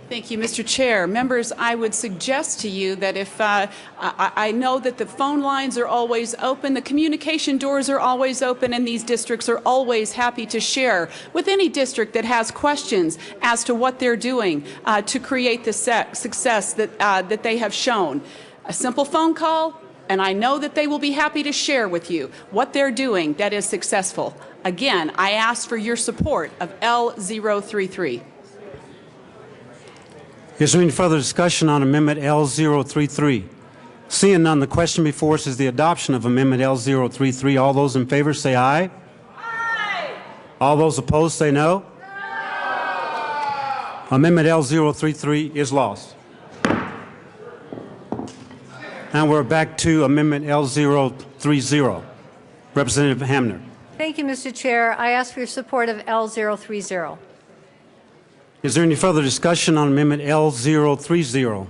Thank you, Mr. Chair. Members, I would suggest to you that if I know that the phone lines are always open, the communication doors are always open, and these districts are always happy to share with any district that has questions as to what they're doing to create the success that they have shown. A simple phone call, and I know that they will be happy to share with you what they're doing that is successful. Again, I ask for your support of L033. Is there any further discussion on Amendment L033? Seeing none, the question before us is the adoption of Amendment L033. All those in favor say aye. Aye. All those opposed say no. No. Amendment L033 is lost. Now we're back to Amendment L030. Representative Hamner. Thank you, Mr. Chair. I ask for your support of L030. Is there any further discussion on Amendment L030?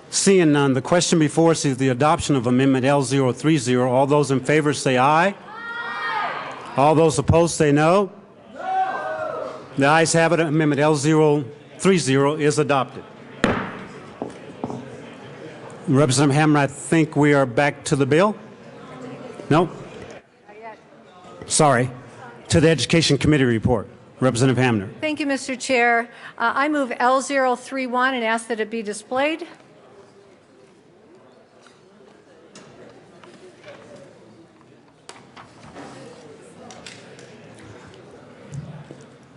Seeing none, the question before us is the adoption of Amendment L030. All those in favor say aye. Aye. All those opposed say no. No. The ayes have it. Amendment L030 is adopted. Representative Hammer, I think we are back to the bill. No? Sorry. To the Education Committee report. Representative Hamner. Thank you, Mr. Chair. I move L031 and ask that it be displayed.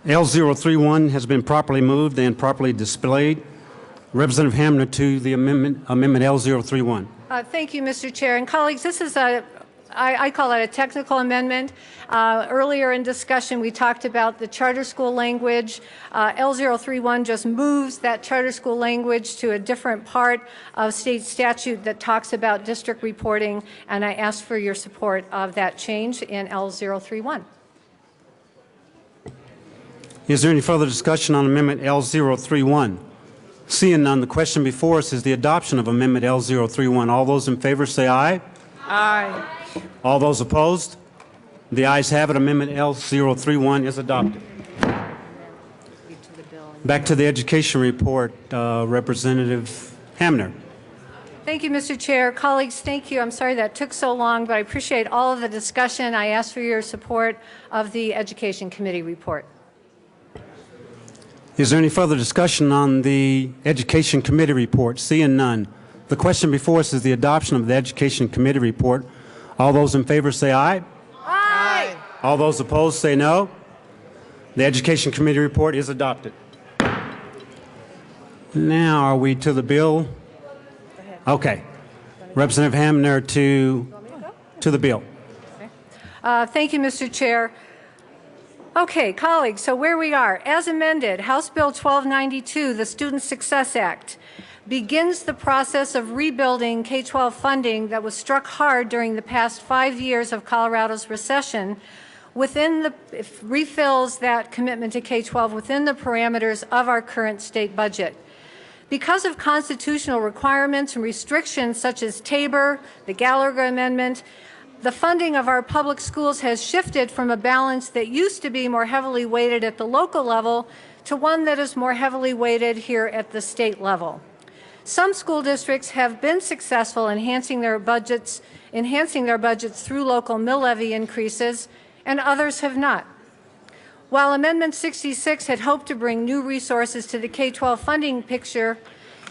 L031 has been properly moved and properly displayed. Representative Hamner to the amendment L031. Thank you, Mr. Chair. And colleagues, this is I call it a technical amendment. Earlier in discussion, we talked about the charter school language. L031 just moves that charter school language to a different part of state statute that talks about district reporting, and I ask for your support of that change in L031. Is there any further discussion on Amendment L031? Seeing none, the question before us is the adoption of Amendment L031. All those in favor say aye. Aye. All those opposed? The ayes have it. Amendment L031 is adopted. Back to the education report, Representative Hamner. Thank you, Mr. Chair. Colleagues, thank you. I'm sorry that took so long, but I appreciate all of the discussion. I ask for your support of the Education Committee report. Is there any further discussion on the Education Committee report? Seeing none. The question before us is the adoption of the Education Committee report. All those in favor say aye. Aye. All those opposed say no. The Education Committee report is adopted. Now are we to the bill? Okay. Representative Hamner to the bill. Thank you, Mr. Chair. Okay, colleagues, so where we are. As amended, House Bill 1292, the Student Success Act, begins the process of rebuilding K-12 funding that was struck hard during the past 5 years of Colorado's recession refills that commitment to K-12 within the parameters of our current state budget. Because of constitutional requirements and restrictions such as Tabor, the Gallagher Amendment, the funding of our public schools has shifted from a balance that used to be more heavily weighted at the local level to one that is more heavily weighted here at the state level. Some school districts have been successful in enhancing their budgets through local mill levy increases, and others have not. While Amendment 66 had hoped to bring new resources to the K-12 funding picture,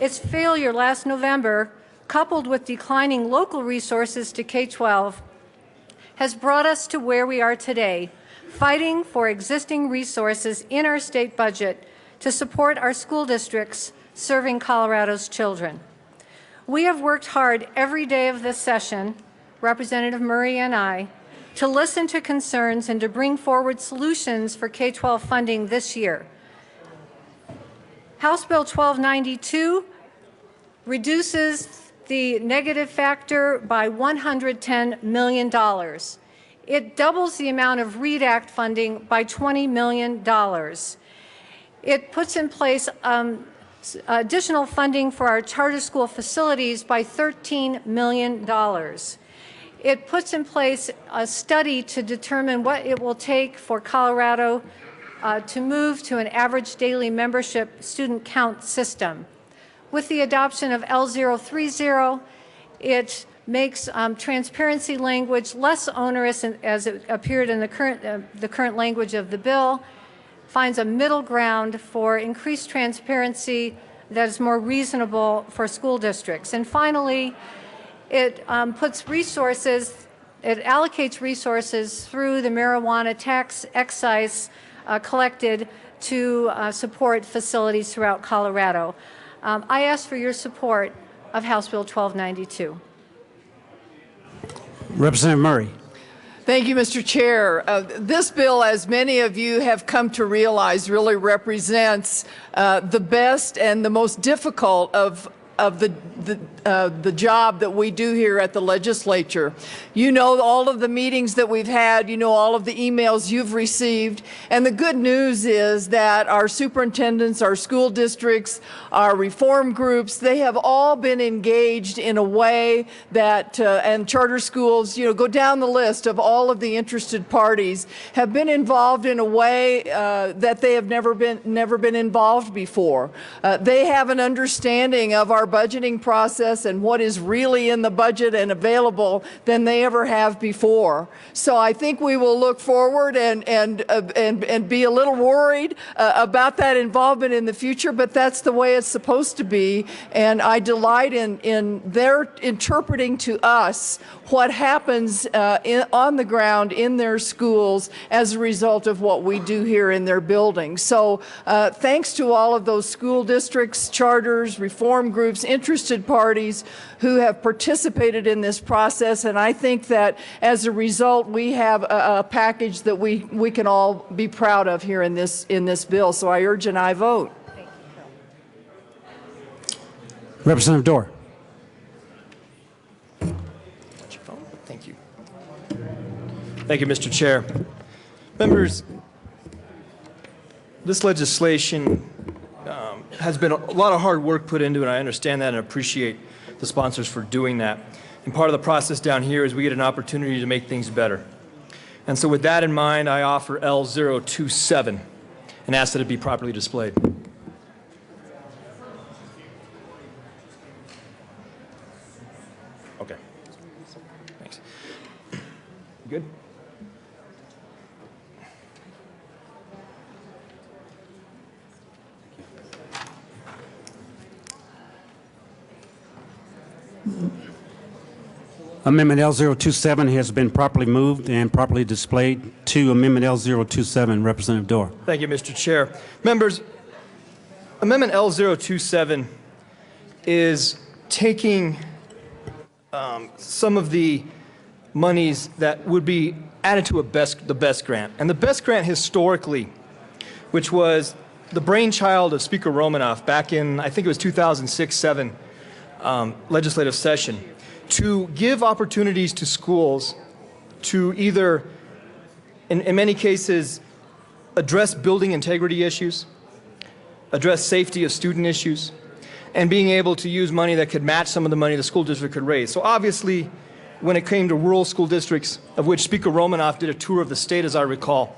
its failure last November, coupled with declining local resources to K-12, has brought us to where we are today, fighting for existing resources in our state budget to support our school districts serving Colorado's children. We have worked hard every day of this session, Representative Murray and I, to listen to concerns and to bring forward solutions for K-12 funding this year. House Bill 1292 reduces the negative factor by $110 million. It doubles the amount of READ Act funding by $20 million. It puts in place additional funding for our charter school facilities by $13 million. It puts in place a study to determine what it will take for Colorado to move to an average daily membership student count system. With the adoption of L030, it makes transparency language less onerous as it appeared in the current language of the bill, finds a middle ground for increased transparency that is more reasonable for school districts. And finally, it puts resources, it allocates resources through the marijuana tax excise collected to support facilities throughout Colorado. I ask for your support of House Bill 1292. Representative Murray. Thank you, Mr. Chair. This bill, as many of you have come to realize, really represents the best and the most difficult of the job that we do here at the legislature. You know all of the meetings that we've had, you know all of the emails you've received, and the good news is that our superintendents, our school districts, our reform groups, they have all been engaged in a way that, and charter schools, you know, go down the list of all of the interested parties, have been involved in a way that they have never been involved before. They have an understanding of our budgeting process and what is really in the budget and available than they ever have before. So I think we will look forward and be a little worried about that involvement in the future, but that's the way it's supposed to be. And I delight in their interpreting to us what happens on the ground in their schools as a result of what we do here in their buildings. So thanks to all of those school districts, charters, reform groups, interested parties who have participated in this process, and I think that as a result we have a package that we can all be proud of here in this bill. So I urge an aye vote. Representative Dorr. Thank you. Thank you, Mr. Chair. Members, this legislation has been a lot of hard work put into it. I understand that and appreciate the sponsors for doing that. And part of the process down here is we get an opportunity to make things better. And so with that in mind, I offer L027 and ask that it be properly displayed. Okay. Thanks. Good? Amendment L027 has been properly moved and properly displayed. To Amendment L027, Representative Dorr. Thank you, Mr. Chair. Members, Amendment L027 is taking some of the monies that would be added to the BEST grant. And the BEST grant historically, which was the brainchild of Speaker Romanoff back in, I think it was 2006-07 legislative session, to give opportunities to schools to either, in many cases, address building integrity issues, address safety of student issues, and being able to use money that could match some of the money the school district could raise. So obviously, when it came to rural school districts, of which Speaker Romanoff did a tour of the state, as I recall,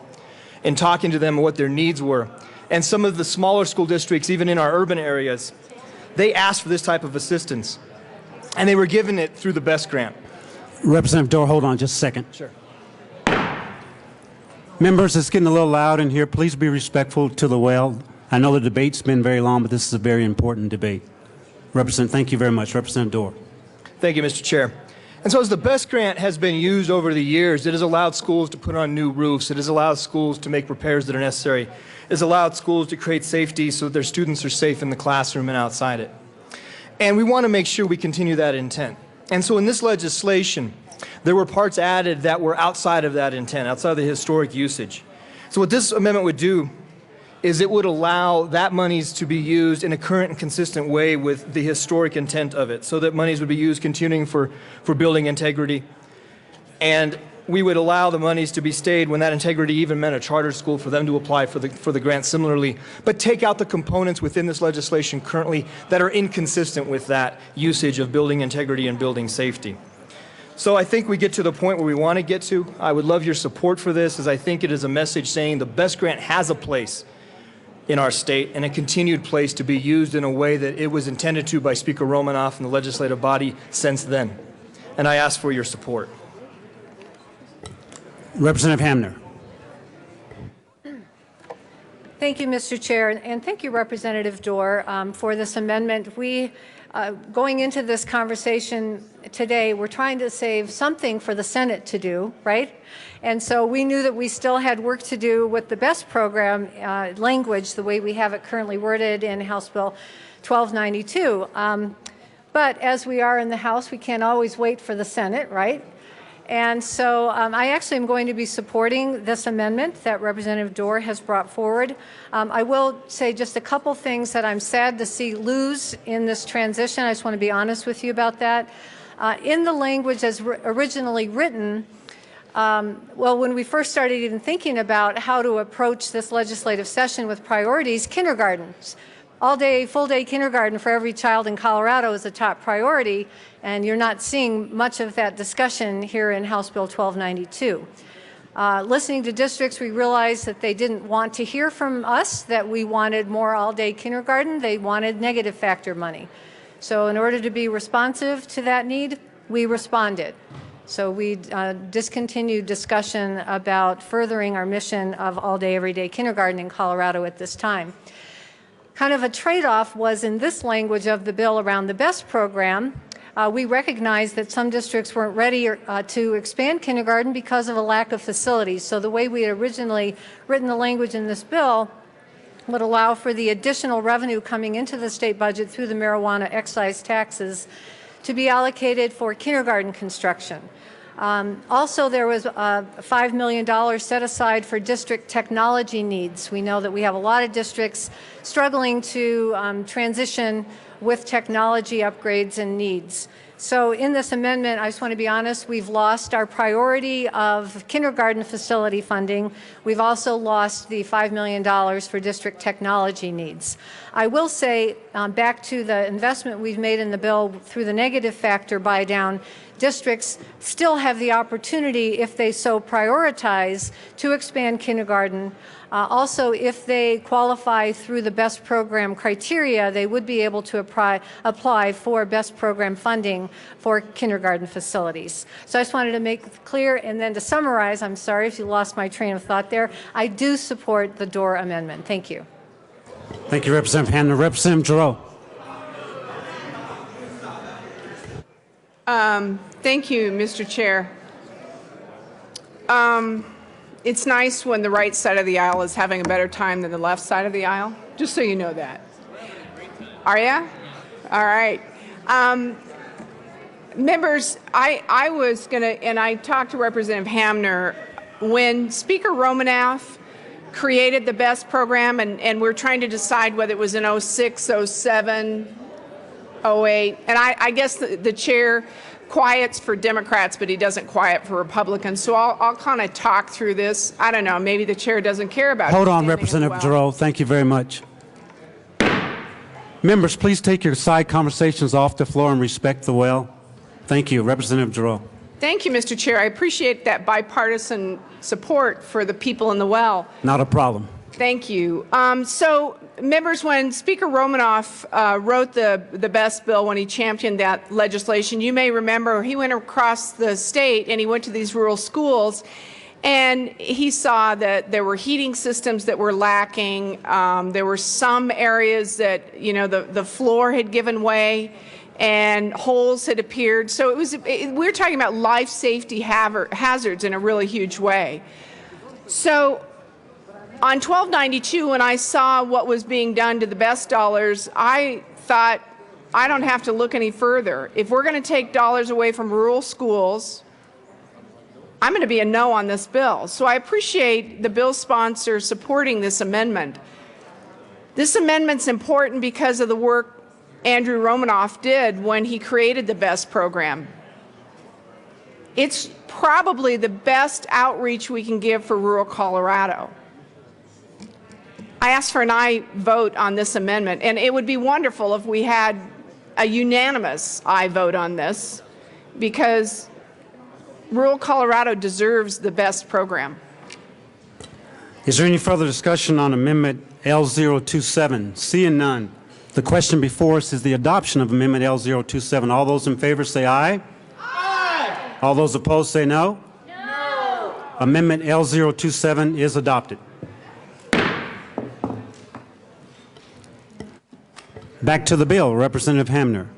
in talking to them what their needs were, and some of the smaller school districts, even in our urban areas, they asked for this type of assistance, and they were given it through the BEST grant. Representative Dorr, hold on just a second. Sure. Members, it's getting a little loud in here. Please be respectful to the well. I know the debate's been very long, but this is a very important debate. Thank you very much. Representative Dorr. Thank you, Mr. Chair. And so as the BEST grant has been used over the years, it has allowed schools to put on new roofs. It has allowed schools to make repairs that are necessary. It has allowed schools to create safety so that their students are safe in the classroom and outside it. And we want to make sure we continue that intent. And so in this legislation, there were parts added that were outside of that intent, outside of the historic usage. So what this amendment would do is it would allow that monies to be used in a current and consistent way with the historic intent of it, so that monies would be used continuing for building integrity. And we would allow the monies to be stayed when that integrity even meant a charter school for them to apply for the grant similarly, but take out the components within this legislation currently that are inconsistent with that usage of building integrity and building safety. So I think we get to the point where we want to get to. I would love your support for this, as I think it is a message saying the BEST grant has a place in our state and a continued place to be used in a way that it was intended to by Speaker Romanoff and the legislative body since then. And I ask for your support. Representative Hamner. Thank you, Mr. Chair, and thank you, Representative Dorr, for this amendment. We, going into this conversation today, we're trying to save something for the Senate to do, right? And so we knew that we still had work to do with the BEST program language, the way we have it currently worded in House Bill 1292. But as we are in the House, we can't always wait for the Senate, right? And so I actually am going to be supporting this amendment that Representative Dorr has brought forward. I will say just a couple things that I'm sad to see lose in this transition. I just want to be honest with you about that. In the language as originally written, well, when we first started even thinking about how to approach this legislative session with priorities, kindergartens. All-day, full-day kindergarten for every child in Colorado is a top priority, and you're not seeing much of that discussion here in House Bill 1292. Listening to districts, we realized that they didn't want to hear from us that we wanted more all-day kindergarten. They wanted negative factor money. So in order to be responsive to that need, we responded. So we discontinued discussion about furthering our mission of all-day, everyday kindergarten in Colorado at this time. Kind of a trade-off was in this language of the bill around the BEST program. We recognized that some districts weren't ready to expand kindergarten because of a lack of facilities. So the way we had originally written the language in this bill would allow for the additional revenue coming into the state budget through the marijuana excise taxes to be allocated for kindergarten construction. Also, there was $5 million set aside for district technology needs. We know that we have a lot of districts struggling to transition with technology upgrades and needs. So in this amendment, I just want to be honest, we've lost our priority of kindergarten facility funding. We've also lost the $5 million for district technology needs. I will say, back to the investment we've made in the bill through the negative factor buy down, districts still have the opportunity, if they so prioritize, to expand kindergarten. Also, if they qualify through the BEST program criteria, they would be able to apply for BEST program funding for kindergarten facilities. So I just wanted to make it clear, and then to summarize, I'm sorry if you lost my train of thought there, I do support the Dorr amendment. Thank you. Thank you, Representative Hamner. Representative Giroux. Thank you, Mr. Chair. It's nice when the right side of the aisle is having a better time than the left side of the aisle, just so you know that. Are ya? All right. Members, I was going to, and I talked to Representative Hamner, when Speaker Romanoff created the BEST program, and we're trying to decide whether it was in 06, 07, 08, and I guess the chair quiets for Democrats, but he doesn't quiet for Republicans. So I'll kind of talk through this. I don't know, maybe the chair doesn't care about it. Hold on, Representative Giroux. Thank you very much. Members, please take your side conversations off the floor and respect the well. Thank you. Representative Giroux. Thank you, Mr. Chair. I appreciate that bipartisan support for the people in the well. Not a problem. Thank you. So, members, when Speaker Romanoff wrote the BEST bill, when he championed that legislation, you may remember he went across the state and he went to these rural schools, and he saw that there were heating systems that were lacking. There were some areas that, you know, the floor had given way and holes had appeared. So we're talking about life safety hazards in a really huge way. So on 1292, when I saw what was being done to the BEST dollars, I thought, I don't have to look any further. If we're going to take dollars away from rural schools, I'm going to be a no on this bill. So I appreciate the bill sponsor supporting this amendment. This amendment's important because of the work Andrew Romanoff did when he created the BEST program. It's probably the best outreach we can give for rural Colorado. I asked for an aye vote on this amendment, and it would be wonderful if we had a unanimous aye vote on this, because rural Colorado deserves the BEST program. Is there any further discussion on Amendment L027? Seeing none, the question before us is the adoption of Amendment L027. All those in favor say aye. Aye. All those opposed say no. No. Amendment L027 is adopted. Back to the bill, Representative Hamner.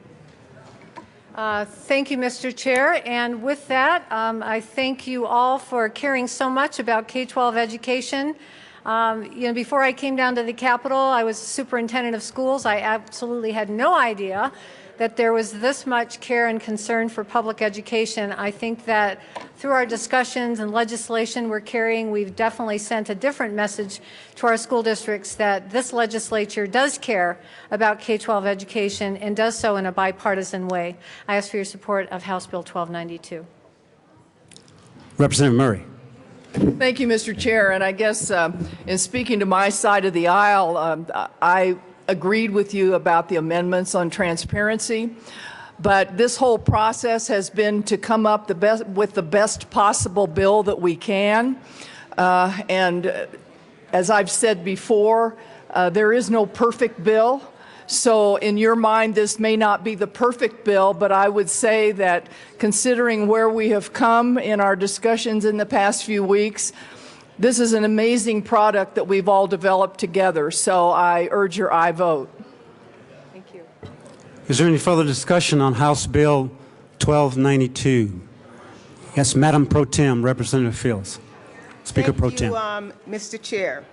Thank you, Mr. Chair. And with that, I thank you all for caring so much about K-12 education. Before I came down to the Capitol, I was superintendent of schools. I absolutely had no idea that there was this much care and concern for public education. I think that through our discussions and legislation we're carrying, we've definitely sent a different message to our school districts that this legislature does care about K-12 education and does so in a bipartisan way. I ask for your support of House Bill 1292. Representative Murray. Thank you, Mr. Chair. And I guess in speaking to my side of the aisle, I agreed with you about the amendments on transparency. But this whole process has been to come up with the best possible bill that we can. And as I've said before, there is no perfect bill. So in your mind, this may not be the perfect bill, but I would say that considering where we have come in our discussions in the past few weeks, this is an amazing product that we've all developed together. So I urge your aye vote. Thank you. Is there any further discussion on House Bill 1292? Yes, Madam Pro Tem, Representative Fields. Speaker Pro Tem. Thank you, Mr. Chair.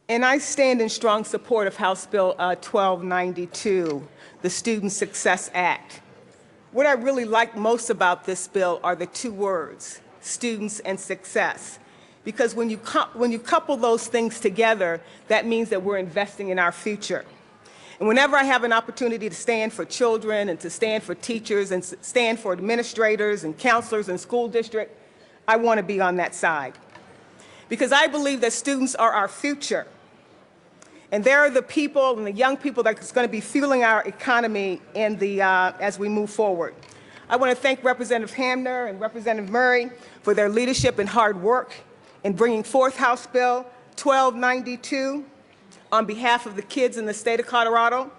And I stand in strong support of House Bill 1292, the Student Success Act. What I really like most about this bill are the two words, students and success. Because when you couple those things together, that means that we're investing in our future. And whenever I have an opportunity to stand for children and to stand for teachers and stand for administrators and counselors and school district, I want to be on that side. Because I believe that students are our future. And they're the people and the young people that's going to be fueling our economy in as we move forward. I want to thank Representative Hamner and Representative Murray for their leadership and hard work in bringing forth House Bill 1292 on behalf of the kids in the state of Colorado.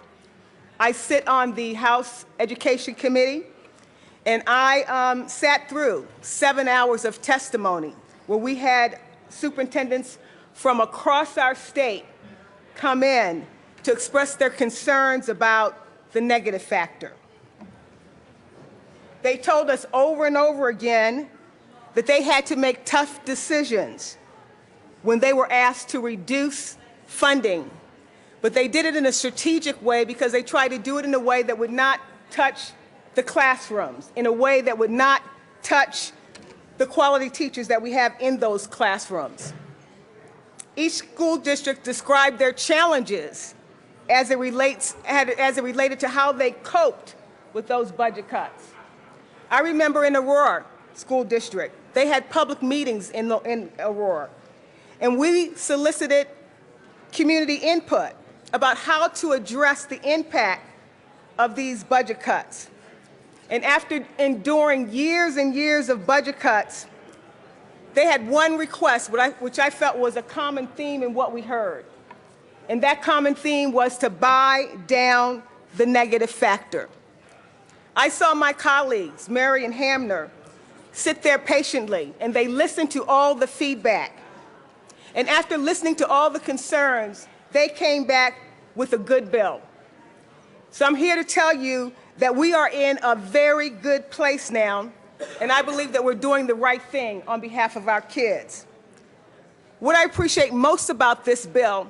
I sit on the House Education Committee, and I sat through 7 hours of testimony where we had superintendents from across our state come in to express their concerns about the negative factor. They told us over and over again that they had to make tough decisions when they were asked to reduce funding. But they did it in a strategic way because they tried to do it in a way that would not touch the classrooms, in a way that would not touch the quality teachers that we have in those classrooms. Each school district described their challenges as it related to how they coped with those budget cuts. I remember in Aurora School District, they had public meetings in Aurora, and we solicited community input about how to address the impact of these budget cuts. And after enduring years and years of budget cuts, they had one request, which I felt was a common theme in what we heard. And that common theme was to buy down the negative factor. I saw my colleagues, Mary and Hamner, sit there patiently, and they listened to all the feedback. And after listening to all the concerns, they came back with a good bill. So I'm here to tell you that we are in a very good place now, and I believe that we're doing the right thing on behalf of our kids. What I appreciate most about this bill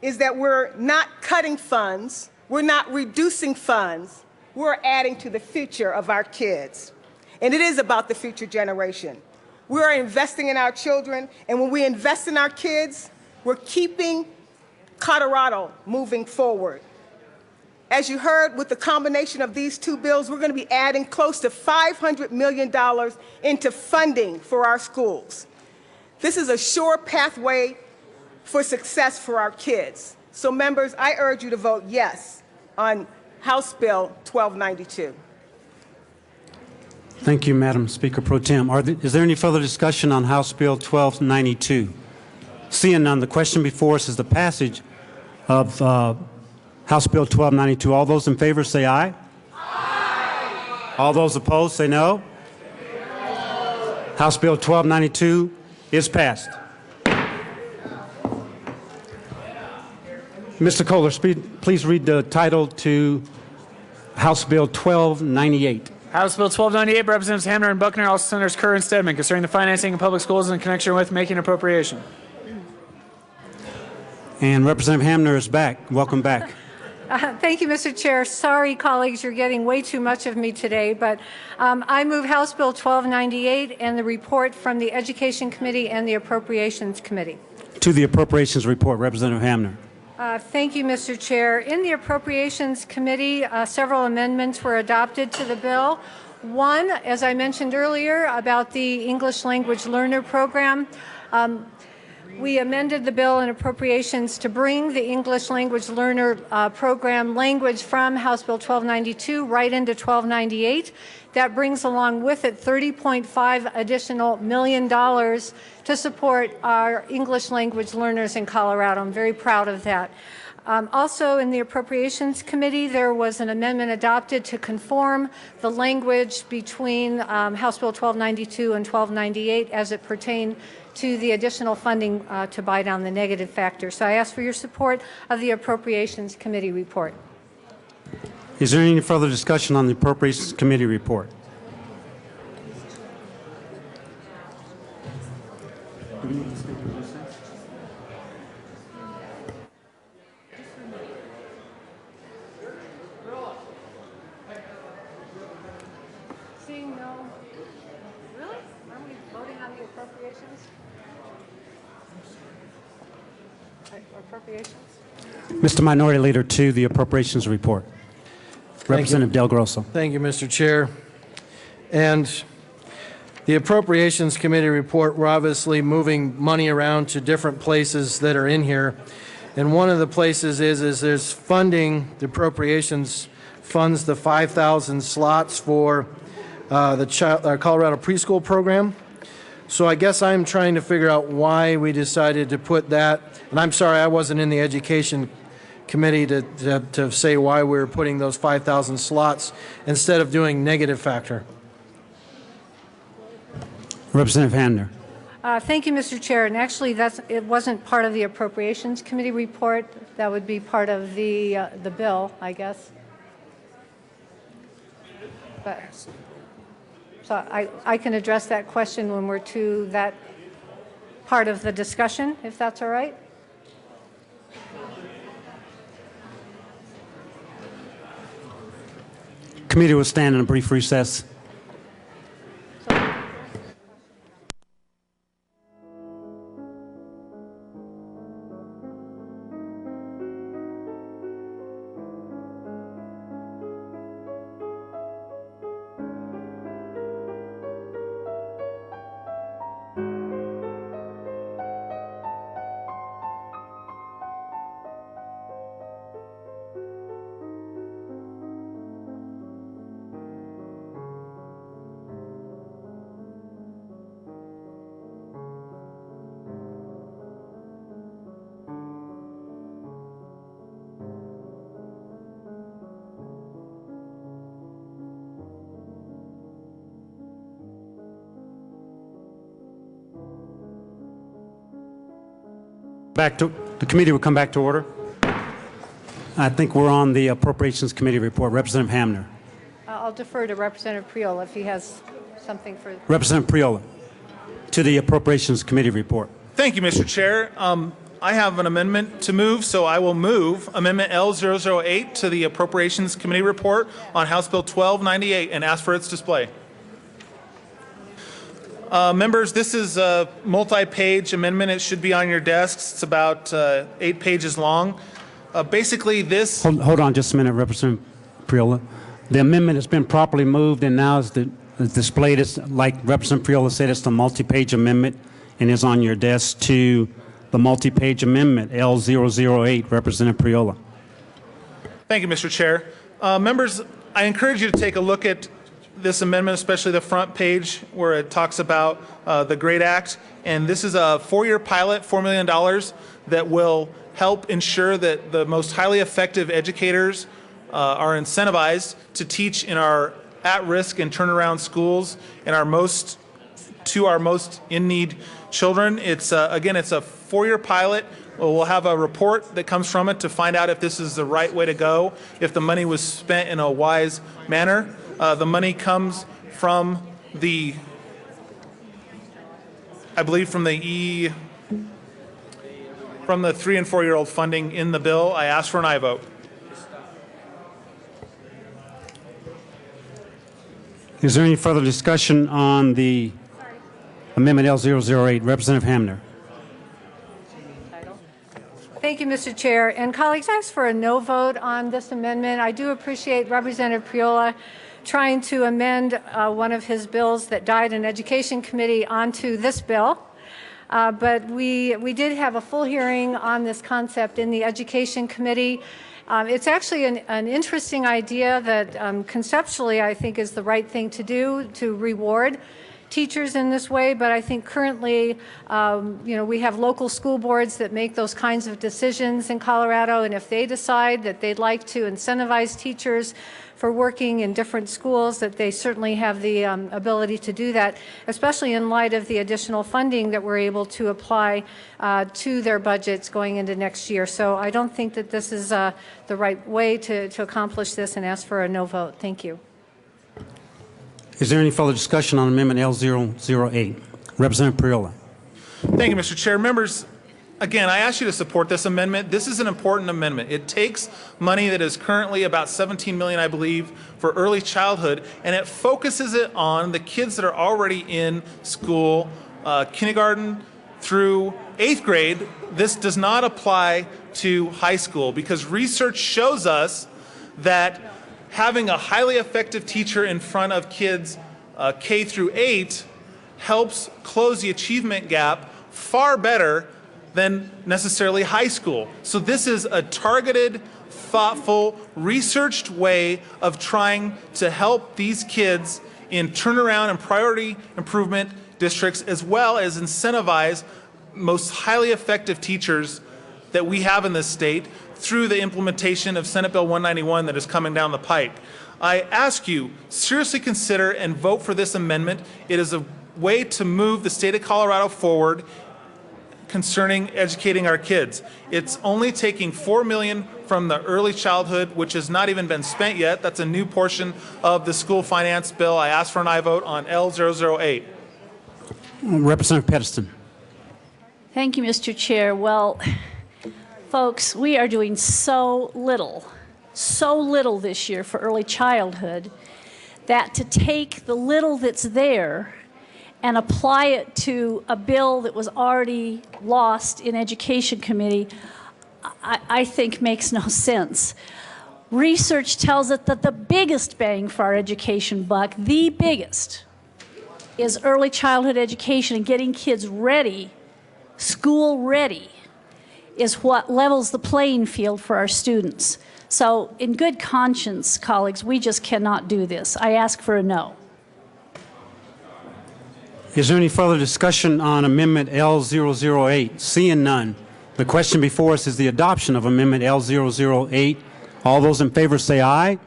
is that we're not cutting funds, we're not reducing funds, we're adding to the future of our kids. And it is about the future generation. We are investing in our children, and when we invest in our kids, we're keeping Colorado moving forward. As you heard, with the combination of these two bills, we're going to be adding close to $500 million into funding for our schools. This is a sure pathway for success for our kids. So members, I urge you to vote yes on House Bill 1292. Thank you, Madam Speaker Pro Tem. Is there any further discussion on House Bill 1292? Seeing none, the question before us is the passage of House Bill 1292. All those in favor say aye. Aye. All those opposed say no. House Bill 1292 is passed. Mr. Kohler, please read the title to House Bill 1298. House Bill 1298, Representatives Hamner and Buckner, also Senators Kerr and Stedman, concerning the financing of public schools in connection with making appropriation. And Representative Hamner is back. Welcome back. Thank you, Mr. Chair. Sorry, colleagues, you're getting way too much of me today, but I move House Bill 1298 and the report from the Education Committee and the Appropriations Committee. To the Appropriations Report, Representative Hamner. Thank you, Mr. Chair. In the Appropriations Committee, several amendments were adopted to the bill. One, as I mentioned earlier, about the English Language Learner Program. We amended the bill in appropriations to bring the English Language Learner Program language from House Bill 1292 right into 1298. That brings along with it $30.5 additional million to support our English language learners in Colorado. I'm very proud of that. Also, in the Appropriations Committee, there was an amendment adopted to conform the language between House Bill 1292 and 1298 as it pertained to the additional funding to buy down the negative factor. So I ask for your support of the Appropriations Committee report. Is there any further discussion on the Appropriations Committee report? Seeing no. Really? Aren't we voting on the appropriations? Appropriations? Mr. Minority Leader, to the Appropriations report. Representative Del Grosso. Thank you, Mr. Chair. And the Appropriations Committee report, we're obviously moving money around to different places that are in here. And one of the places is there's funding, the appropriations funds the 5,000 slots for the Colorado preschool program. So I guess I'm trying to figure out why we decided to put that, and I'm sorry I wasn't in the Education Committee to say why we were putting those 5,000 slots instead of doing negative factor. Representative Hamner. Thank you, Mr. Chair. And actually, it wasn't part of the Appropriations Committee report. That would be part of the bill, I guess. But, so I can address that question when we're to that part of the discussion, if that's all right. Committee will stand in a brief recess. The committee will come back to order. I think we're on the Appropriations Committee report. Representative Hamner. I'll defer to Representative Priola if he has something for. Representative Priola, to the Appropriations Committee report. Thank you, Mr. Chair. I have an amendment to move, so I will move Amendment L008 to the Appropriations Committee report on House Bill 1298 and ask for its display. Members, this is a multi-page amendment. It should be on your desks. It's about 8 pages long. Basically, this... Hold on just a minute, Representative Priola. The amendment has been properly moved and now is displayed. It's, like Representative Priola said, it's the multi-page amendment and is on your desk to the multi-page amendment, L008, Representative Priola. Thank you, Mr. Chair. Members, I encourage you to take a look at this amendment, especially the front page where it talks about the GREAT Act. And this is a 4-year pilot, $4 million, that will help ensure that the most highly effective educators are incentivized to teach in our at-risk and turnaround schools and our most in-need children. It's again, it's a 4-year pilot. We'll have a report that comes from it to find out if this is the right way to go, if the money was spent in a wise manner. The money comes from the, I believe, from the 3 and 4-year-old funding in the bill. I ask for an aye vote. Is there any further discussion on the amendment L008? Representative Hamner. Thank you, Mr. Chair. And colleagues, I ask for a no vote on this amendment. I do appreciate Representative Priola trying to amend one of his bills that died in Education Committee onto this bill. But we did have a full hearing on this concept in the Education Committee. It's actually an interesting idea that conceptually I think is the right thing to do, to reward teachers in this way, but I think currently, we have local school boards that make those kinds of decisions in Colorado, and if they decide that they'd like to incentivize teachers for working in different schools, that they certainly have the ability to do that, especially in light of the additional funding that we're able to apply to their budgets going into next year. So I don't think that this is the right way to accomplish this, and ask for a no vote. Thank you. Is there any further discussion on amendment L008? Representative Priola. Thank you, Mr. Chair. Members, again, I ask you to support this amendment. This is an important amendment. It takes money that is currently about $17 million, I believe, for early childhood, and it focuses it on the kids that are already in school, kindergarten through 8th grade. This does not apply to high school because research shows us that having a highly effective teacher in front of kids K through 8 helps close the achievement gap far better than necessarily high school. So this is a targeted, thoughtful, researched way of trying to help these kids in turnaround and priority improvement districts, as well as incentivize most highly effective teachers that we have in this state through the implementation of Senate Bill 191 that is coming down the pipe. I ask you, seriously consider and vote for this amendment. It is a way to move the state of Colorado forward concerning educating our kids. It's only taking $4 million from the early childhood, which has not even been spent yet. That's a new portion of the school finance bill. I ask for an aye vote on L008. Representative Pettiston. Thank you, Mr. Chair. Well, folks, we are doing so little this year for early childhood that to take the little that's there and apply it to a bill that was already lost in Education Committee, I think makes no sense. Research tells us that the biggest bang for our education buck, the biggest, is early childhood education and getting kids ready, school ready, is what levels the playing field for our students. So in good conscience, colleagues, we just cannot do this. I ask for a no. Is there any further discussion on amendment L008? Seeing none, the question before us is the adoption of amendment L008. All those in favor say aye.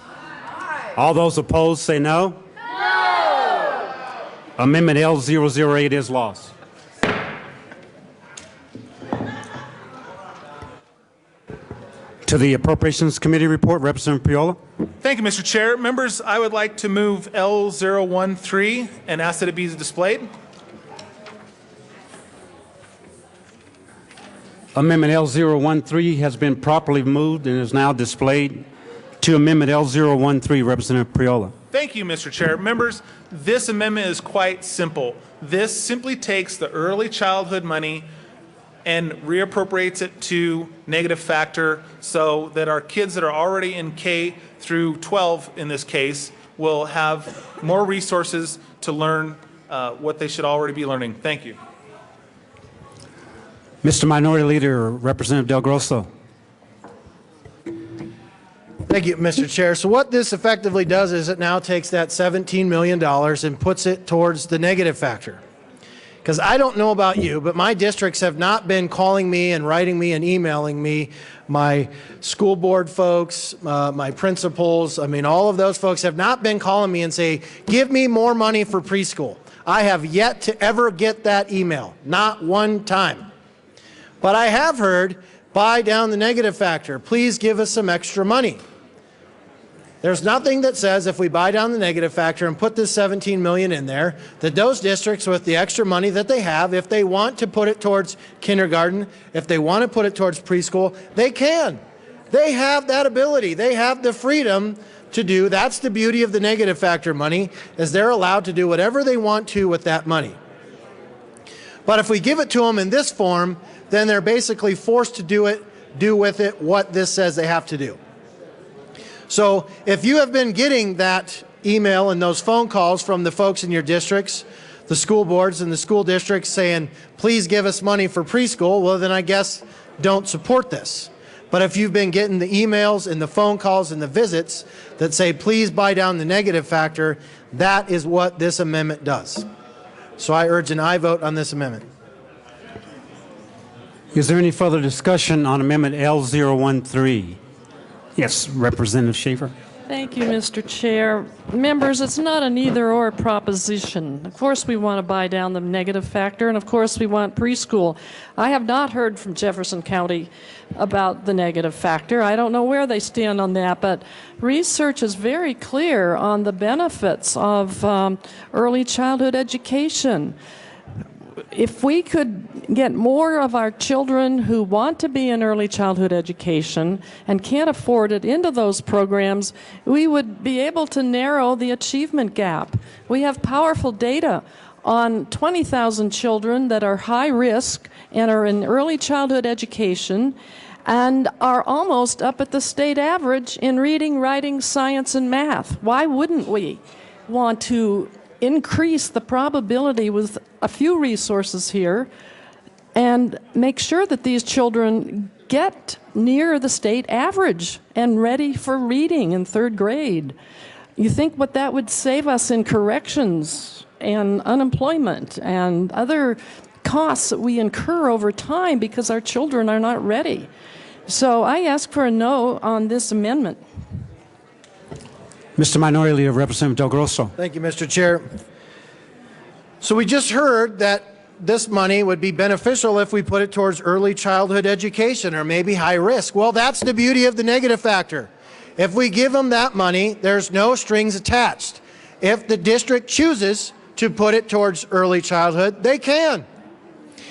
Aye. All those opposed say no. No. Amendment L008 is lost. To the Appropriations Committee report, Representative Priola. Thank you, Mr. Chair. Members, I would like to move L013 and ask that it be displayed. Amendment L013 has been properly moved and is now displayed. To Amendment L013, Representative Priola. Thank you, Mr. Chair. Members, this amendment is quite simple. This simply takes the early childhood money and reappropriates it to negative factor so that our kids that are already in K through 12 in this case will have more resources to learn what they should already be learning. Thank you. Mr. Minority Leader, Representative Del Grosso. Thank you, Mr. Chair. So what this effectively does is it now takes that $17 million and puts it towards the negative factor. Because I don't know about you, but my districts have not been calling me and writing me and emailing me. My school board folks, my principals, I mean, all of those folks have not been calling me and say, give me more money for preschool. I have yet to ever get that email, not one time. But I have heard, buy down the negative factor. Please give us some extra money. There's nothing that says if we buy down the negative factor and put this $17 million in there, that those districts with the extra money that they have, if they want to put it towards kindergarten, if they want to put it towards preschool, they can. They have that ability. They have the freedom to do. That's the beauty of the negative factor money, is they're allowed to do whatever they want to with that money. But if we give it to them in this form, then they're basically forced to do with it what this says they have to do. So if you have been getting that email and those phone calls from the folks in your districts, the school boards and the school districts saying, please give us money for preschool, well, then I guess don't support this. But if you've been getting the emails and the phone calls and the visits that say, please buy down the negative factor, that is what this amendment does. So I urge an aye vote on this amendment. Is there any further discussion on Amendment L013? Yes, Representative Schaefer. Thank you, Mr. Chair. Members, it's not an either-or proposition. Of course, we want to buy down the negative factor, and of course, we want preschool. I have not heard from Jefferson County about the negative factor. I don't know where they stand on that, but research is very clear on the benefits of early childhood education. If we could get more of our children who want to be in early childhood education and can't afford it into those programs, we would be able to narrow the achievement gap. We have powerful data on 20,000 children that are high risk and are in early childhood education and are almost up at the state average in reading, writing, science, and math. Why wouldn't we want to increase the probability with a few resources here and make sure that these children get near the state average and ready for reading in third grade? You think what that would save us in corrections and unemployment and other costs that we incur over time because our children are not ready. So I ask for a no on this amendment. Mr. Minority Leader, Representative Del Grosso. Thank you, Mr. Chair. So we just heard that this money would be beneficial if we put it towards early childhood education or maybe high risk. Well, that's the beauty of the negative factor. If we give them that money, there's no strings attached. If the district chooses to put it towards early childhood, they can.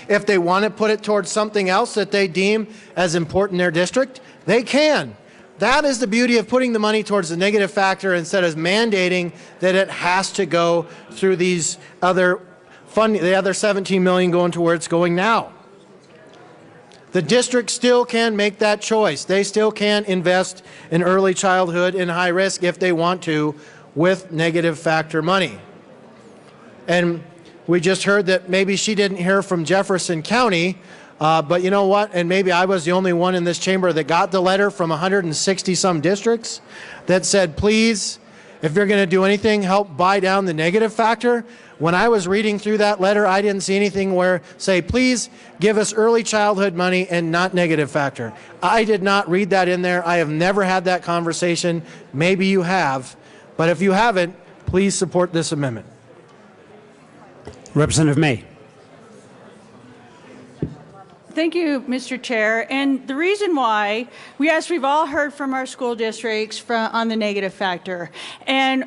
If they want to put it towards something else that they deem as important in their district, they can. That is the beauty of putting the money towards the negative factor instead of mandating that it has to go through these other funding, the other $17 million going to where it's going now. The district still can make that choice. They still can invest in early childhood and high risk if they want to with negative factor money. And we just heard that maybe she didn't hear from Jefferson County. But you know what? And maybe I was the only one in this chamber that got the letter from 160 some districts that said, please, if you're going to do anything, help buy down the negative factor. When I was reading through that letter, I didn't see anything where say, please give us early childhood money and not negative factor. I did not read that in there. I have never had that conversation. Maybe you have. But if you haven't, please support this amendment. Representative May. Thank you, Mr. Chair. And the reason why, we've all heard from our school districts on the negative factor. And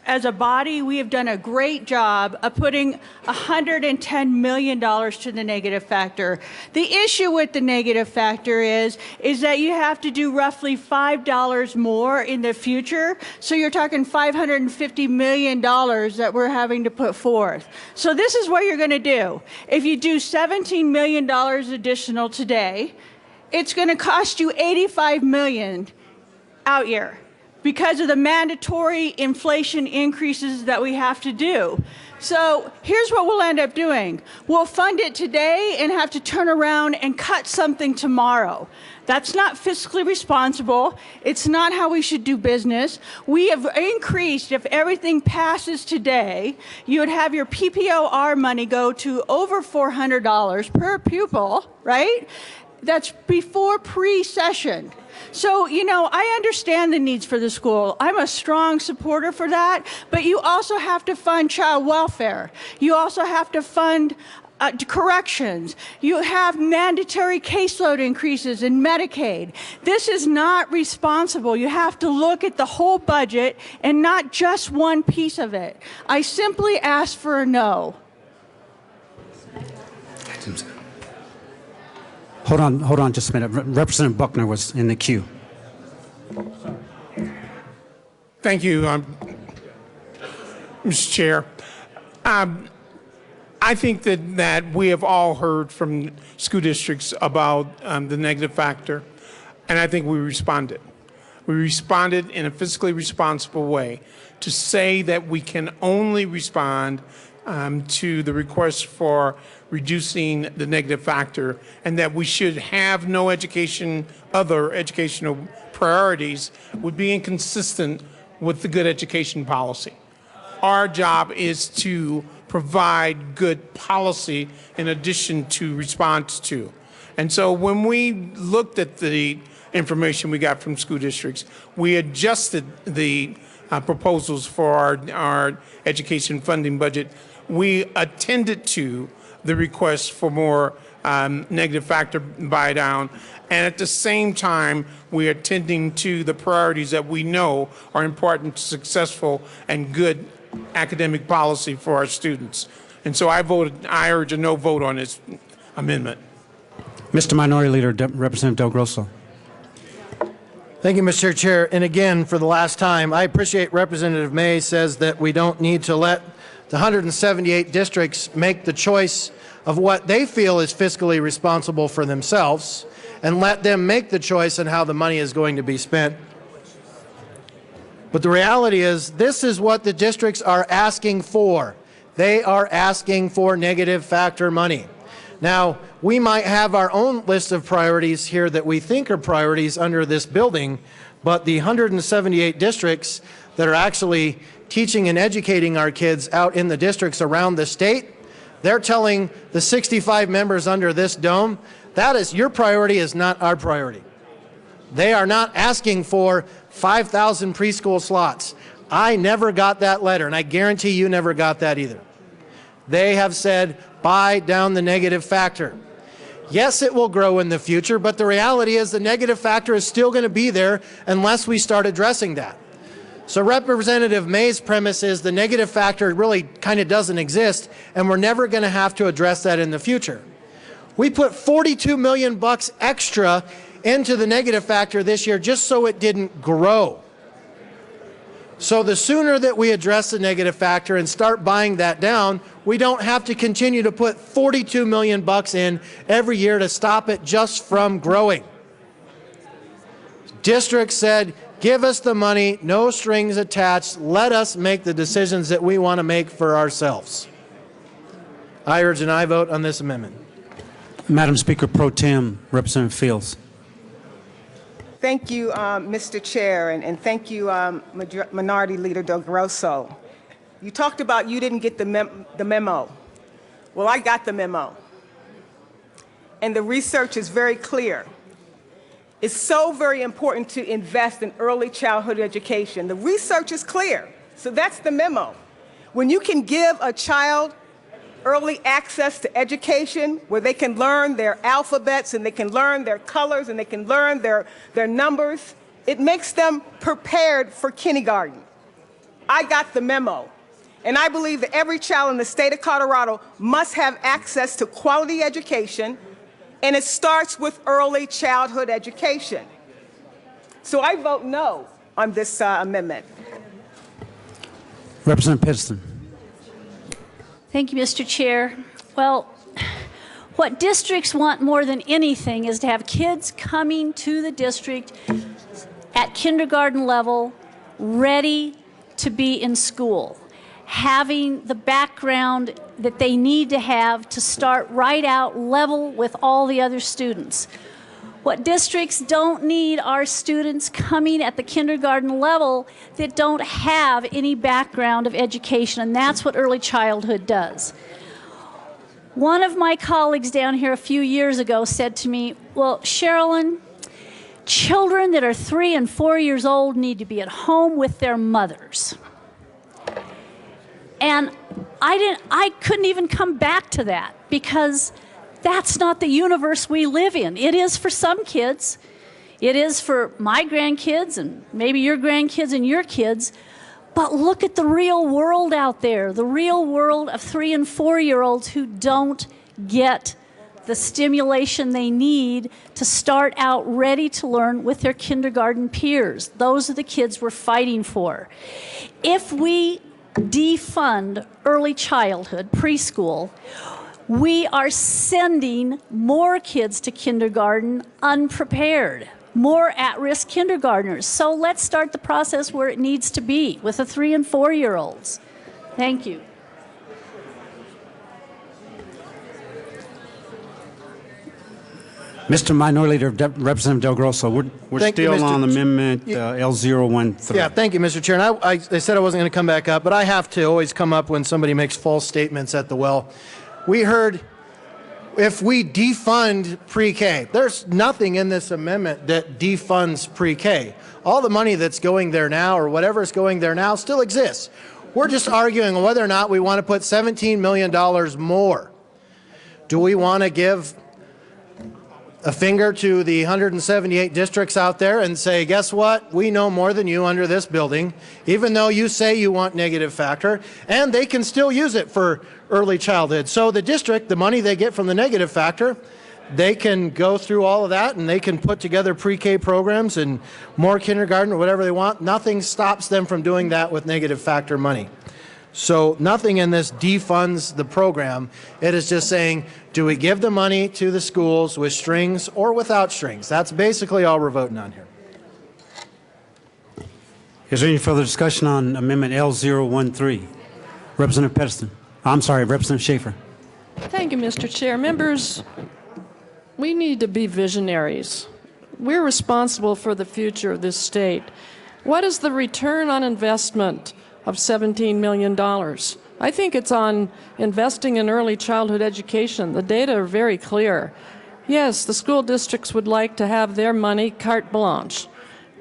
as a body, we have done a great job of putting $110 million to the negative factor. The issue with the negative factor is that you have to do roughly $5 more in the future. So you're talking $550 million that we're having to put forth. So this is what you're going to do. If you do $17 million additional today, it's going to cost you $85 million out year, because of the mandatory inflation increases that we have to do. So here's what we'll end up doing. We'll fund it today and have to turn around and cut something tomorrow. That's not fiscally responsible. It's not how we should do business. We have increased, if everything passes today, you would have your PPOR money go to over $400 per pupil, right? That's before pre-session. So, you know, I understand the needs for the school. I'm a strong supporter for that, but you also have to fund child welfare. You also have to fund corrections. You have mandatory caseload increases in Medicaid. This is not responsible. You have to look at the whole budget and not just one piece of it. I simply ask for a no. Hold on just a minute. Representative Buckner was in the queue. Thank you, Mr. Chair. I think that we have all heard from school districts about the negative factor, and I think we responded. We responded in a fiscally responsible way to say that we can only respond to the request for reducing the negative factor, and that we should have no other educational priorities would be inconsistent with the good education policy. Our job is to provide good policy in addition to response to. And so when we looked at the information we got from school districts, we adjusted the proposals for our education funding budget. We attended to the request for more negative factor buy down, and at the same time we are attending to the priorities that we know are important to successful and good academic policy for our students. And so I urge a no vote on this amendment. Mr. Minority Leader, Representative Del Grosso. Thank you, Mr. Chair. And again, for the last time, I appreciate Representative May says that we don't need to let the 178 districts make the choice of what they feel is fiscally responsible for themselves, and let them make the choice on how the money is going to be spent. But the reality is, this is what the districts are asking for. They are asking for negative factor money. Now, we might have our own list of priorities here that we think are priorities under this building, but the 178 districts that are actually teaching and educating our kids out in the districts around the state, they're telling the 65 members under this dome, that is, your priority is not our priority. They are not asking for 5,000 preschool slots. I never got that letter, and I guarantee you never got that either. They have said, buy down the negative factor. Yes, it will grow in the future, but the reality is the negative factor is still going to be there unless we start addressing that. So Representative May's premise is the negative factor really kind of doesn't exist, and we're never going to have to address that in the future. We put $42 million extra into the negative factor this year just so it didn't grow. So the sooner that we address the negative factor and start buying that down, we don't have to continue to put $42 million in every year to stop it just from growing. District said, give us the money, no strings attached, let us make the decisions that we want to make for ourselves. I urge an aye vote on this amendment. Madam Speaker Pro Tem, Representative Fields. Thank you, Mr. Chair, and thank you, Minority Leader Del Grosso. You talked about you didn't get the memo. Well, I got the memo. And the research is very clear. It's so very important to invest in early childhood education. The research is clear. So that's the memo. When you can give a child early access to education where they can learn their alphabets and they can learn their colors and they can learn their numbers, it makes them prepared for kindergarten. I got the memo. And I believe that every child in the state of Colorado must have access to quality education, and it starts with early childhood education. So I vote no on this amendment. Representative Pittston. Thank you, Mr. Chair. Well, what districts want more than anything is to have kids coming to the district at kindergarten level ready to be in school, having the background that they need to have to start right out level with all the other students. What districts don't need are students coming at the kindergarten level that don't have any background of education, and that's what early childhood does. One of my colleagues down here a few years ago said to me, well, Sherilyn, children that are 3 and 4 years old need to be at home with their mothers. And I couldn't even come back to that because that's not the universe we live in. It is for some kids. It is for my grandkids and maybe your grandkids and your kids. But look at the real world out there, the real world of 3 and 4-year-olds who don't get the stimulation they need to start out ready to learn with their kindergarten peers. Those are the kids we're fighting for. If we defund early childhood, preschool, we are sending more kids to kindergarten unprepared, more at-risk kindergartners. So let's start the process where it needs to be, with the 3 and 4-year-olds. Thank you. Mr. Minority Leader, Representative Del Grosso, we're still on Amendment L013. Yeah, thank you, Mr. Chair. And I said I wasn't going to come back up, but I have to always come up when somebody makes false statements at the well. We heard if we defund pre-K, there's nothing in this amendment that defunds pre-K. All the money that's going there now or whatever is going there now still exists. We're just arguing whether or not we want to put $17 million more. Do we want to give a finger to the 178 districts out there and say, guess what? We know more than you under this building, even though you say you want negative factor, and they can still use it for early childhood. So the district, the money they get from the negative factor, they can go through all of that and they can put together pre-K programs and more kindergarten or whatever they want. Nothing stops them from doing that with negative factor money. So nothing in this defunds the program. It is just saying, do we give the money to the schools with strings or without strings? That's basically all we're voting on here. Is there any further discussion on Amendment L013? Representative Pettiston. I'm sorry, Representative Schaefer. Thank you, Mr. Chair. Members, we need to be visionaries. We're responsible for the future of this state. What is the return on investment of $17 million? I think it's on investing in early childhood education. The data are very clear. Yes, the school districts would like to have their money carte blanche,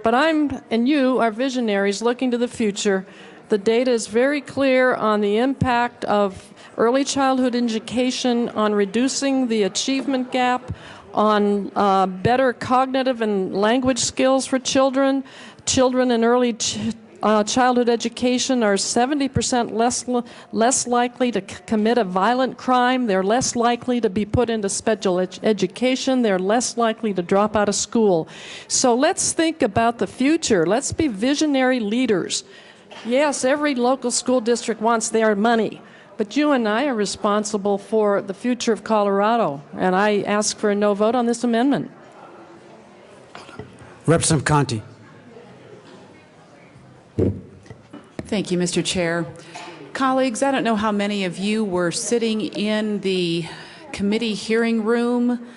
but I'm and you are visionaries looking to the future. The data is very clear on the impact of early childhood education on reducing the achievement gap, on better cognitive and language skills for children. Children in early childhood education are 70% less likely to commit a violent crime. They're less likely to be put into special education. They're less likely to drop out of school. So let's think about the future. Let's be visionary leaders. Yes, every local school district wants their money, but you and I are responsible for the future of Colorado, and I ask for a no vote on this amendment. Representative Conti. Thank you, Mr. Chair. Colleagues, I don't know how many of you were sitting in the committee hearing room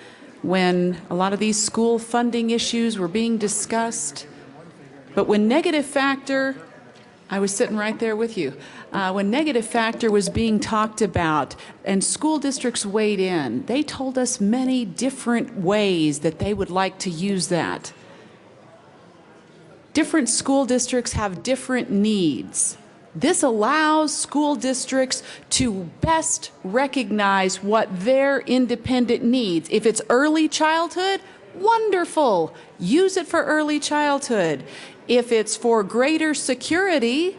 when a lot of these school funding issues were being discussed, but when negative factor, I was sitting right there with you. When negative factor was being talked about and school districts weighed in, they told us many different ways that they would like to use that. Different school districts have different needs. This allows school districts to best recognize what their independent needs. If it's early childhood, wonderful. Use it for early childhood. If it's for greater security,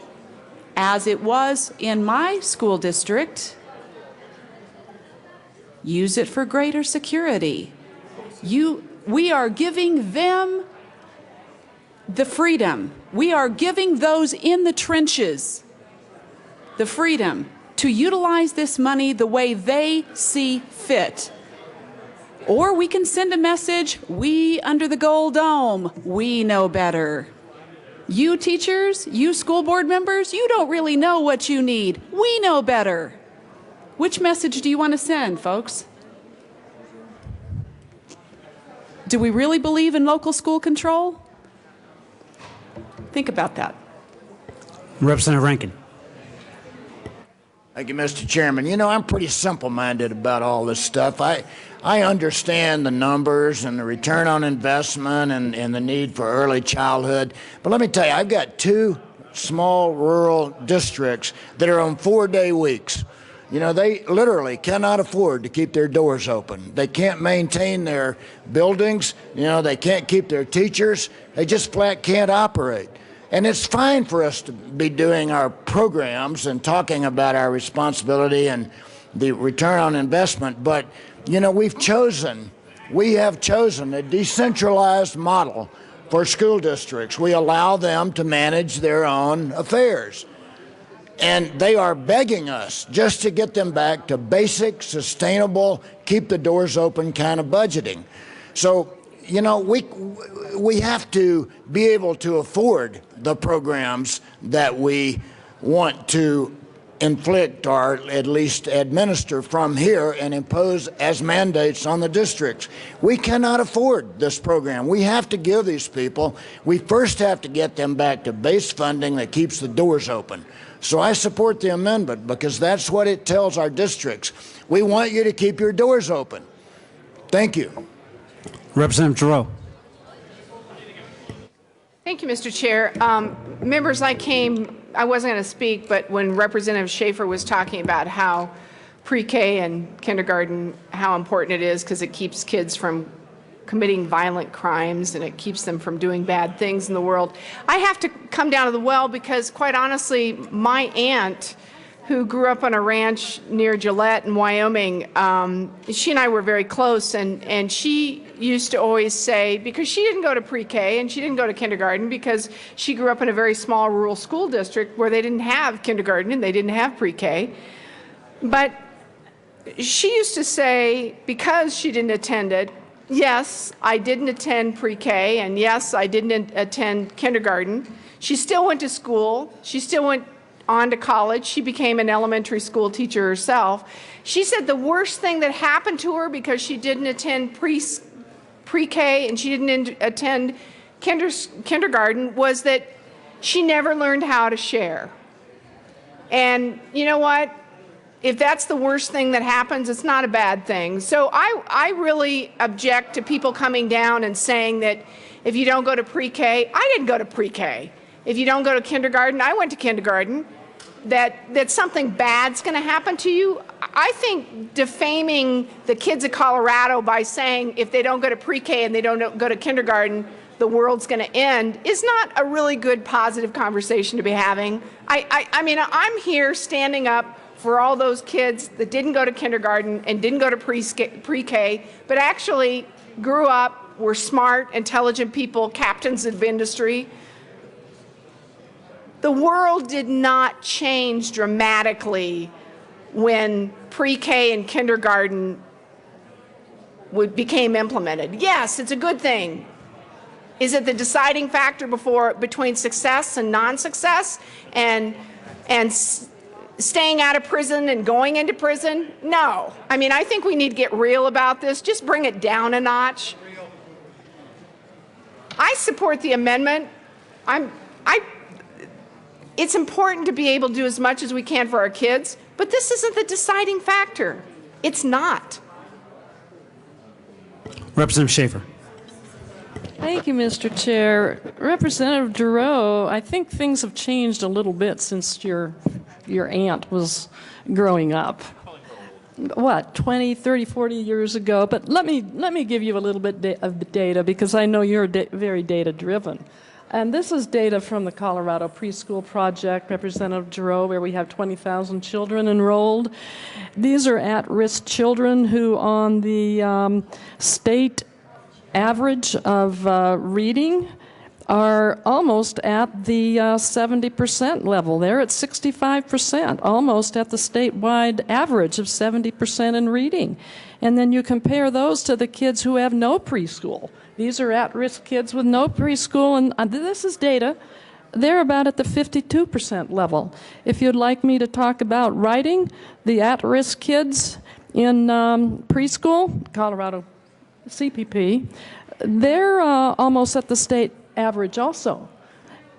as it was in my school district, use it for greater security. We are giving them the freedom. We are giving those in the trenches the freedom to utilize this money the way they see fit. Or we can send a message, we under the Gold Dome, we know better. You teachers, you school board members, you don't really know what you need. We know better. Which message do you want to send, folks? Do we really believe in local school control? Think about that. Representative Rankin. Thank you, Mr. Chairman. You know, I'm pretty simple-minded about all this stuff. I understand the numbers and the return on investment and the need for early childhood. But let me tell you, I've got 2 small rural districts that are on 4-day weeks. You know, they literally cannot afford to keep their doors open. They can't maintain their buildings. You know, they can't keep their teachers. They just flat can't operate. And it's fine for us to be doing our programs and talking about our responsibility and the return on investment, but, you know, we have chosen a decentralized model for school districts. We allow them to manage their own affairs. And they are begging us just to get them back to basic, sustainable, keep the doors open kind of budgeting. So, you know, we have to be able to afford the programs that we want to inflict or at least administer from here and impose as mandates on the districts. We cannot afford this program. We have to give these people, we first have to get them back to base funding that keeps the doors open. So I support the amendment because that's what it tells our districts. We want you to keep your doors open. Thank you. Representative Giroux. Thank you, Mr. Chair. Members, I wasn't going to speak, but when Representative Schaefer was talking about how pre-K and kindergarten, how important it is because it keeps kids from committing violent crimes and it keeps them from doing bad things in the world, I have to come down to the well because, quite honestly, my aunt, who grew up on a ranch near Gillette in Wyoming, she and I were very close, and she used to always say, because she didn't go to pre-K and she didn't go to kindergarten because she grew up in a very small rural school district where they didn't have kindergarten and they didn't have pre-K, but she used to say, because she didn't attend it, yes, I didn't attend pre-K, and yes, I didn't attend kindergarten. She still went to school. She still went on to college. She became an elementary school teacher herself. She said the worst thing that happened to her because she didn't attend pre-K and she didn't attend kindergarten was that she never learned how to share. And you know what? If that's the worst thing that happens, it's not a bad thing. So I really object to people coming down and saying that if you don't go to pre-K, I didn't go to pre-K. If you don't go to kindergarten, I went to kindergarten, that something bad's going to happen to you. I think defaming the kids of Colorado by saying if they don't go to pre-K and they don't go to kindergarten, the world's going to end is not a really good positive conversation to be having. I mean, I'm here standing up for all those kids that didn't go to kindergarten and didn't go to pre-K, but actually grew up, were smart, intelligent people, captains of industry. The world did not change dramatically when pre-K and kindergarten became implemented. Yes, it's a good thing. Is it the deciding factor between success and non-success and staying out of prison and going into prison? No. I mean, I think we need to get real about this. Just bring it down a notch. I support the amendment. It's important to be able to do as much as we can for our kids, but this isn't the deciding factor. It's not. Representative Schaefer. Thank you, Mr. Chair. Representative Giroux, I think things have changed a little bit since your aunt was growing up. What, 20, 30, 40 years ago? But let me give you a little bit of data because I know you're very data-driven. And this is data from the Colorado Preschool Project, Representative Giroux, where we have 20,000 children enrolled. These are at-risk children who, on the state average of reading, are almost at the 70% level. They're at 65%, almost at the statewide average of 70% in reading. And then you compare those to the kids who have no preschool. These are at-risk kids with no preschool, and this is data. They're about at the 52% level. If you'd like me to talk about writing, the at-risk kids in preschool, Colorado CPP, they're almost at the state average also.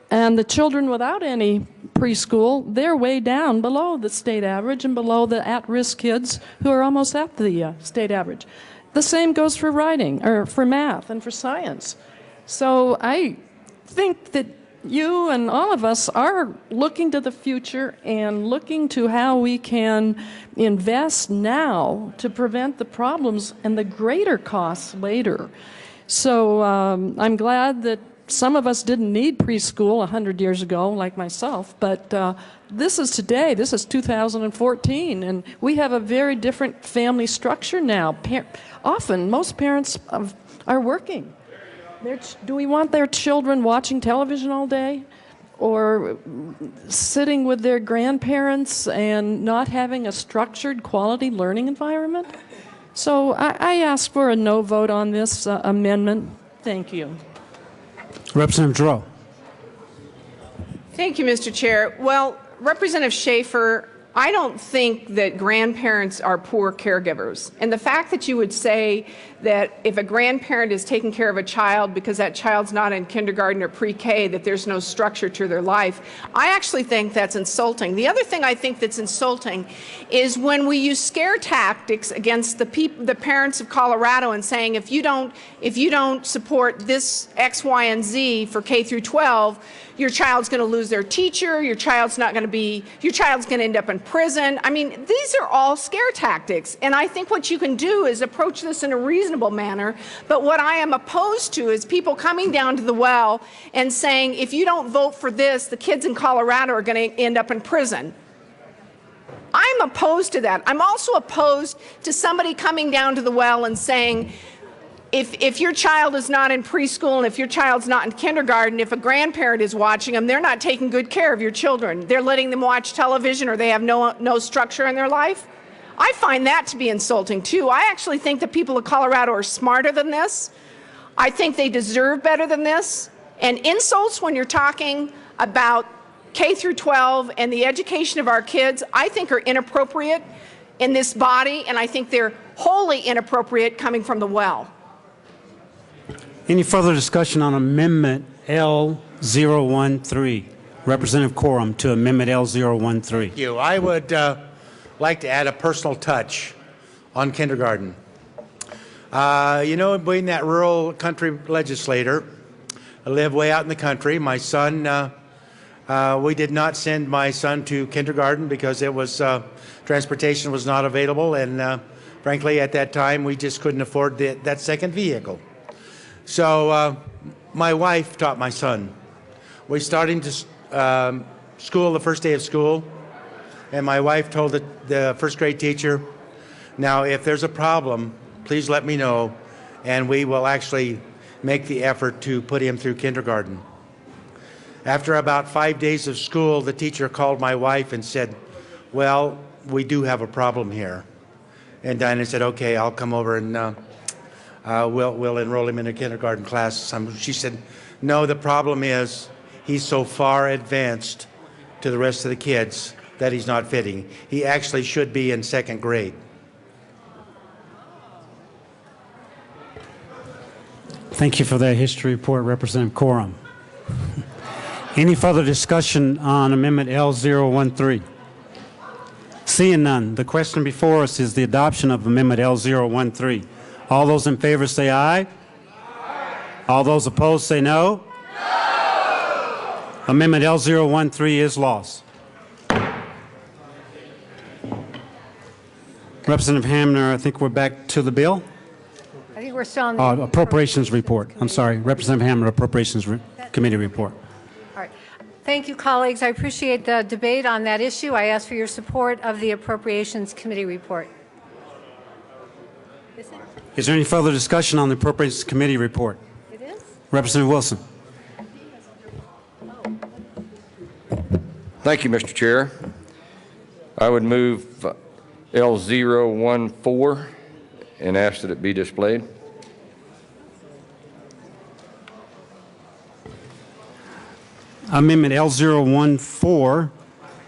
And the children without any preschool, they're way down below the state average and below the at-risk kids who are almost at the state average. The same goes for writing, or for math and for science. So I think that you and all of us are looking to the future and looking to how we can invest now to prevent the problems and the greater costs later. So I'm glad that some of us didn't need preschool 100 years ago, like myself, but this is today. This is 2014, and we have a very different family structure now. Often, most parents are working. Do we want their children watching television all day, or sitting with their grandparents and not having a structured, quality learning environment? So I ask for a no vote on this amendment. Thank you. Representative Giroux. Thank you, Mr. Chair. Well, Representative Schaefer, I don't think that grandparents are poor caregivers. And the fact that you would say that if a grandparent is taking care of a child because that child's not in kindergarten or pre-K, that there's no structure to their life, I actually think that's insulting. The other thing I think that's insulting is when we use scare tactics against the parents of Colorado and saying, if you don't support this X, Y, and Z for K through 12, your child's going to lose their teacher, your child's going to end up in prison. I mean, these are all scare tactics. And I think what you can do is approach this in a reasonable manner. But what I am opposed to is people coming down to the well and saying, if you don't vote for this, the kids in Colorado are going to end up in prison. I'm opposed to that. I'm also opposed to somebody coming down to the well and saying, if your child is not in preschool and if your child's not in kindergarten, if a grandparent is watching them, they're not taking good care of your children. They're letting them watch television, or they have no structure in their life. I find that to be insulting too. I actually think the people of Colorado are smarter than this. I think they deserve better than this. And insults when you're talking about K through 12 and the education of our kids, I think are inappropriate in this body, and I think they're wholly inappropriate coming from the well. Any further discussion on Amendment L013? Representative Corum to Amendment L013. Thank you. I would like to add a personal touch on kindergarten. You know, being that rural country legislator, I live way out in the country. My son, we did not send my son to kindergarten because it was transportation was not available, and frankly, at that time, we just couldn't afford that second vehicle. So my wife taught my son. We started him to school the first day of school, and my wife told the first grade teacher, now if there's a problem, please let me know, and we will actually make the effort to put him through kindergarten. After about 5 days of school, the teacher called my wife and said, well, we do have a problem here. And Dinah said, okay, I'll come over and we'll enroll him in a kindergarten class. She said, no, the problem is he's so far advanced to the rest of the kids that he's not fitting. He actually should be in second grade. Thank you for that history report, Representative Corum. Any further discussion on Amendment L013? Seeing none, the question before us is the adoption of Amendment L013. All those in favor say aye. Aye. All those opposed say no. No. Amendment L013 is lost. Representative Hamner, I think we're back to the bill. I think we're still on the Appropriations report. I'm sorry, Representative Hamner, appropriations report. Committee report. All right. Thank you, colleagues. I appreciate the debate on that issue. I ask for your support of the Appropriations Committee report. Is there any further discussion on the Appropriations Committee report? It is. Representative Wilson. Thank you, Mr. Chair. I would move L014 and ask that it be displayed. Amendment L014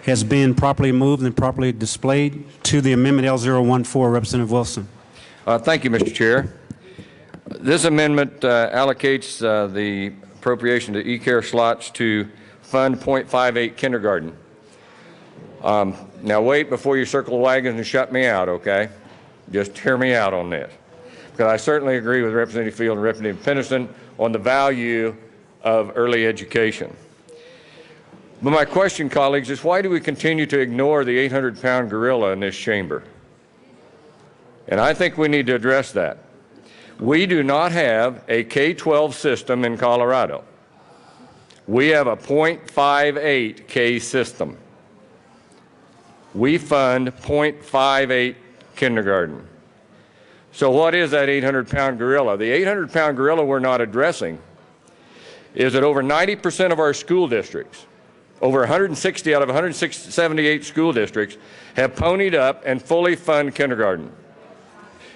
has been properly moved and properly displayed. To the amendment L014, Representative Wilson. Thank you, Mr. Chair. This amendment allocates the appropriation to e-care slots to fund .58 kindergarten. Now wait before you circle the wagons and shut me out, okay? Just hear me out on this. Because I certainly agree with Representative Field and Representative Penniston on the value of early education. But my question, colleagues, is why do we continue to ignore the 800-pound gorilla in this chamber? And I think we need to address that. We do not have a K-12 system in Colorado. We have a .58 K system. We fund .58 kindergarten. So what is that 800-pound gorilla? The 800-pound gorilla we're not addressing is that over 90% of our school districts, over 160 out of 178 school districts, have ponied up and fully fund kindergarten.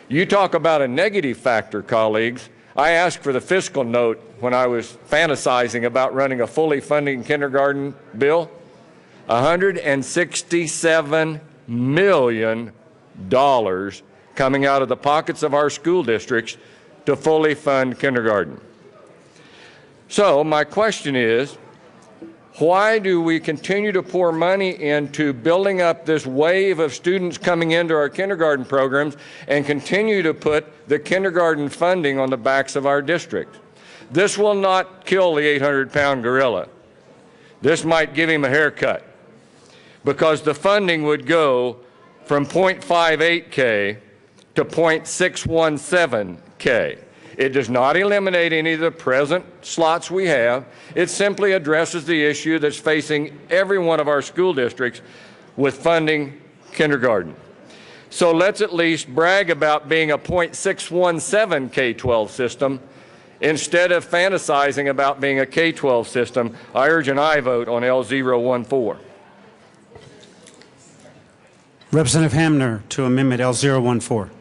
You talk about a negative factor, colleagues. I asked for the fiscal note when I was fantasizing about running a fully funding kindergarten bill. $167 million coming out of the pockets of our school districts to fully fund kindergarten. So my question is, why do we continue to pour money into building up this wave of students coming into our kindergarten programs and continue to put the kindergarten funding on the backs of our district? This will not kill the 800-pound gorilla. This might give him a haircut, because the funding would go from .58 K to .617 K. It does not eliminate any of the present slots we have. It simply addresses the issue that's facing every one of our school districts with funding kindergarten. So let's at least brag about being a .617 K-12 system instead of fantasizing about being a K-12 system. I urge an aye vote on L014. Representative Hamner to amendment L014.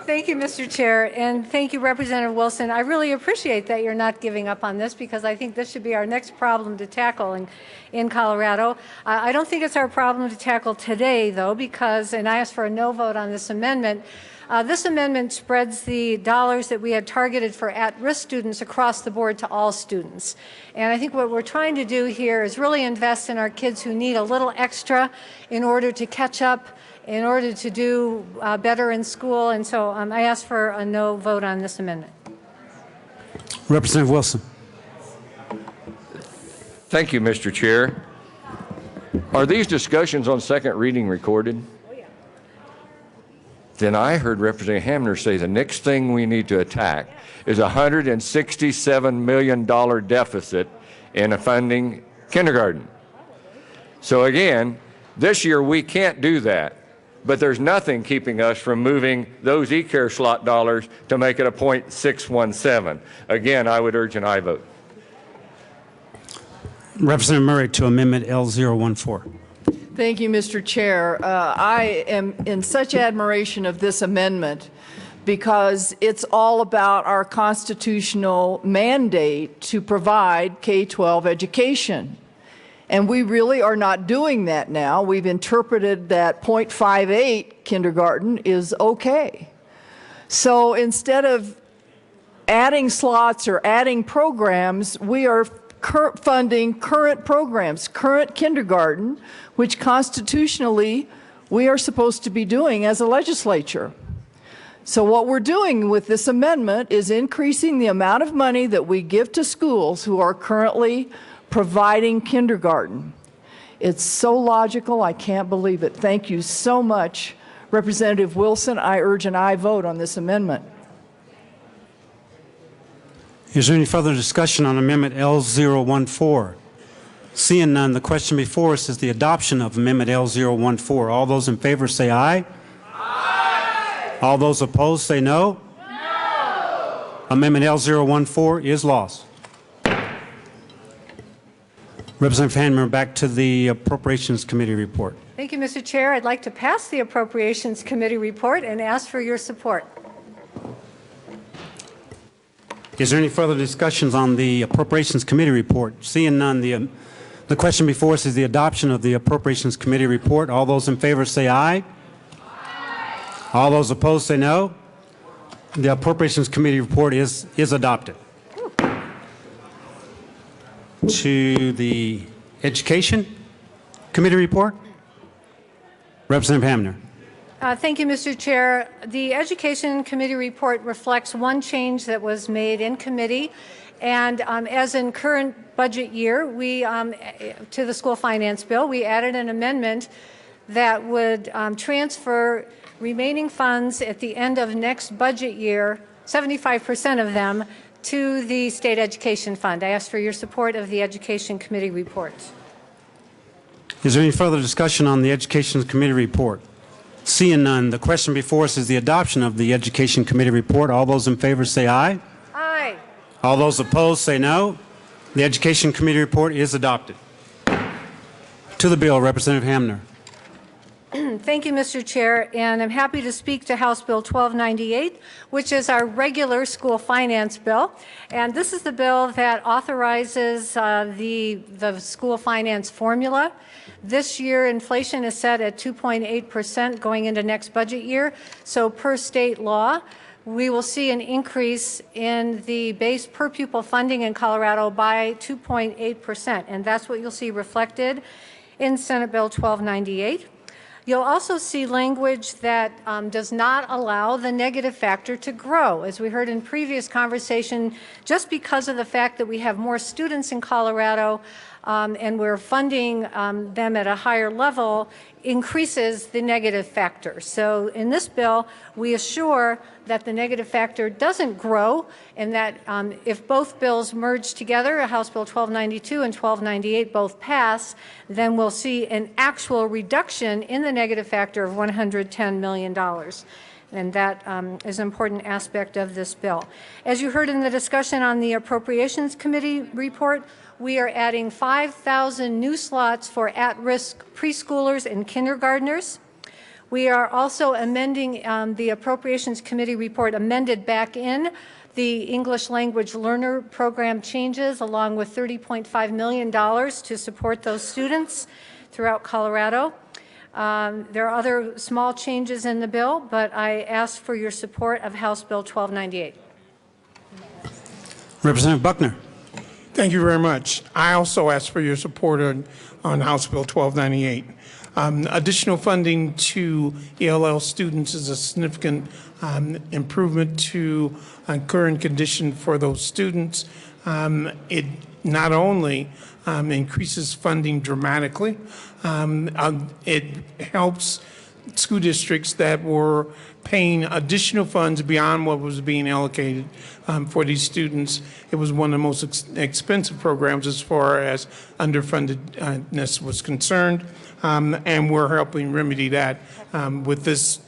Thank you, Mr. Chair, and thank you, Representative Wilson. I really appreciate that you're not giving up on this, because I think this should be our next problem to tackle in Colorado. I don't think it's our problem to tackle today, though, because, and I asked for a no vote on this amendment, spreads the dollars that we had targeted for at-risk students across the board to all students. And I think what we're trying to do here is really invest in our kids who need a little extra in order to catch up, in order to do better in school. And so I ask for a no vote on this amendment. Representative Wilson. Thank you, Mr. Chair. Are these discussions on second reading recorded? Then I heard Representative Hamner say the next thing we need to attack is a $167 million deficit in funding kindergarten. So again, this year we can't do that, but there's nothing keeping us from moving those e-care slot dollars to make it a .617. Again, I would urge an aye vote. Representative Murray to amendment L014. Thank you, Mr. Chair. I am in such admiration of this amendment because it's all about our constitutional mandate to provide K-12 education. And we really are not doing that now. We've interpreted that .58 kindergarten is okay. So instead of adding slots or adding programs, we are funding current programs, current kindergarten, which constitutionally we are supposed to be doing as a legislature. So what we're doing with this amendment is increasing the amount of money that we give to schools who are currently providing kindergarten. It's so logical, I can't believe it. Thank you so much, Representative Wilson. I urge an aye vote on this amendment. Is there any further discussion on Amendment L014? Seeing none, the question before us is the adoption of Amendment L014. All those in favor say aye. Aye. All those opposed say no. No. Amendment L014 is lost. Representative Hamner, back to the Appropriations Committee report. Thank you, Mr. Chair. I'd like to pass the Appropriations Committee report and ask for your support. Is there any further discussions on the Appropriations Committee report? Seeing none, the question before us is the adoption of the Appropriations Committee report. All those in favor say aye. Aye. All those opposed say no. The Appropriations Committee report is adopted. To the Education Committee report. Representative Hamner. Thank you, Mr. Chair. The Education Committee report reflects one change that was made in committee. And as in current budget year, we, to the school finance bill, we added an amendment that would transfer remaining funds at the end of next budget year, 75% of them, to the State Education Fund. I ask for your support of the Education Committee report. Is there any further discussion on the Education Committee report? Seeing none, the question before us is the adoption of the Education Committee report. All those in favor say aye. Aye. All those opposed say no. The Education Committee report is adopted. To the bill, Representative Hamner. Thank you, Mr. Chair, and I'm happy to speak to House Bill 1298, which is our regular school finance bill. And this is the bill that authorizes the school finance formula. This year, inflation is set at 2.8% going into next budget year. So per state law, we will see an increase in the base per pupil funding in Colorado by 2.8%. And that's what you'll see reflected in Senate Bill 1298. You'll also see language that does not allow the negative factor to grow. As we heard in previous conversation, just because of the fact that we have more students in Colorado and we're funding them at a higher level increases the negative factor. So in this bill, we assure that the negative factor doesn't grow and that if both bills merge together, House Bill 1292 and 1298 both pass, then we'll see an actual reduction in the negative factor of $110 million. And that is an important aspect of this bill. As you heard in the discussion on the Appropriations Committee report, we are adding 5,000 new slots for at-risk preschoolers and kindergartners. We are also amending the Appropriations Committee report amended back in the English Language Learner Program changes along with $30.5 million to support those students throughout Colorado. There are other small changes in the bill, but I ask for your support of House Bill 1298. Representative Buckner. Thank you very much. I also ask for your support on House Bill 1298. Additional funding to ELL students is a significant improvement to current condition for those students. It not only increases funding dramatically, it helps school districts that were paying additional funds beyond what was being allocated for these students. It was one of the most expensive programs as far as underfundedness was concerned, and we're helping remedy that with this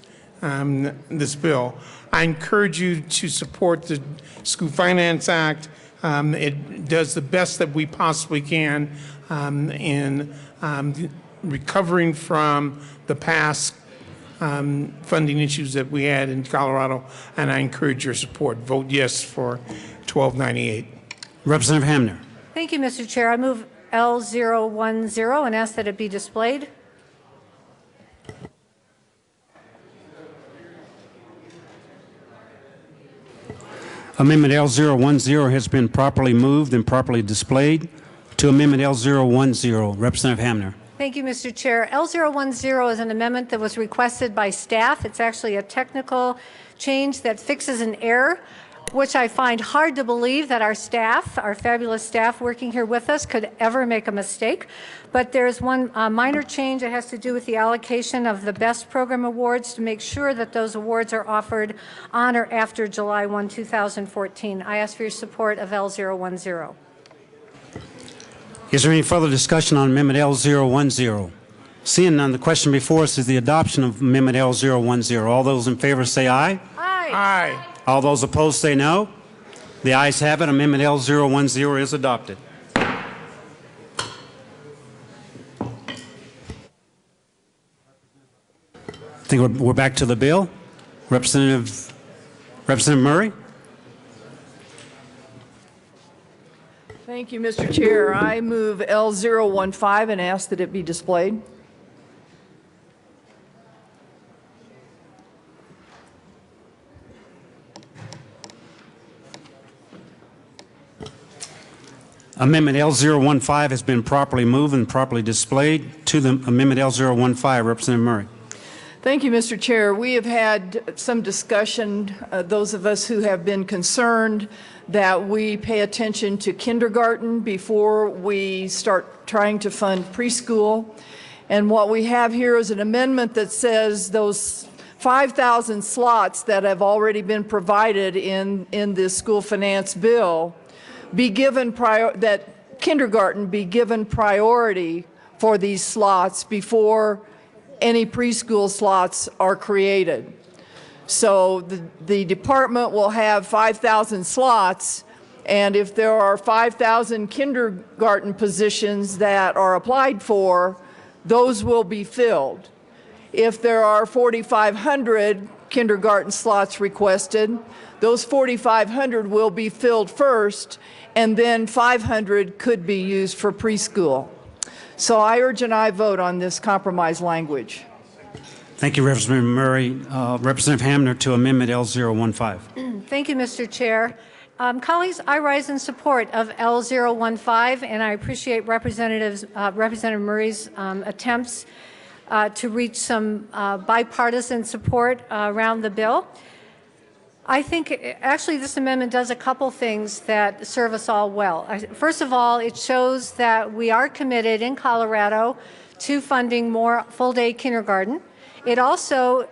bill. I encourage you to support the School Finance Act. It does the best that we possibly can in recovering from the past funding issues that we had in Colorado, and I encourage your support. Vote yes for 1298. Representative Hamner. Thank you, Mr. Chair. I move L010 and ask that it be displayed. Amendment L010 has been properly moved and properly displayed. To Amendment L010, Representative Hamner. Thank you, Mr. Chair. L010 is an amendment that was requested by staff. It's actually a technical change that fixes an error. which I find hard to believe that our staff, our fabulous staff working here with us, could ever make a mistake. But there's one minor change that has to do with the allocation of the Best Program Awards to make sure that those awards are offered on or after July 1, 2014. I ask for your support of L010. Is there any further discussion on Amendment L010? Seeing none, the question before us is the adoption of Amendment L010. All those in favor say aye. Aye. Aye. All those opposed say no. The ayes have it. Amendment L010 is adopted. I think we're back to the bill. Representative Murray. Thank you, Mr. Chair. I move L015 and ask that it be displayed. Amendment L015 has been properly moved and properly displayed. To the Amendment L015, Representative Murray. Thank you, Mr. Chair. We have had some discussion, those of us who have been concerned that we pay attention to kindergarten before we start trying to fund preschool. And what we have here is an amendment that says those 5,000 slots that have already been provided in this school finance bill be given that kindergarten be given priority for these slots before any preschool slots are created. So the department will have 5,000 slots, and if there are 5,000 kindergarten positions that are applied for, those will be filled. If there are 4,500 kindergarten slots requested, those 4,500 will be filled first, and then 500 could be used for preschool. So I urge an aye vote on this compromise language. Thank you, Representative Murray. Representative Hamner to Amendment L015. Thank you, Mr. Chair. Colleagues, I rise in support of L015, and I appreciate Representative Murray's attempts to reach some bipartisan support around the bill. I think actually this amendment does a couple things that serve us all well. First of all, it shows that we are committed in Colorado to funding more full-day kindergarten. It also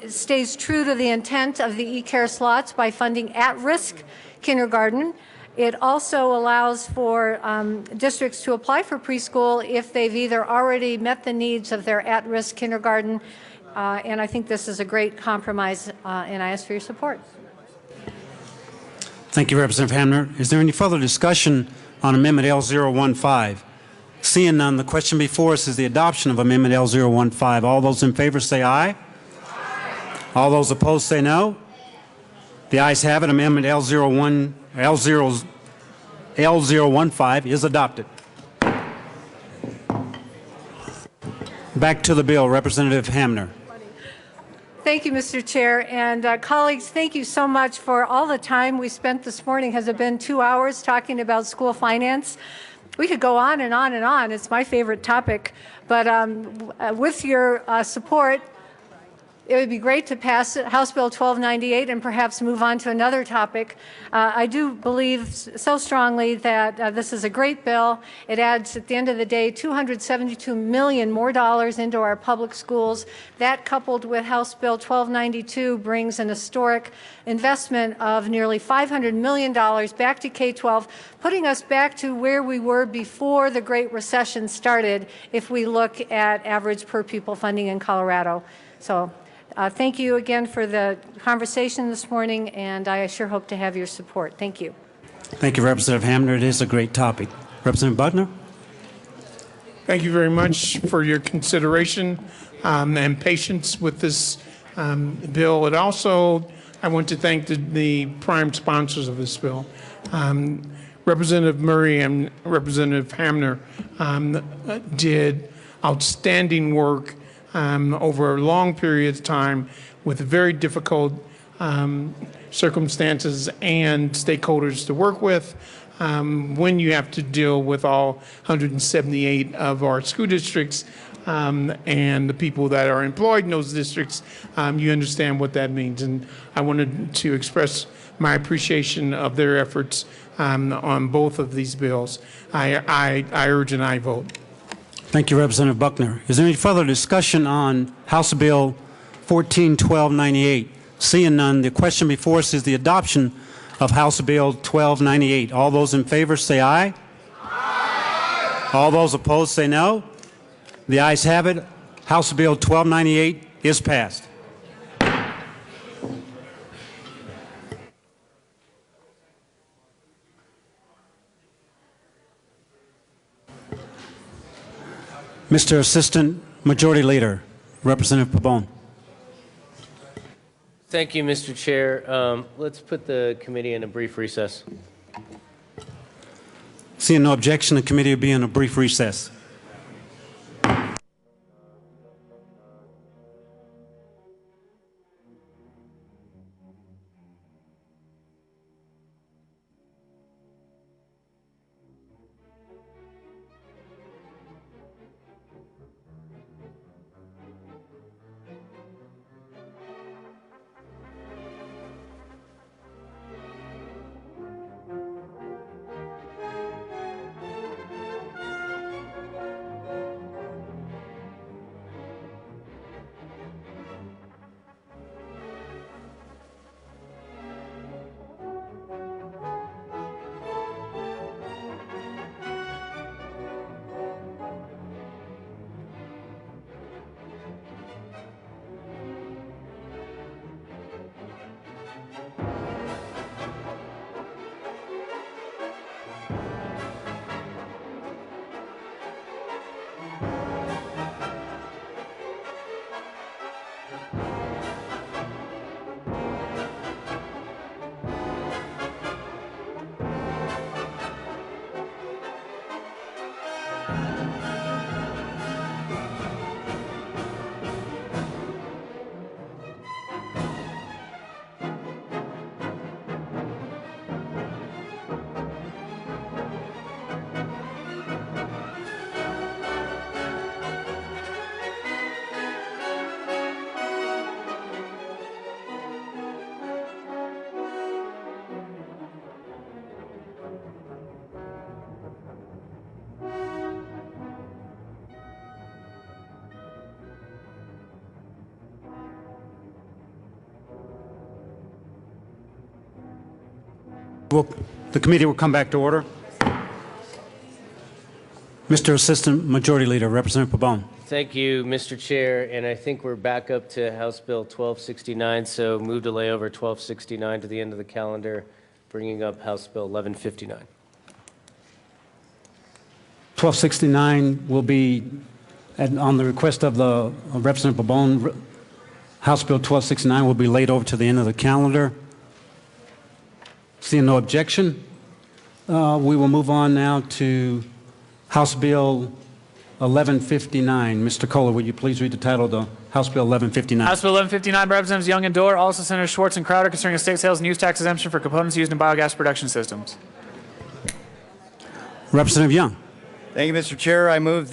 stays true to the intent of the e-care slots by funding at-risk kindergarten. It also allows for districts to apply for preschool if they've either already met the needs of their at-risk kindergarten, and I think this is a great compromise, and I ask for your support. Thank you, Representative Hamner. Is there any further discussion on Amendment L015? Seeing none, the question before us is the adoption of Amendment L015. All those in favor say aye. Aye. All those opposed say no. The ayes have it. Amendment L015 is adopted. Back to the bill. Representative Hamner. Thank you, Mr. Chair. And colleagues, thank you so much for all the time we spent this morning. Has it been 2 hours talking about school finance? We could go on and on and on. It's my favorite topic. But with your support, it would be great to pass House Bill 1298 and perhaps move on to another topic. I do believe so strongly that this is a great bill. It adds, at the end of the day, $272 million more dollars into our public schools. That, coupled with House Bill 1292, brings an historic investment of nearly $500 million back to K-12, putting us back to where we were before the Great Recession started, if we look at average per pupil funding in Colorado. So thank you again for the conversation this morning, and I sure hope to have your support. Thank you. Thank you, Representative Hamner. It is a great topic. Representative Buckner. Thank you very much for your consideration and patience with this bill. It also, I want to thank the prime sponsors of this bill. Representative Murray and Representative Hamner did outstanding work over a long period of time with very difficult circumstances and stakeholders to work with. When you have to deal with all 178 of our school districts, and the people that are employed in those districts, you understand what that means. And I wanted to express my appreciation of their efforts on both of these bills. I urge an aye vote. Thank you, Representative Buckner. Is there any further discussion on House Bill 141298? Seeing none, the question before us is the adoption of House Bill 1298. All those in favor say aye. Aye. All those opposed say no. The ayes have it. House Bill 1298 is passed. Mr. Assistant Majority Leader, Representative Pabon. Thank you, Mr. Chair. Let's put the committee in a brief recess. Seeing no objection, the committee will be in a brief recess. The committee will come back to order. Mr. Assistant Majority Leader, Representative Pabon. Thank you, Mr. Chair. And I think we're back up to House Bill 1269, so move to lay over 1269 to the end of the calendar, bringing up House Bill 1159. 1269 will be, on the request of the Representative Pabon, House Bill 1269 will be laid over to the end of the calendar. Seeing no objection, we will move on now to House Bill 1159. Mr. Kohler, would you please read the title of the House Bill 1159? House Bill 1159 by Representatives Young and Dorr, also Senators Schwartz and Crowder, concerning a state sales and use tax exemption for components used in biogas production systems. Representative Young. Thank you, Mr. Chair. I move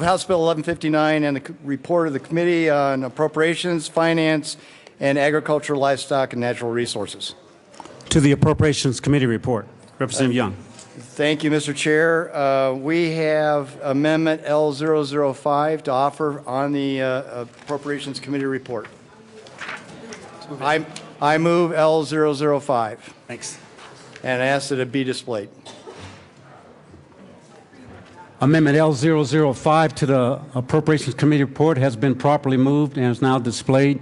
House Bill 1159 and the report of the Committee on Appropriations, Finance, and Agriculture, Livestock, and Natural Resources. To the Appropriations Committee report. Representative Young. Thank you, Mr. Chair. We have Amendment L005 to offer on the Appropriations Committee report. I move L005. Thanks. And ask that it be displayed. Amendment L005 to the Appropriations Committee report has been properly moved and is now displayed.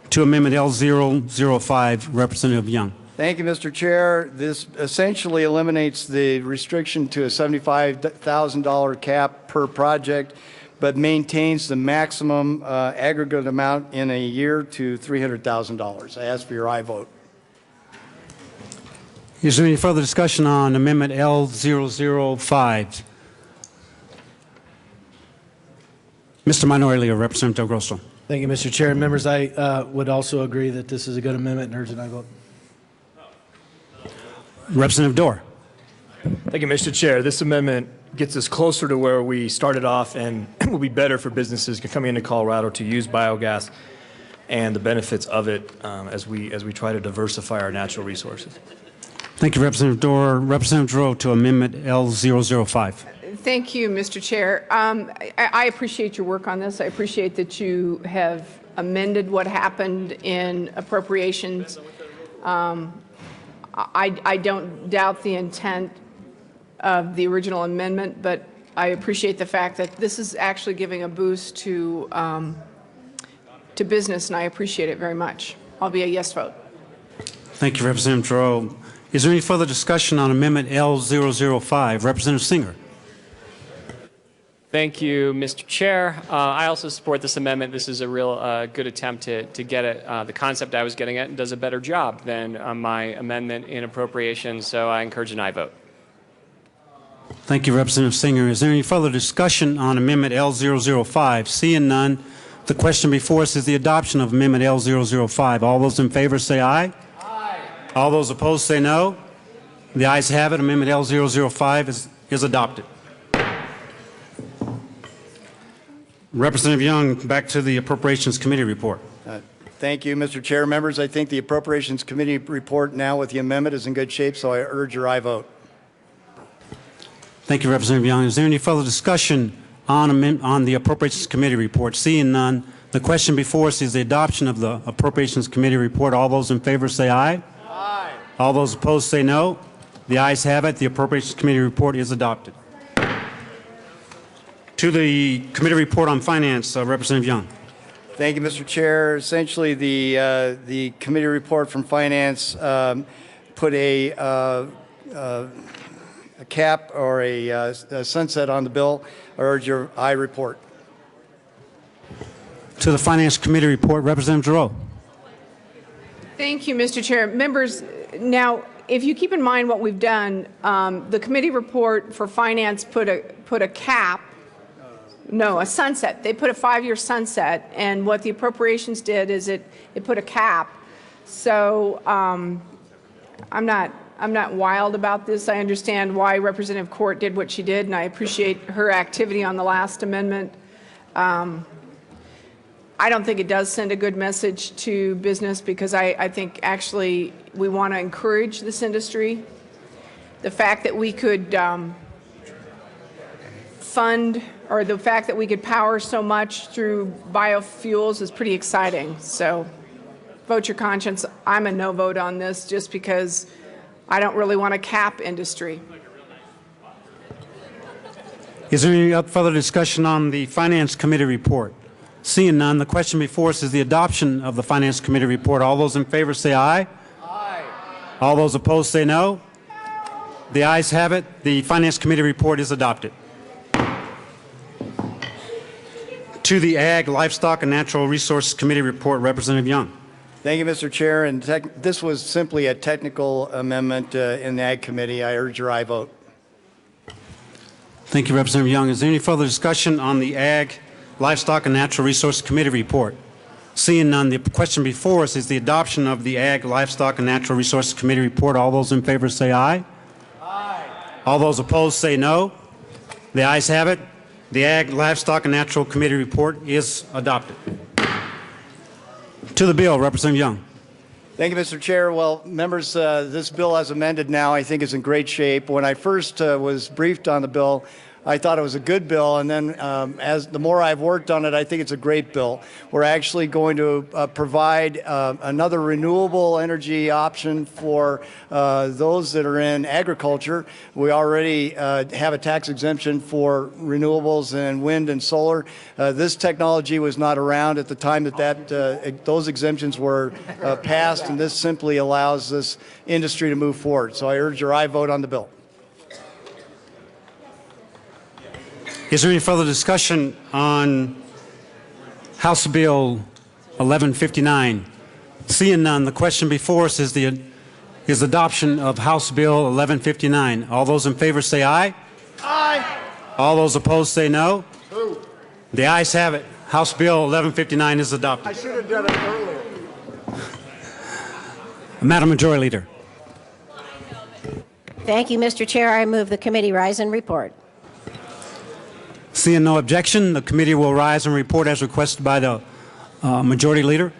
To Amendment L005, Representative Young. Thank you, Mr. Chair. This essentially eliminates the restriction to a $75,000 cap per project, but maintains the maximum aggregate amount in a year to $300,000. I ask for your aye vote. Is there any further discussion on Amendment L005? Mr. Minority Leader, Representative Del Grosso. Thank you, Mr. Chair. Members, I would also agree that this is a good amendment and urge an aye vote. Representative Dorr. Thank you, Mr. Chair. This amendment gets us closer to where we started off and will be better for businesses coming into Colorado to use biogas and the benefits of it as we try to diversify our natural resources. Thank you, Representative Dorr. Representative Duro to Amendment L005. Thank you, Mr. Chair. I appreciate your work on this. I appreciate that you have amended what happened in appropriations. I don't doubt the intent of the original amendment, but I appreciate the fact that this is actually giving a boost to business, and I appreciate it very much. I'll be a yes vote. Thank you, Representative Duro. Is there any further discussion on Amendment L005? Representative Singer. Thank you, Mr. Chair. I also support this amendment. This is a real good attempt to get at the concept I was getting at and does a better job than my amendment in appropriations, so I encourage an aye vote. Thank you, Representative Singer. Is there any further discussion on Amendment L005? Seeing none, the question before us is the adoption of Amendment L005. All those in favor say aye. Aye. All those opposed say no. The ayes have it. Amendment L005 is adopted. Representative Young, back to the Appropriations Committee report. Thank you, Mr. Chair. Members, I think the Appropriations Committee report now with the amendment is in good shape, so I urge your aye vote. Thank you, Representative Young. Is there any further discussion on the Appropriations Committee report? Seeing none, the question before us is the adoption of the Appropriations Committee report. All those in favor say aye. Aye. All those opposed say no. The ayes have it. The Appropriations Committee report is adopted. To the Committee report on Finance, Representative Young. Thank you, Mr. Chair. Essentially, the committee report from Finance put a cap or a sunset on the bill. I urge your aye report. To the Finance Committee report, Representative Duro. Thank you, Mr. Chair. Members, now, if you keep in mind what we've done, the committee report for Finance put a cap. No, a sunset. They put a 5-year sunset, and what the appropriations did is it put a cap. So I'm not wild about this. I understand why Representative Court did what she did, and I appreciate her activity on the last amendment. I don't think it does send a good message to business because I think actually we want to encourage this industry. The fact that we could fund, or the fact that we could power so much through biofuels is pretty exciting. So vote your conscience. I'm a no vote on this just because I don't really want to cap industry. Is there any further discussion on the Finance Committee report? Seeing none, the question before us is the adoption of the Finance Committee report. All those in favor say aye. Aye. All those opposed say no. The ayes have it. The Finance Committee report is adopted. To the Ag, Livestock, and Natural Resources Committee report, Representative Young. Thank you, Mr. Chair. And this was simply a technical amendment in the Ag Committee. I urge your aye vote. Thank you, Representative Young. Is there any further discussion on the Ag, Livestock, and Natural Resources Committee report? Seeing none, the question before us is the adoption of the Ag, Livestock, and Natural Resources Committee report. All those in favor say aye. Aye. All those opposed say no. The ayes have it. The Ag, Livestock, and Natural Committee report is adopted. To the bill, Representative Young. Thank you, Mr. Chair. Well, members, this bill as amended now I think is in great shape. When I first was briefed on the bill, I thought it was a good bill, and then as the more I've worked on it, I think it's a great bill. We're actually going to provide another renewable energy option for those that are in agriculture. We already have a tax exemption for renewables and wind and solar. This technology was not around at the time that those exemptions were passed, and this simply allows this industry to move forward. So I urge your aye vote on the bill. Is there any further discussion on House Bill 1159? Seeing none, the question before us is adoption of House Bill 1159. All those in favor say aye. Aye. All those opposed say no. The ayes have it. House Bill 1159 is adopted. I should have done it earlier. Madam Majority Leader. Thank you, Mr. Chair. I move the committee rise and report. Seeing no objection, the committee will rise and report as requested by the Majority Leader.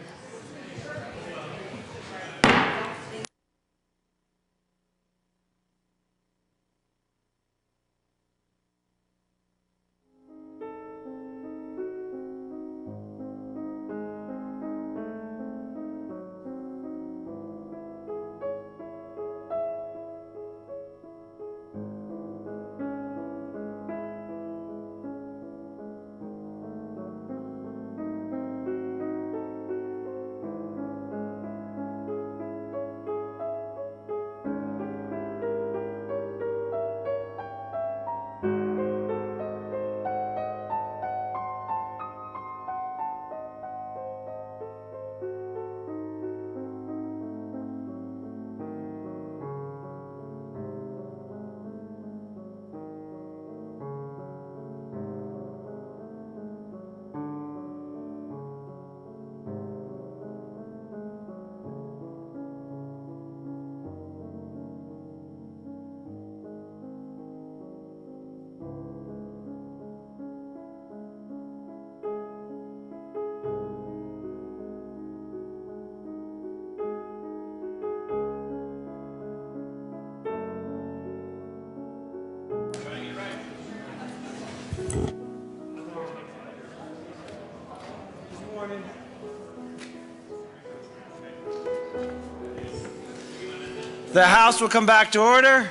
The House will come back to order.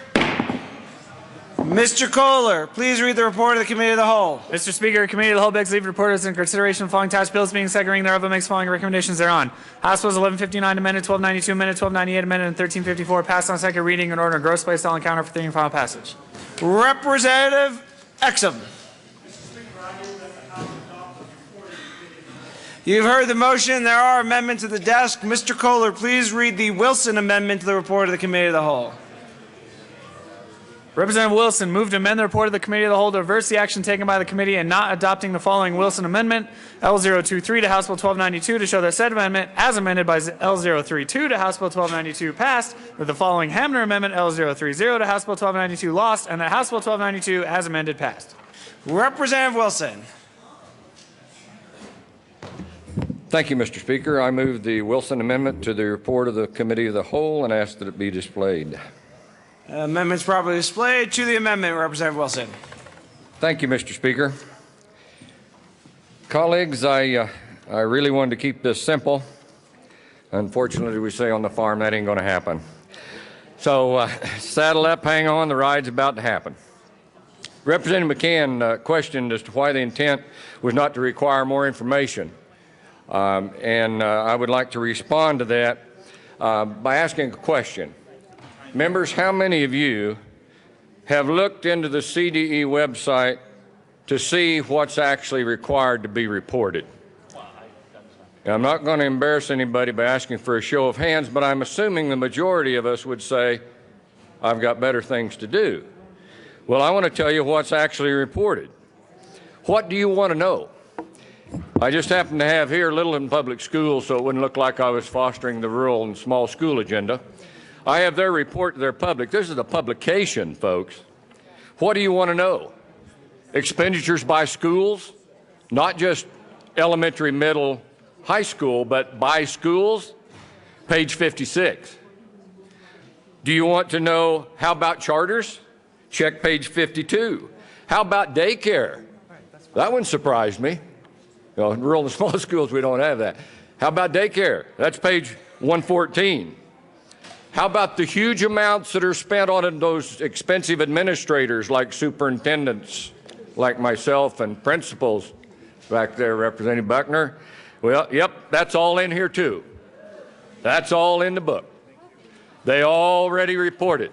Mr. Kohler, please read the report of the Committee of the Whole. Mr. Speaker, the Committee of the Whole begs leave to report as in consideration of the following tax bills being second reading thereof and makes following recommendations thereon. House Bills 1159 amended, 1292 amended, 1298 amended, and 1354 passed on second reading in order and gross placed on counter for third and final passage. Representative Exum. You've heard the motion. There are amendments at the desk. Mr. Kohler, please read the Wilson amendment to the report of the Committee of the Whole. Representative Wilson moved to amend the report of the Committee of the Whole to reverse the action taken by the committee and not adopting the following Wilson Amendment, L023 to House Bill 1292, to show that said amendment, as amended by L032 to House Bill 1292, passed, with the following Hamner Amendment, L030 to House Bill 1292, lost, and that House Bill 1292, as amended, passed. Representative Wilson. Thank you, Mr. Speaker. I move the Wilson Amendment to the report of the Committee of the Whole and ask that it be displayed. Amendments properly displayed. To the amendment, Representative Wilson. Thank you, Mr. Speaker. Colleagues, I really wanted to keep this simple. Unfortunately, we say on the farm that ain't going to happen. So saddle up, hang on, the ride's about to happen. Representative McCann questioned as to why the intent was not to require more information. I would like to respond to that by asking a question. Members, how many of you have looked into the CDE website to see what's actually required to be reported? Now, I'm not going to embarrass anybody by asking for a show of hands, but I'm assuming the majority of us would say, I've got better things to do. Well, I want to tell you what's actually reported. What do you want to know? I just happen to have here Littleton Public Schools, so it wouldn't look like I was fostering the rural and small school agenda. I have their report to their public. This is a publication, folks. What do you want to know? Expenditures by schools, not just elementary, middle, high school, but by schools, page 56. Do you want to know how about charters? Check page 52. How about daycare? That one surprised me. You know, in rural and small schools, we don't have that. How about daycare? That's page 114. How about the huge amounts that are spent on those expensive administrators like superintendents, like myself, and principals back there, Representative Buckner? Well, yep, that's all in here too. That's all in the book. They already reported.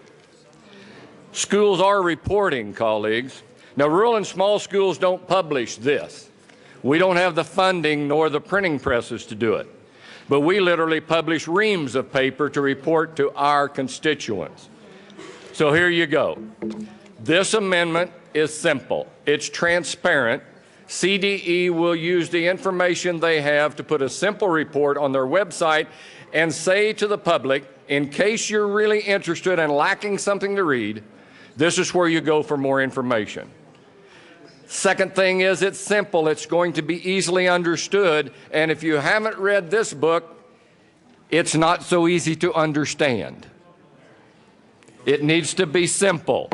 Schools are reporting, colleagues. Now, rural and small schools don't publish this. We don't have the funding nor the printing presses to do it. But we literally publish reams of paper to report to our constituents. So here you go. This amendment is simple. It's transparent. CDE will use the information they have to put a simple report on their website and say to the public, in case you're really interested and lacking something to read, this is where you go for more information. Second thing is it's simple. It's going to be easily understood. And if you haven't read this book, it's not so easy to understand. It needs to be simple.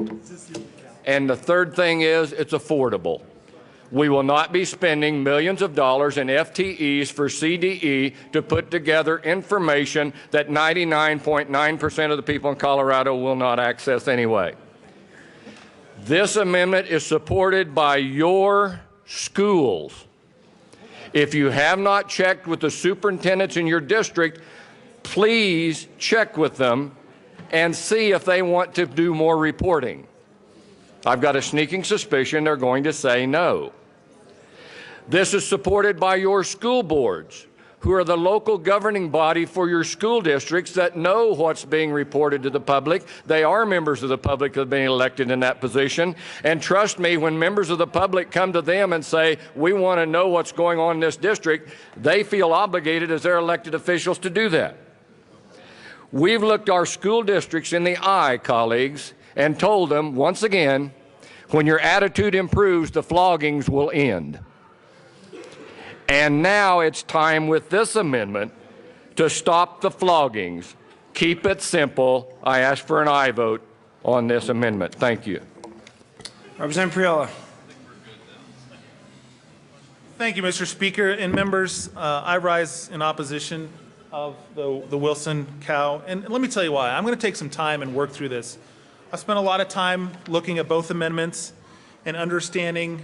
And the third thing is it's affordable. We will not be spending millions of dollars in FTEs for CDE to put together information that 99.9% of the people in Colorado will not access anyway. This amendment is supported by your schools. If you have not checked with the superintendents in your district, please check with them and see if they want to do more reporting. I've got a sneaking suspicion they're going to say no. This is supported by your school boards, who are the local governing body for your school districts that know what's being reported to the public. They are members of the public that have been elected in that position. And trust me, when members of the public come to them and say, we want to know what's going on in this district, they feel obligated as their elected officials to do that. We've looked our school districts in the eye, colleagues, and told them, once again, when your attitude improves, the floggings will end. And now it's time with this amendment to stop the floggings. Keep it simple. I ask for an aye vote on this amendment. Thank you. Representative Priola. Thank you, Mr. Speaker. And members, I rise in opposition of the Wilson cow. And let me tell you why. I'm going to take some time and work through this. I spent a lot of time looking at both amendments and understanding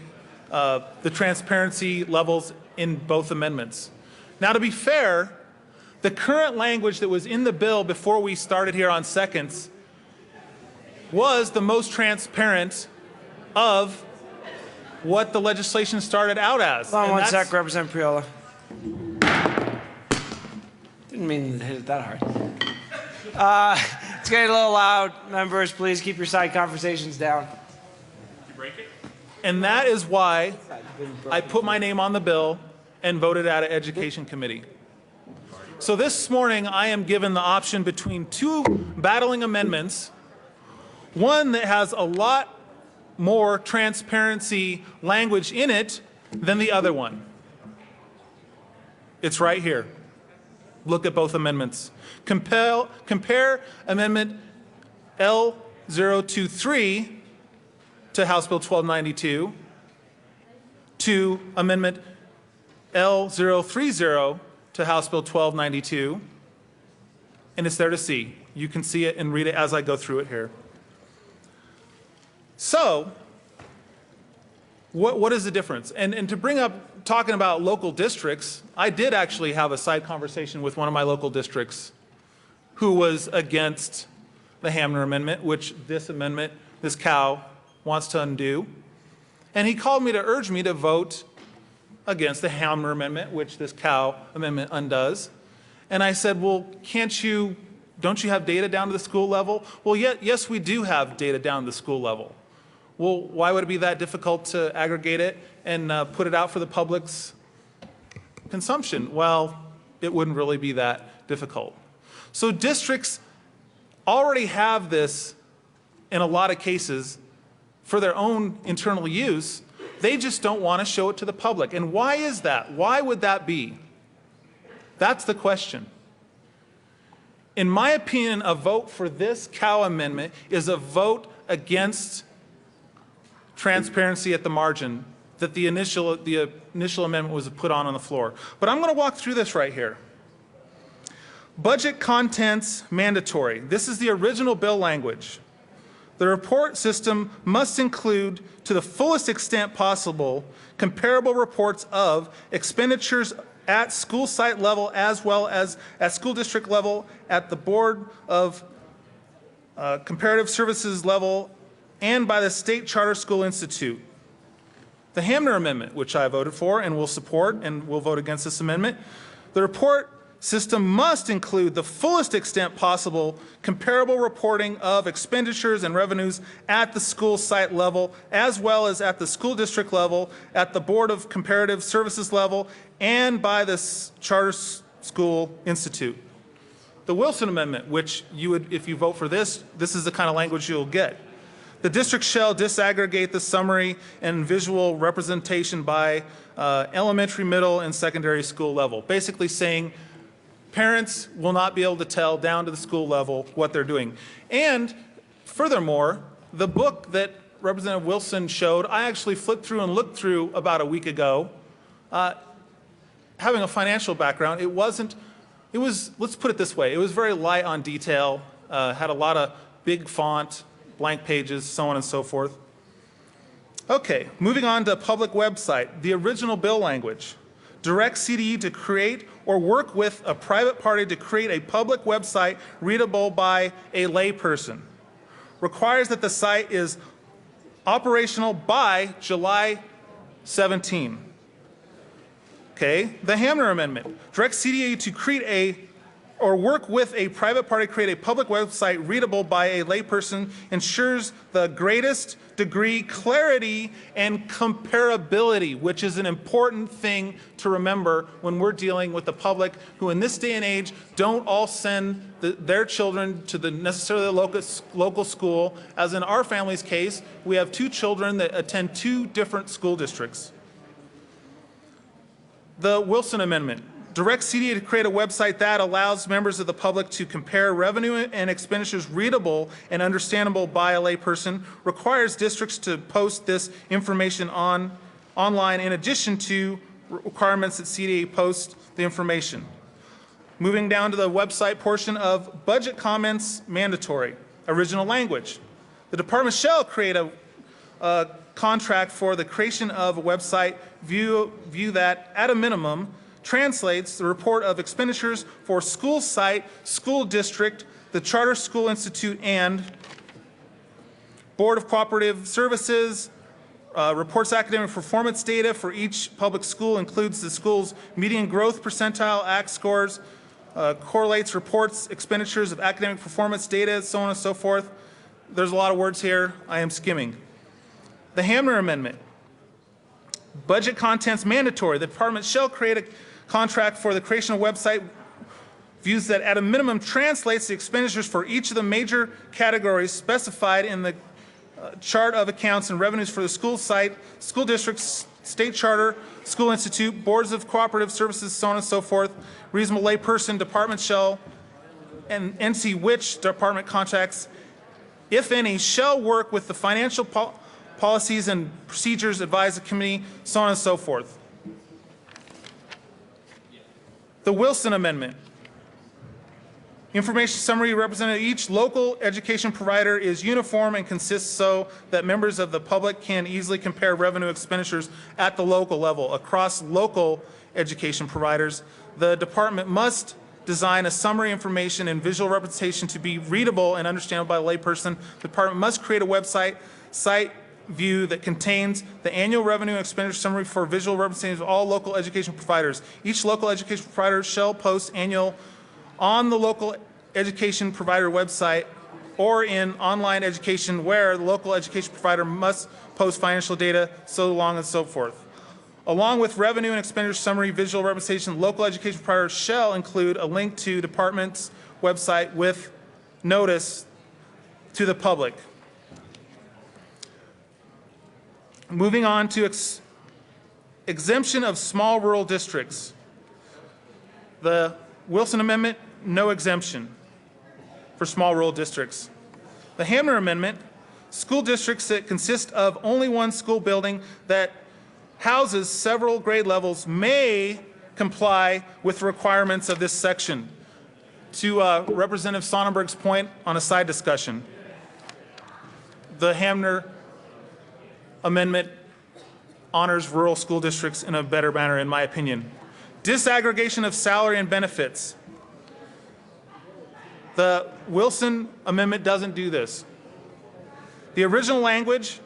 the transparency levels in both amendments. Now, to be fair, the current language that was in the bill before we started here on seconds was the most transparent of what the legislation started out as. Hold on one sec, Representative Priola. Didn't mean to hit it that hard. It's getting a little loud. Members, please keep your side conversations down. And that is why I put my name on the bill and voted at an education committee. So this morning, I am given the option between two battling amendments, one that has a lot more transparency language in it than the other one. It's right here. Look at both amendments. Compare Amendment L023 to House Bill 1292 to Amendment L030 to House Bill 1292, and it's there to see. You can see it and read it as I go through it here. So, what is the difference? And to bring up talking about local districts, I did actually have a side conversation with one of my local districts who was against the Hamner Amendment, which this amendment, this cow, wants to undo. And he called me to urge me to vote against the Hamner Amendment, which this cow amendment undoes. And I said, well, don't you have data down to the school level? Well, yes, we do have data down to the school level. Well, why would it be that difficult to aggregate it and put it out for the public's consumption? Well, it wouldn't really be that difficult. So districts already have this in a lot of cases for their own internal use. They just don't want to show it to the public. And why is that? Why would that be? That's the question. In my opinion, a vote for this cow amendment is a vote against transparency at the margin that the initial amendment was put on the floor. But I'm going to walk through this right here. Budget contents mandatory. This is the original bill language. The report system must include, to the fullest extent possible, comparable reports of expenditures at school site level as well as at school district level, at the Board of Comparative Services level, and by the State Charter School Institute. The Hamner Amendment, which I voted for and will support and will vote against this amendment, the report system must include the fullest extent possible comparable reporting of expenditures and revenues at the school site level, as well as at the school district level, at the Board of Comparative Services level, and by the Charter School Institute. The Wilson Amendment, which you would, if you vote for this, this is the kind of language you'll get. The district shall disaggregate the summary and visual representation by elementary, middle, and secondary school level, basically saying parents will not be able to tell down to the school level what they're doing. And furthermore, the book that Representative Wilson showed, I actually flipped through and looked through about a week ago. Having a financial background, it was, let's put it this way, it was very light on detail, had a lot of big font, blank pages, so on and so forth. Okay, moving on to public website, the original bill language. Direct CDE to create or work with a private party to create a public website readable by a layperson. Requires that the site is operational by July 17. Okay, the Hamner Amendment. Direct CDE to create or work with a private party to create a public website readable by a layperson ensures the greatest degree clarity and comparability, which is an important thing to remember when we're dealing with the public who in this day and age don't all send their children to the necessarily local school. As in our family's case, we have 2 children that attend 2 different school districts. The Wilson Amendment. Direct CDE to create a website that allows members of the public to compare revenue and expenditures readable and understandable by a layperson, requires districts to post this information online in addition to requirements that CDE post the information. Moving down to the website portion of budget comments mandatory. Original language. The department shall create a contract for the creation of a website view that at a minimum translates the report of expenditures for school site, school district, the charter school institute, and Board of Cooperative Services, reports academic performance data for each public school, includes the school's median growth percentile, ACT scores, correlates reports expenditures of academic performance data, so on and so forth. There's a lot of words here. I am skimming. The Hamner Amendment. Budget contents mandatory. The department shall create a contract for the creation of a website views that at a minimum translates the expenditures for each of the major categories specified in the chart of accounts and revenues for the school site, school districts, state charter, school institute, boards of cooperative services, so on and so forth. Reasonable layperson, department shall, and entity which department contracts, if any, shall work with the financial policies and procedures advised the committee, so on and so forth. The Wilson Amendment. Information summary represented each local education provider is uniform and consists so that members of the public can easily compare revenue expenditures at the local level. Across local education providers, the department must design a summary information and visual representation to be readable and understandable by a layperson. The department must create a website site view that contains the annual revenue and expenditure summary for visual representation of all local education providers. Each local education provider shall post annual on the local education provider website or in online education where the local education provider must post financial data, so long and so forth. Along with revenue and expenditure summary visual representation, local education provider shall include a link to department's website with notice to the public. Moving on to exemption of small rural districts. The Wilson Amendment, no exemption for small rural districts. The Hamner Amendment, school districts that consist of only one school building that houses several grade levels may comply with the requirements of this section. To Representative Sonnenberg's point on a side discussion, the Hamner Amendment honors rural school districts in a better manner, in my opinion. Disaggregation of salary and benefits. The Wilson Amendment doesn't do this. The original language,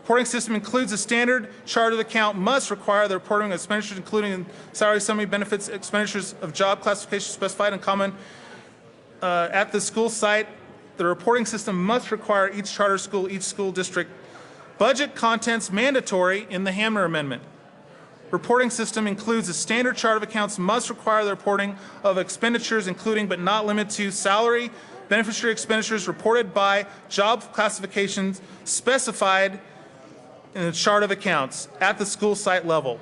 reporting system includes a standard chart of account must require the reporting of expenditures, including salary, summary, benefits, expenditures of job classification specified in common at the school site. The reporting system must require each charter school, each school district. Budget contents mandatory in the Hamner Amendment. Reporting system includes a standard chart of accounts must require the reporting of expenditures including but not limited to salary, beneficiary expenditures reported by job classifications specified in the chart of accounts at the school site level.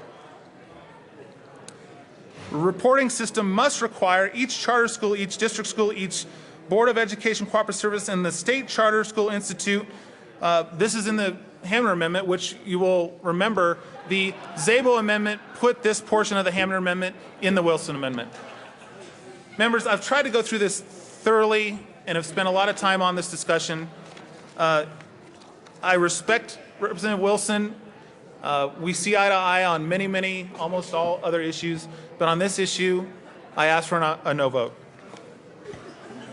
The reporting system must require each charter school, each district school, each Board of Education Cooperative Service, and the State Charter School Institute. This is in the Hamner Amendment, which you will remember the Szabo Amendment put this portion of the Hamner Amendment in the Wilson Amendment. Members, I've tried to go through this thoroughly and have spent a lot of time on this discussion. I respect Representative Wilson. We see eye to eye on many, almost all other issues, but on this issue, I ask for a no vote.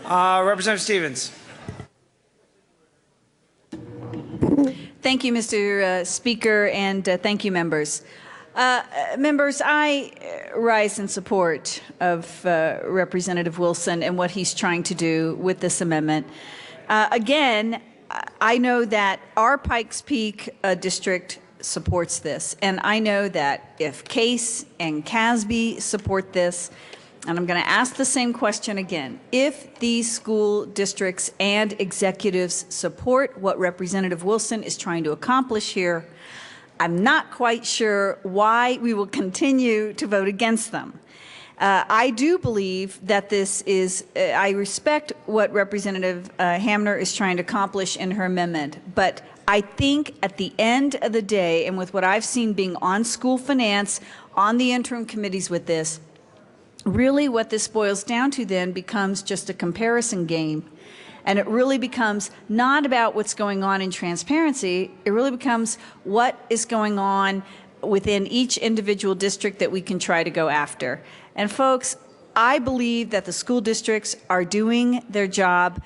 Representative Stevens. Thank you, Mr. Speaker, and thank you, members. Members, I rise in support of Representative Wilson and what he's trying to do with this amendment. Again, I know that our Pikes Peak district supports this, and I know that if Case and Casby support this, and I'm going to ask the same question again. If these school districts and executives support what Representative Wilson is trying to accomplish here, I'm not quite sure why we will continue to vote against them. I do believe that this is, I respect what Representative Hamner is trying to accomplish in her amendment, but I think at the end of the day, and with what I've seen being on school finance, on the interim committees with this, really what this boils down to then becomes just a comparison game. And it really becomes not about what's going on in transparency, it really becomes what is going on within each individual district that we can try to go after. And folks, I believe that the school districts are doing their job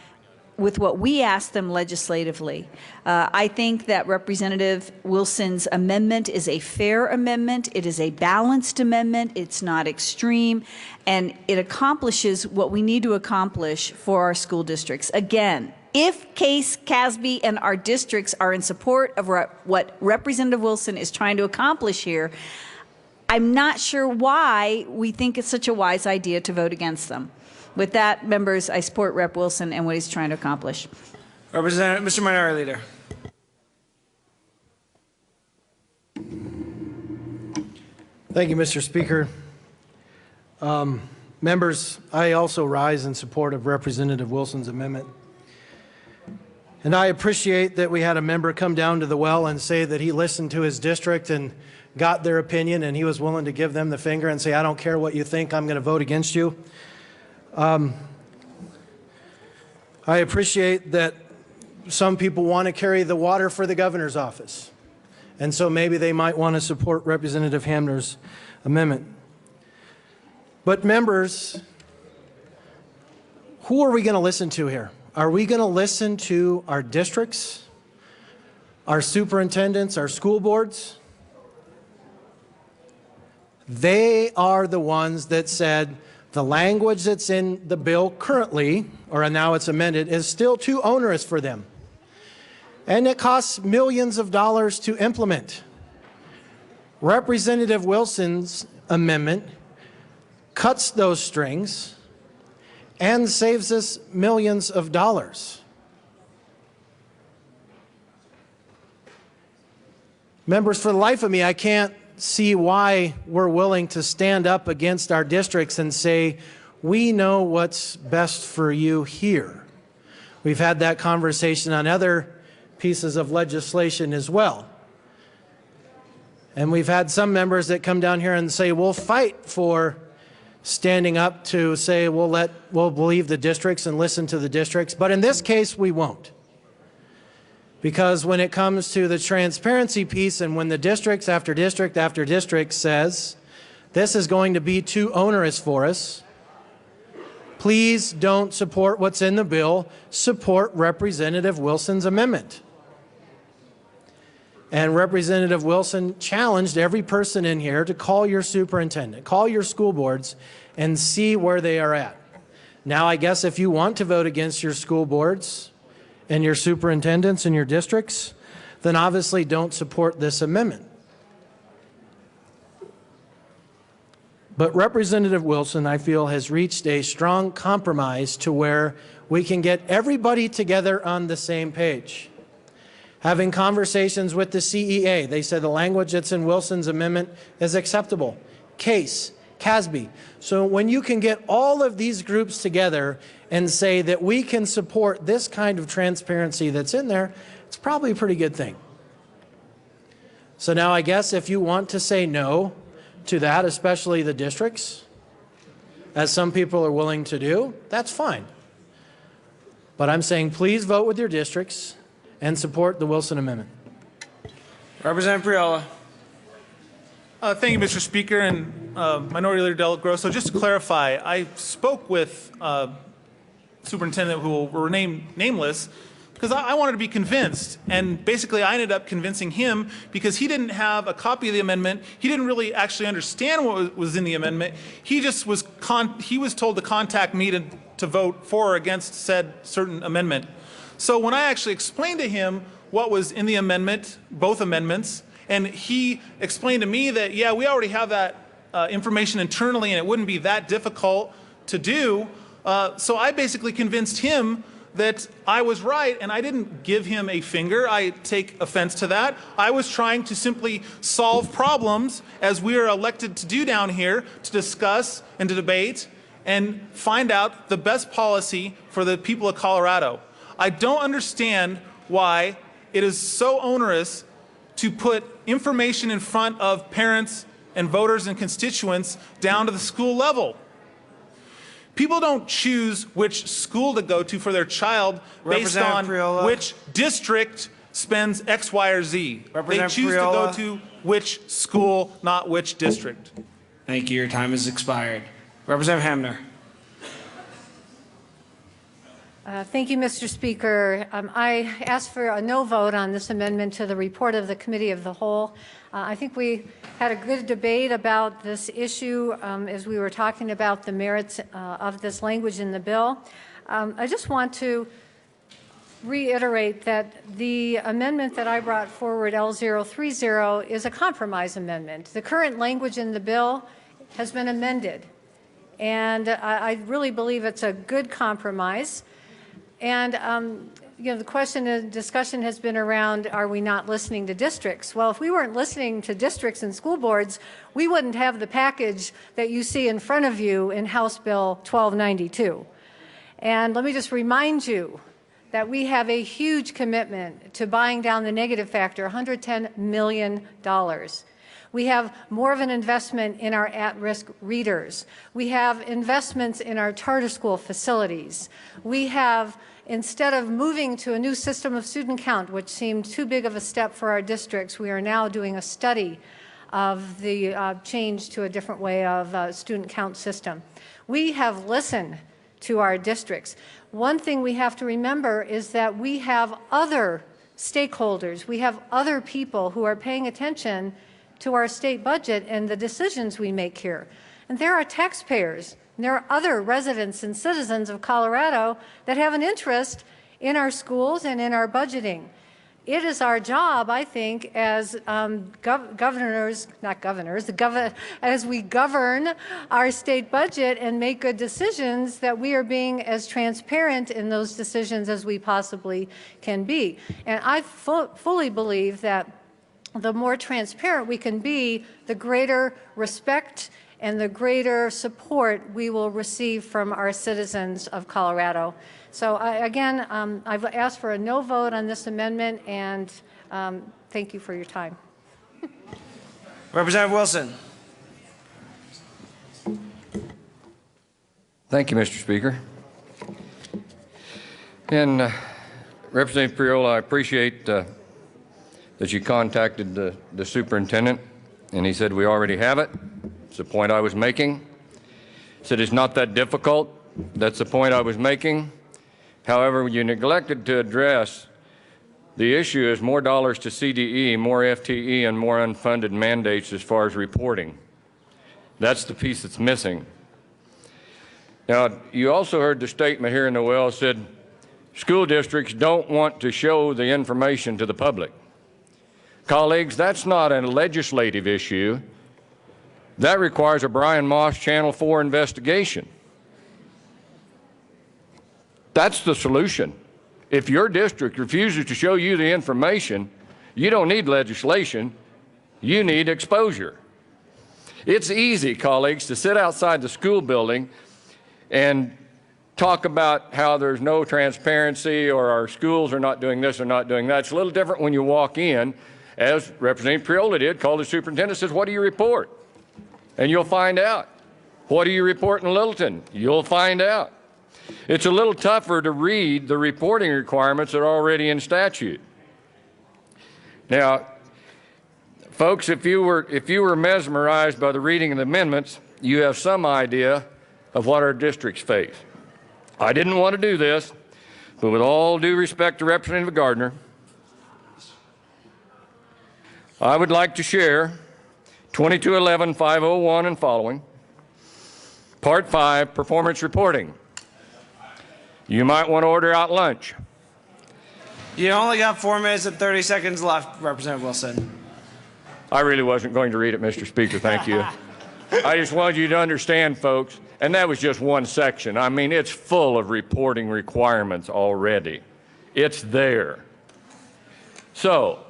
with what we ask them legislatively. I think that Representative Wilson's amendment is a fair amendment. It is a balanced amendment. It's not extreme. And it accomplishes what we need to accomplish for our school districts. Again, if Case, Casby, and our districts are in support of what Representative Wilson is trying to accomplish here, I'm not sure why we think it's such a wise idea to vote against them. With that, members, I support Rep. Wilson and what he's trying to accomplish. Mr. Minority Leader. Thank you, Mr. Speaker. Members, I also rise in support of Representative Wilson's amendment. And I appreciate that we had a member come down to the well and say that he listened to his district and got their opinion, and he was willing to give them the finger and say, I don't care what you think, I'm going to vote against you. I appreciate that some people want to carry the water for the governor's office, and so maybe they might want to support Representative Hamner's amendment. But members, who are we going to listen to here? Are we going to listen to our districts, our superintendents, our school boards? They are the ones that said, the language that's in the bill currently, or now it's amended, is still too onerous for them. And it costs millions of dollars to implement. Representative Wilson's amendment cuts those strings and saves us millions of dollars. Members, for the life of me, I can't see why we're willing to stand up against our districts and say, we know what's best for you here. We've had that conversation on other pieces of legislation as well. And we've had some members that come down here and say, we'll fight for standing up to say, we'll believe the districts and listen to the districts. But in this case, we won't. Because when it comes to the transparency piece, and when the districts after district after district says, this is going to be too onerous for us, please don't support what's in the bill, support Representative Wilson's amendment. And Representative Wilson challenged every person in here to call your superintendent, call your school boards, and see where they are at. Now, I guess if you want to vote against your school boards and your superintendents and your districts, then obviously don't support this amendment. But Representative Wilson, I feel, has reached a strong compromise to where we can get everybody together on the same page. Having conversations with the CEA, they said the language that's in Wilson's amendment is acceptable. CASE, CASB. So when you can get all of these groups together and say that we can support this kind of transparency that's in there, it's probably a pretty good thing. So now I guess if you want to say no to that, especially the districts, as some people are willing to do, that's fine. But I'm saying please vote with your districts and support the Wilson Amendment. Representative Priola. Thank you, Mr. Speaker, and Minority Leader Del Grosso. Just to clarify, I spoke with Superintendent who will remain nameless because I wanted to be convinced, and basically I ended up convincing him because he didn't have a copy of the amendment. He didn't really actually understand what was in the amendment. He just was told to contact me to vote for or against said certain amendment. So when I actually explained to him what was in the amendment, both amendments, and he explained to me that, yeah, we already have that information internally and it wouldn't be that difficult to do. So I basically convinced him that I was right, and I didn't give him a finger. I take offense to that. I was trying to simply solve problems as we are elected to do down here, to discuss and to debate and find out the best policy for the people of Colorado. I don't understand why it is so onerous to put information in front of parents and voters and constituents down to the school level. People don't choose which school to go to for their child based on which district spends X, Y, or Z. They choose to go to which school, not which district. Thank you. Your time has expired. Representative Hamner. Thank you, Mr. Speaker. I asked for a no vote on this amendment to the report of the Committee of the Whole. I think we had a good debate about this issue as we were talking about the merits of this language in the bill. I just want to reiterate that the amendment that I brought forward, L030, is a compromise amendment. The current language in the bill has been amended, and I really believe it's a good compromise. And you know, the question and discussion has been around, are we not listening to districts? Well, if we weren't listening to districts and school boards, we wouldn't have the package that you see in front of you in House Bill 1292. And let me just remind you that we have a huge commitment to buying down the negative factor, $110 million. We have more of an investment in our at-risk readers. We have investments in our charter school facilities. We have, instead of moving to a new system of student count, which seemed too big of a step for our districts, we are now doing a study of the change to a different way of student count system. We have listened to our districts. One thing we have to remember is that we have other stakeholders. We have other people who are paying attention to our state budget and the decisions we make here. And there are taxpayers, and there are other residents and citizens of Colorado that have an interest in our schools and in our budgeting. It is our job, I think, as as we govern our state budget and make good decisions, that we are being as transparent in those decisions as we possibly can be. And I fully believe that the more transparent we can be, the greater respect and the greater support we will receive from our citizens of Colorado. So again, I've asked for a no vote on this amendment, and thank you for your time. Representative Wilson. Thank you, Mr. Speaker. And Representative Priola, I appreciate that you contacted the superintendent, and he said we already have it. It's the point I was making. He said it's not that difficult. That's the point I was making. However, you neglected to address the issue is more dollars to CDE, more FTE, and more unfunded mandates as far as reporting. That's the piece that's missing. Now, you also heard the statement here in the well said school districts don't want to show the information to the public. Colleagues, that's not a legislative issue. That requires a Brian Moss Channel 4 investigation. That's the solution. If your district refuses to show you the information, you don't need legislation, you need exposure. It's easy, colleagues, to sit outside the school building and talk about how there's no transparency or our schools are not doing this or not doing that. It's a little different when you walk in, as Representative Priola did, called the superintendent, says, what do you report? And you'll find out. What do you report in Littleton? You'll find out. It's a little tougher to read the reporting requirements that are already in statute. Now, folks, if you were mesmerized by the reading of the amendments, you have some idea of what our districts face. I didn't want to do this, but with all due respect to Representative Gardner, I would like to share 2211-501 and following, Part 5, Performance Reporting. You might want to order out lunch. You only got 4 minutes and 30 seconds left, Representative Wilson. I really wasn't going to read it, Mr. Speaker. Thank you. I just wanted you to understand, folks, and that was just one section. I mean, it's full of reporting requirements already. It's there. So,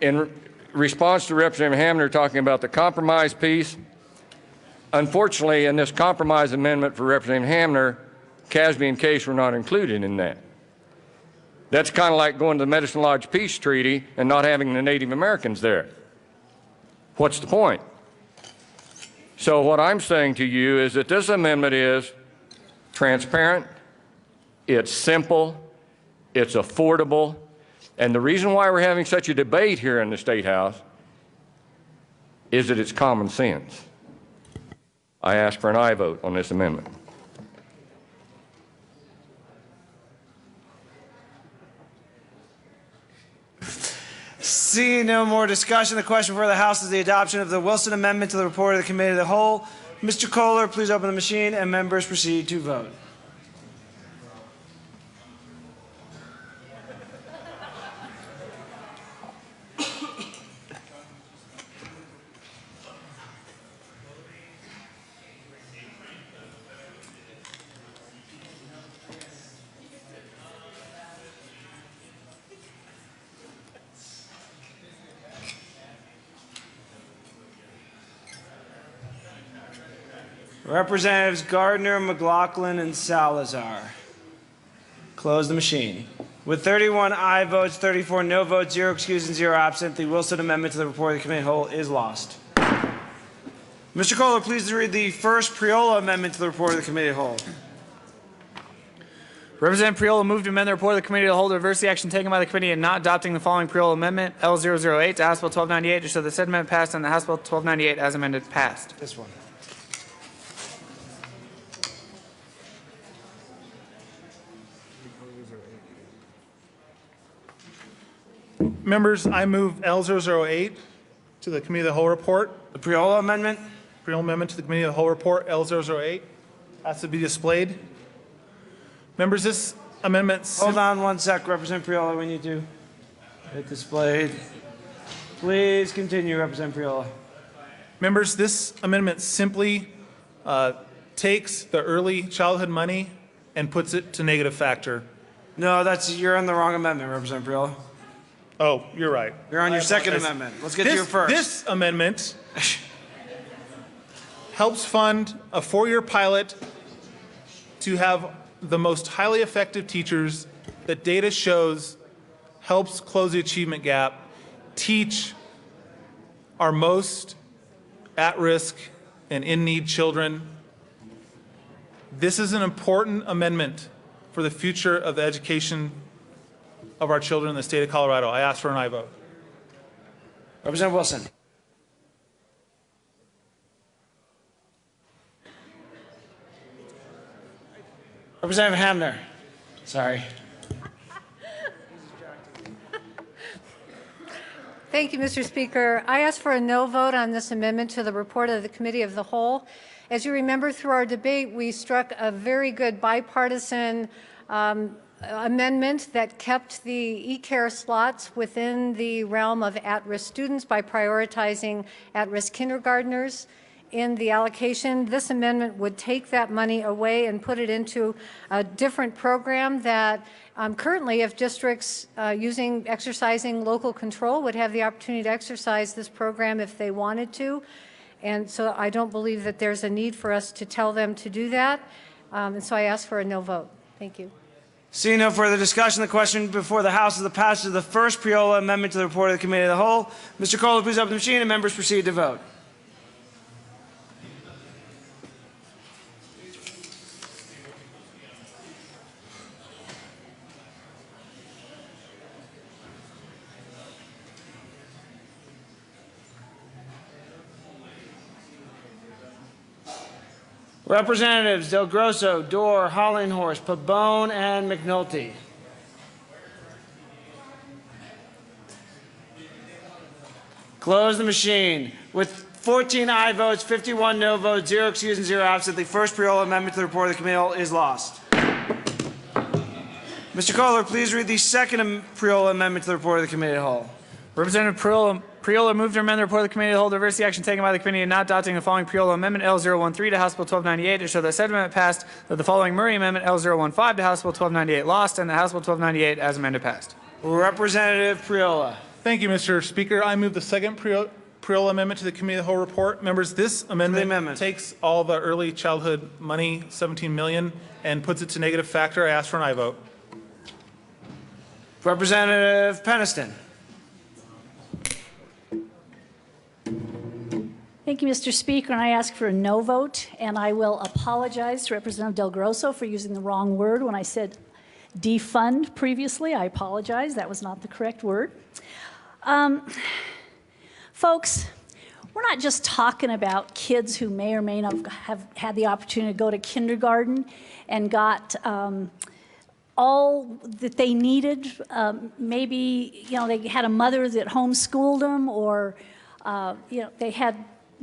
in response to Representative Hamner talking about the compromise piece, unfortunately, in this compromise amendment for Representative Hamner, Casby and Case were not included in that. That's kind of like going to the Medicine Lodge Peace Treaty and not having the Native Americans there. What's the point? So what I'm saying to you is that this amendment is transparent, it's simple, it's affordable, and the reason why we're having such a debate here in the State House is that it's common sense. I ask for an aye vote on this amendment. Seeing no more discussion, the question before the House is the adoption of the Wilson Amendment to the report of the Committee of the Whole. Mr. Kohler, please open the machine and members proceed to vote. Representatives Gardner, McLaughlin, and Salazar. Close the machine. With 31 aye votes, 34 no votes, 0 excused, and 0 absent, the Wilson Amendment to the report of the Committee of the Whole is lost. Mr. Kohler, please read the first Priola Amendment to the report of the Committee of the Whole. Representative Priola moved to amend the report of the Committee of the Whole to reverse the action taken by the committee in not adopting the following Priola Amendment, L008 to House Bill 1298, to show the said amendment passed and the House Bill 1298 as amended passed. This one. Members, I move L008 to the Committee of the Whole report. The Priola Amendment? Priola Amendment to the Committee of the Whole report, L008. Has to be displayed. Members, this amendment... Hold on one sec, Representative Priola. We need to get displayed. Please continue, Representative Priola. Members, this amendment simply takes the early childhood money and puts it to negative factor. No, you're on the wrong amendment, Representative Priola. Oh, you're right. You're on your second amendment. Let's get to your first. This amendment helps fund a 4-year pilot to have the most highly effective teachers that data shows helps close the achievement gap, teach our most at-risk and in-need children. This is an important amendment for the future of the education of our children in the state of Colorado. I ask for an aye vote. Representative Wilson. Representative Hamner. Sorry. Thank you, Mr. Speaker. I ask for a no vote on this amendment to the report of the Committee of the Whole. As you remember, through our debate, we struck a very good bipartisan amendment that kept the e-care slots within the realm of at-risk students by prioritizing at-risk kindergartners. in the allocation. This amendment would take that money away and put it into a different program that currently, if districts exercising local control would have the opportunity to exercise this program if they wanted to. And so I don't believe that there's a need for us to tell them to do that. And so I ask for a no vote. Thank you. Seeing no further discussion, the question before the House is the passage of the first Priola amendment to the report of the Committee of the Whole. Mr. Kohler, please open the machine and members proceed to vote. Representatives Del Grosso, Dorr, Hollinghorst, Pabon, and McNulty. Close the machine. With 14 aye votes, 51 no votes, 0 excused, and 0 absent, the first Priola amendment to the report of the committee is lost. Mr. Kohler, please read the second Priola amendment to the report of the Committee of the Whole. Representative Priola moved to amend the report of the Committee of the Whole to reverse the action taken by the committee in not adopting the following Priola Amendment L013 to House Bill 1298 to show that said amendment passed, that the following Murray Amendment L015 to House Bill 1298 lost, and the House Bill 1298 as amended passed. Representative Priola. Thank you, Mr. Speaker. I move the second Priola Amendment to the Committee of the Whole report. Members, this amendment takes all the early childhood money, $17 million, and puts it to negative factor. I ask for an aye vote. Representative Peniston. Thank you, Mr. Speaker, and I ask for a no vote, and I will apologize to Representative Del Grosso for using the wrong word when I said defund previously. I apologize. That was not the correct word. Folks, we're not just talking about kids who may or may not have had the opportunity to go to kindergarten and got all that they needed. Maybe, they had a mother that homeschooled them, or, they had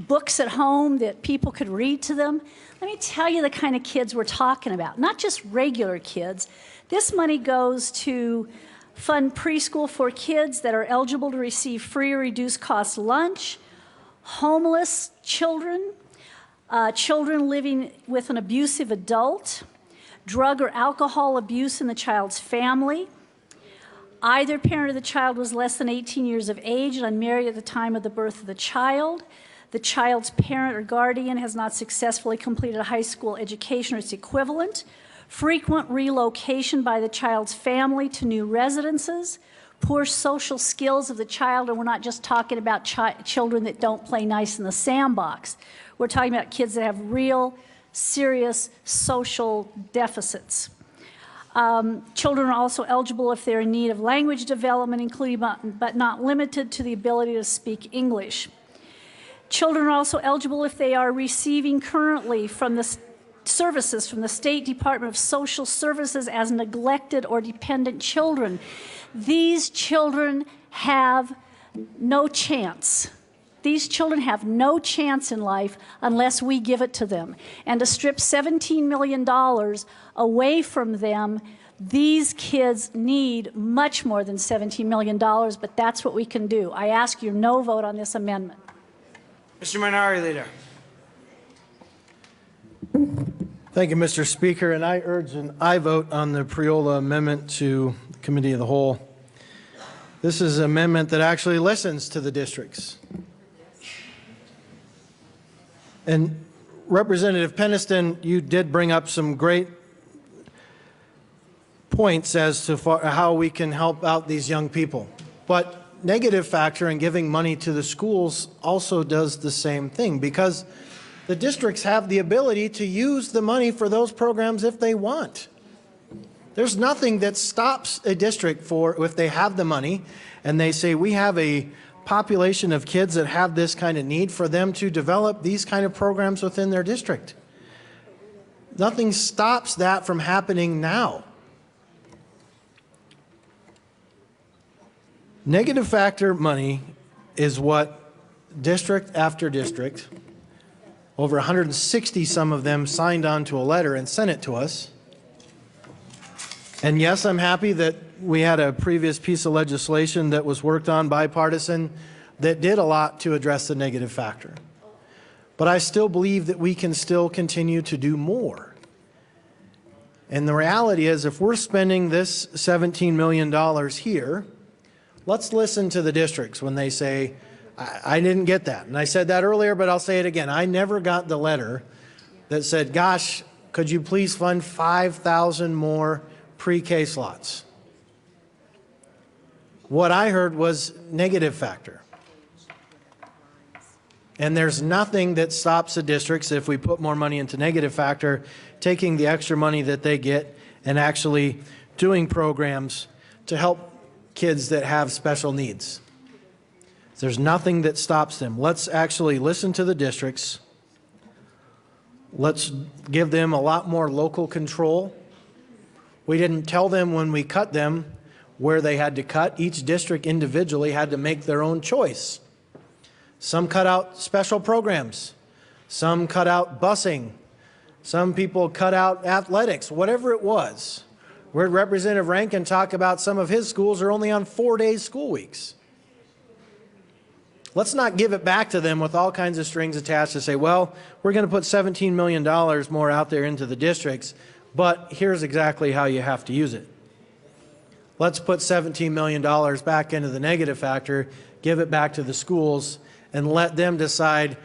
books at home that people could read to them. Let me tell you the kind of kids we're talking about, not just regular kids. This money goes to fund preschool for kids that are eligible to receive free or reduced cost lunch, homeless children, children living with an abusive adult, drug or alcohol abuse in the child's family. Either parent of the child was less than 18 years of age and unmarried at the time of the birth of the child. The child's parent or guardian has not successfully completed a high school education or its equivalent. Frequent relocation by the child's family to new residences. Poor social skills of the child, and we're not just talking about children that don't play nice in the sandbox. We're talking about kids that have real, serious social deficits. Children are also eligible if they're in need of language development, including but not limited to the ability to speak English. Children are also eligible if they are receiving currently from the services from the State Department of Social Services as neglected or dependent children. These children have no chance. These children have no chance in life unless we give it to them. And to strip $17 million away from them, these kids need much more than $17 million, but that's what we can do. I ask your no vote on this amendment. Mr. Minority Leader. Thank you, Mr. Speaker, and I urge an aye vote on the Priola amendment to the Committee of the Whole. This is an amendment that actually listens to the districts. And Representative Peniston, you did bring up some great points as to how we can help out these young people. But negative factor in giving money to the schools also does the same thing, because the districts have the ability to use the money for those programs if they want. There's nothing that stops a district if they have the money and they say, we have a population of kids that have this kind of need, for them to develop these kind of programs within their district. Nothing stops that from happening now. Negative factor money is what district after district, over 160 some of them, signed on to a letter and sent it to us. And yes, I'm happy that we had a previous piece of legislation that was worked on bipartisan that did a lot to address the negative factor. But I still believe that we can still continue to do more. And the reality is, if we're spending this $17 million here, let's listen to the districts when they say, I didn't get that. And I said that earlier, but I'll say it again. I never got the letter that said, gosh, could you please fund 5,000 more pre-K slots? What I heard was negative factor. And there's nothing that stops the districts, if we put more money into negative factor, taking the extra money that they get and actually doing programs to help kids that have special needs. There's nothing that stops them. Let's actually listen to the districts. Let's give them a lot more local control. We didn't tell them when we cut them where they had to cut. Each district individually had to make their own choice. Some cut out special programs. Some cut out busing. Some people cut out athletics, whatever it was. We heard Representative Rankin talk about some of his schools are only on 4-day school weeks. Let's not give it back to them with all kinds of strings attached to say, well, we're going to put $17 million more out there into the districts, but here's exactly how you have to use it. Let's put $17 million back into the negative factor, give it back to the schools, and let them decide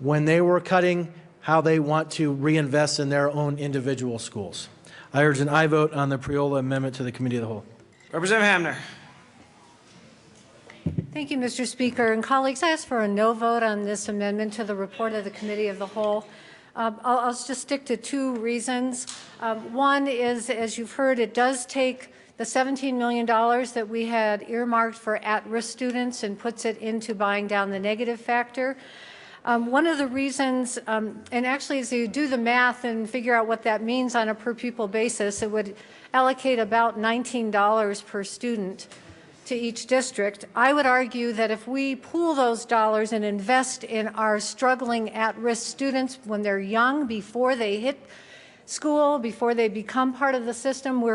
when they were cutting how they want to reinvest in their own individual schools. I urge an aye vote on the Priola amendment to the Committee of the Whole. Representative Hamner. Thank you, Mr. Speaker. And colleagues, I ask for a no vote on this amendment to the report of the Committee of the Whole. I'll just stick to two reasons. One is, as you've heard, it does take the $17 million that we had earmarked for at-risk students and puts it into buying down the negative factor. One of the reasons, and actually as you do the math and figure out what that means on a per pupil basis, it would allocate about $19 per student to each district. I would argue that if we pool those dollars and invest in our struggling at-risk students when they're young, before they hit school, before they become part of the system, we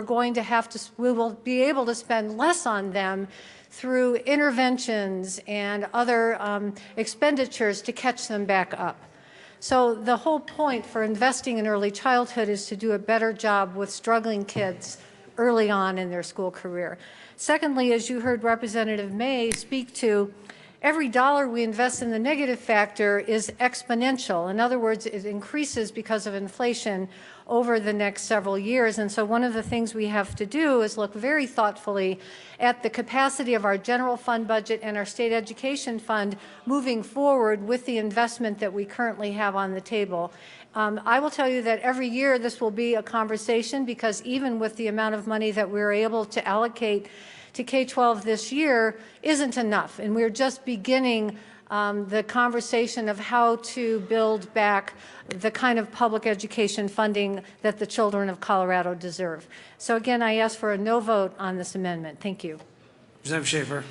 will be able to spend less on them through interventions and other expenditures to catch them back up. So the whole point for investing in early childhood is to do a better job with struggling kids early on in their school career. Secondly, as you heard Representative May speak to, every dollar we invest in the negative factor is exponential. In other words, it increases because of inflation over the next several years. And so one of the things we have to do is look very thoughtfully at the capacity of our general fund budget and our state education fund moving forward with the investment that we currently have on the table. I will tell you that every year this will be a conversation, because even with the amount of money that we're able to allocate to K-12 this year isn't enough. And we're just beginning the conversation of how to build back the kind of public education funding that the children of Colorado deserve. So again, I ask for a no vote on this amendment. Thank you. Representative Schaefer.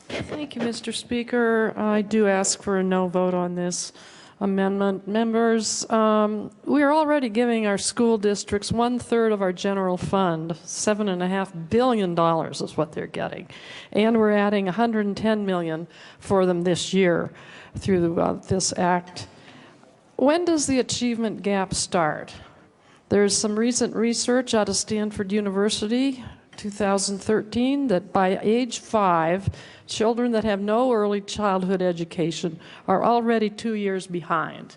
Thank you, Mr. Speaker. I do ask for a no vote on this amendment. Members, we are already giving our school districts 1/3 of our general fund. $7.5 billion is what they're getting. And we're adding $110 million for them this year through this act. When does the achievement gap start? There's some recent research out of Stanford University, 2013, that by age 5, children that have no early childhood education are already 2 years behind.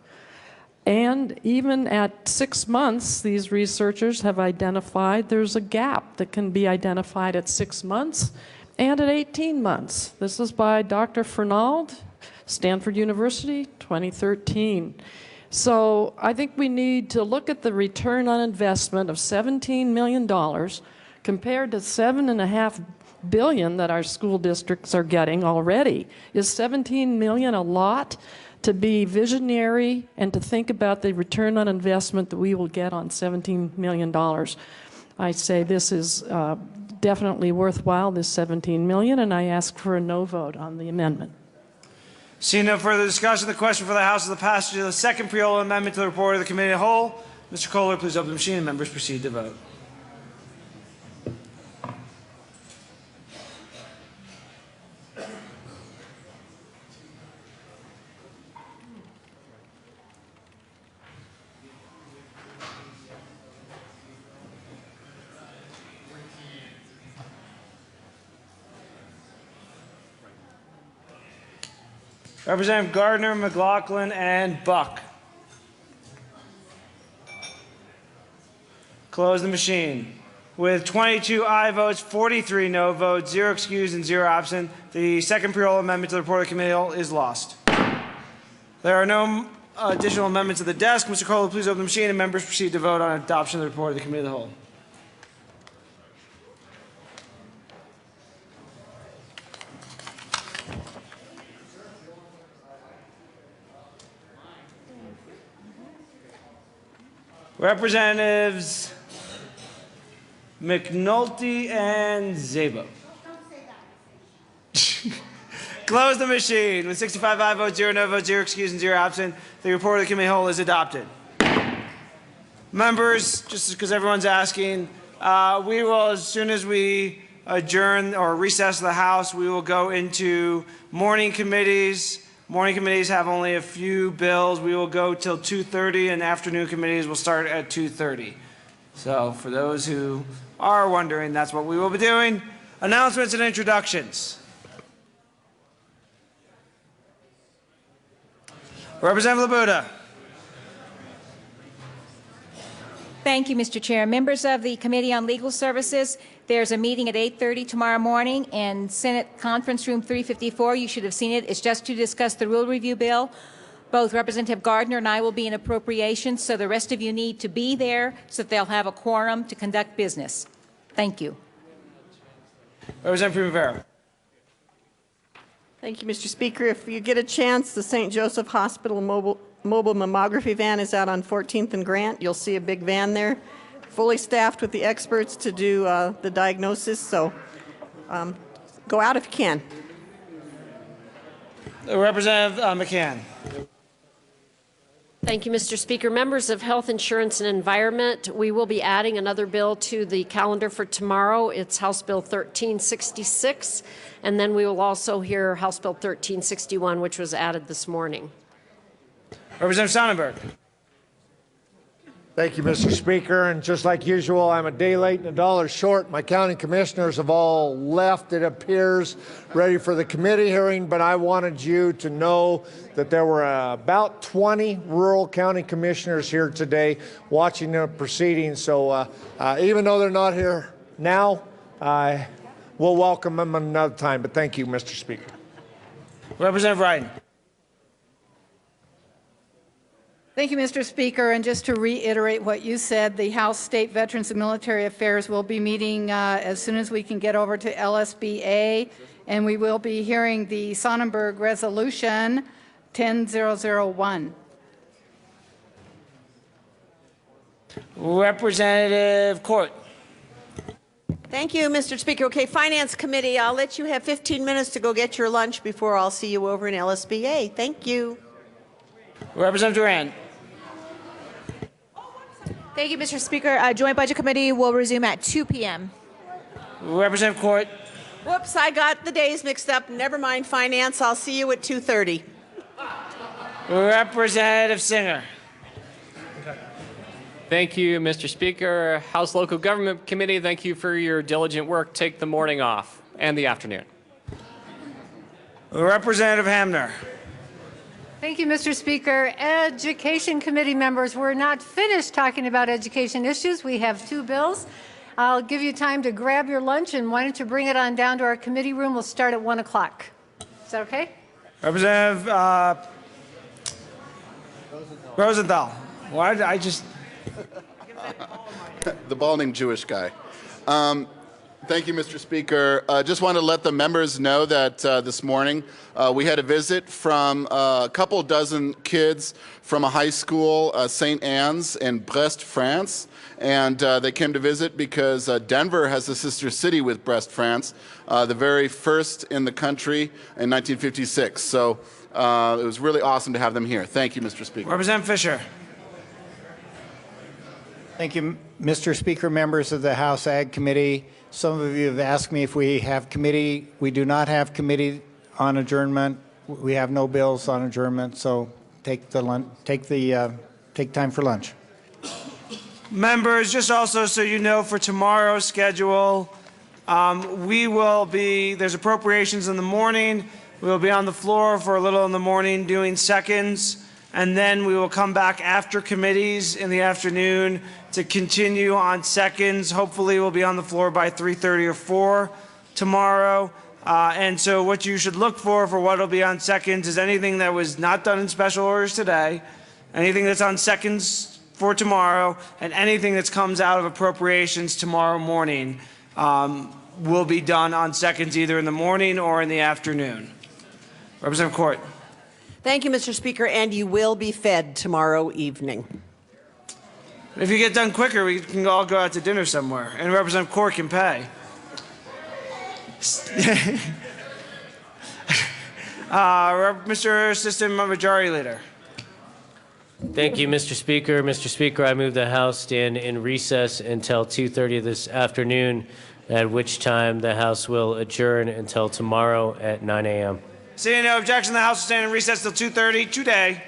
And even at 6 months, these researchers have identified there's a gap that can be identified at 6 months and at 18 months. This is by Dr. Fernald, Stanford University, 2013. So I think we need to look at the return on investment of $17 million compared to $7.5 billion that our school districts are getting already. Is $17 million a lot? To be visionary and to think about the return on investment that we will get on $17 million. I say this is definitely worthwhile, this $17 million, and I ask for a no vote on the amendment. Seeing no further discussion, the question for the House is the passage of the second Priola amendment to the report of the Committee of the Whole. Mr. Kohler, please open the machine and members proceed to vote. Representative Gardner, McLaughlin, and Buck. Close the machine. With 22 aye votes, 43 no votes, 0 excused, and 0 absent, the second pre-roll amendment to the report of the committee is lost. There are no additional amendments to the desk. Mr. Kohler, please open the machine, and members proceed to vote on adoption of the report of the committee of the whole. Representatives McNulty and Szabo. Close the machine. With 65 aye votes, 0 no votes, 0 excused, and 0 absent, the report of the committee whole is adopted. Members, just because everyone's asking, we will, as soon as we adjourn or recess the House, we will go into morning committees. Morning committees have only a few bills. We will go till 2:30, and afternoon committees will start at 2:30. So for those who are wondering, that's what we will be doing. Announcements and introductions. Representative Labuda. Thank you, Mr. Chair. Members of the Committee on Legal Services, there's a meeting at 8:30 tomorrow morning in Senate Conference Room 354. You should have seen it. It's just to discuss the rule review bill. Both Representative Gardner and I will be in appropriations, so the rest of you need to be there so that they'll have a quorum to conduct business. Thank you. Representative Primavera. Thank you, Mr. Speaker. If you get a chance, the St. Joseph Hospital mobile mammography van is out on 14th and Grant. You'll see a big van there, fully staffed with the experts to do the diagnosis. So go out if you can. Representative McCann. Thank you, Mr. Speaker. Members of Health Insurance and Environment, we will be adding another bill to the calendar for tomorrow. It's House Bill 1366, and then we will also hear House Bill 1361, which was added this morning. Representative Sonnenberg. Thank you, Mr. Speaker. And just like usual, I'm a day late and a dollar short. My county commissioners have all left, it appears, ready for the committee hearing, but I wanted you to know that there were about 20 rural county commissioners here today watching the proceedings. So even though they're not here now, we'll welcome them another time. But thank you, Mr. Speaker. Representative Ryan. Thank you, Mr. Speaker. And just to reiterate what you said, the House State Veterans and Military Affairs will be meeting as soon as we can get over to LSBA, and we will be hearing the Sonnenberg Resolution 10001. Representative Court. Thank you, Mr. Speaker. Okay, Finance Committee, I'll let you have 15 minutes to go get your lunch before I'll see you over in LSBA. Thank you. Representative Duran. Thank you, Mr. Speaker. Joint Budget Committee will resume at 2 p.m. Representative Court. Whoops, I got the days mixed up. Never mind Finance. I'll see you at 2:30. Representative Singer. Thank you, Mr. Speaker. House Local Government Committee, thank you for your diligent work. Take the morning off and the afternoon. Representative Hamner. Thank you, Mr. Speaker. Education Committee members, we're not finished talking about education issues. We have 2 bills. I'll give you time to grab your lunch, and why don't you bring it on down to our committee room? We'll start at 1 o'clock. Is that okay? Representative Rosenthal. Why did I just... The balding Jewish guy. Thank you, Mr. Speaker. Just want to let the members know that this morning we had a visit from a couple dozen kids from a high school, St. Anne's in Brest, France. And they came to visit because Denver has a sister city with Brest, France, the very first in the country in 1956. So it was really awesome to have them here. Thank you, Mr. Speaker. Representative Fisher. Thank you, Mr. Speaker, members of the House Ag Committee. Some of you have asked me if we have committee. We do not have committee on adjournment. We have no bills on adjournment, so take time for lunch. Members, just also so you know, for tomorrow's schedule, there's appropriations in the morning, We will be on the floor for a little in the morning doing seconds, and then we will come back after committees in the afternoon to continue on seconds. Hopefully we'll be on the floor by 3:30 or 4 tomorrow. And so what you should look for what will be on seconds is anything that was not done in special orders today, anything that's on seconds for tomorrow, and anything that comes out of appropriations tomorrow morning will be done on seconds either in the morning or in the afternoon. Representative Court. Thank you, Mr. Speaker, and you will be fed tomorrow evening. If you get done quicker, we can all go out to dinner somewhere, and Representative Court can pay. Mr. Assistant Majority Leader. Thank you, Mr. Speaker. Mr. Speaker, I move the House stand in recess until 2:30 this afternoon, at which time the House will adjourn until tomorrow at 9 a.m. Seeing no objection, the House will stand in recess till 2:30 today.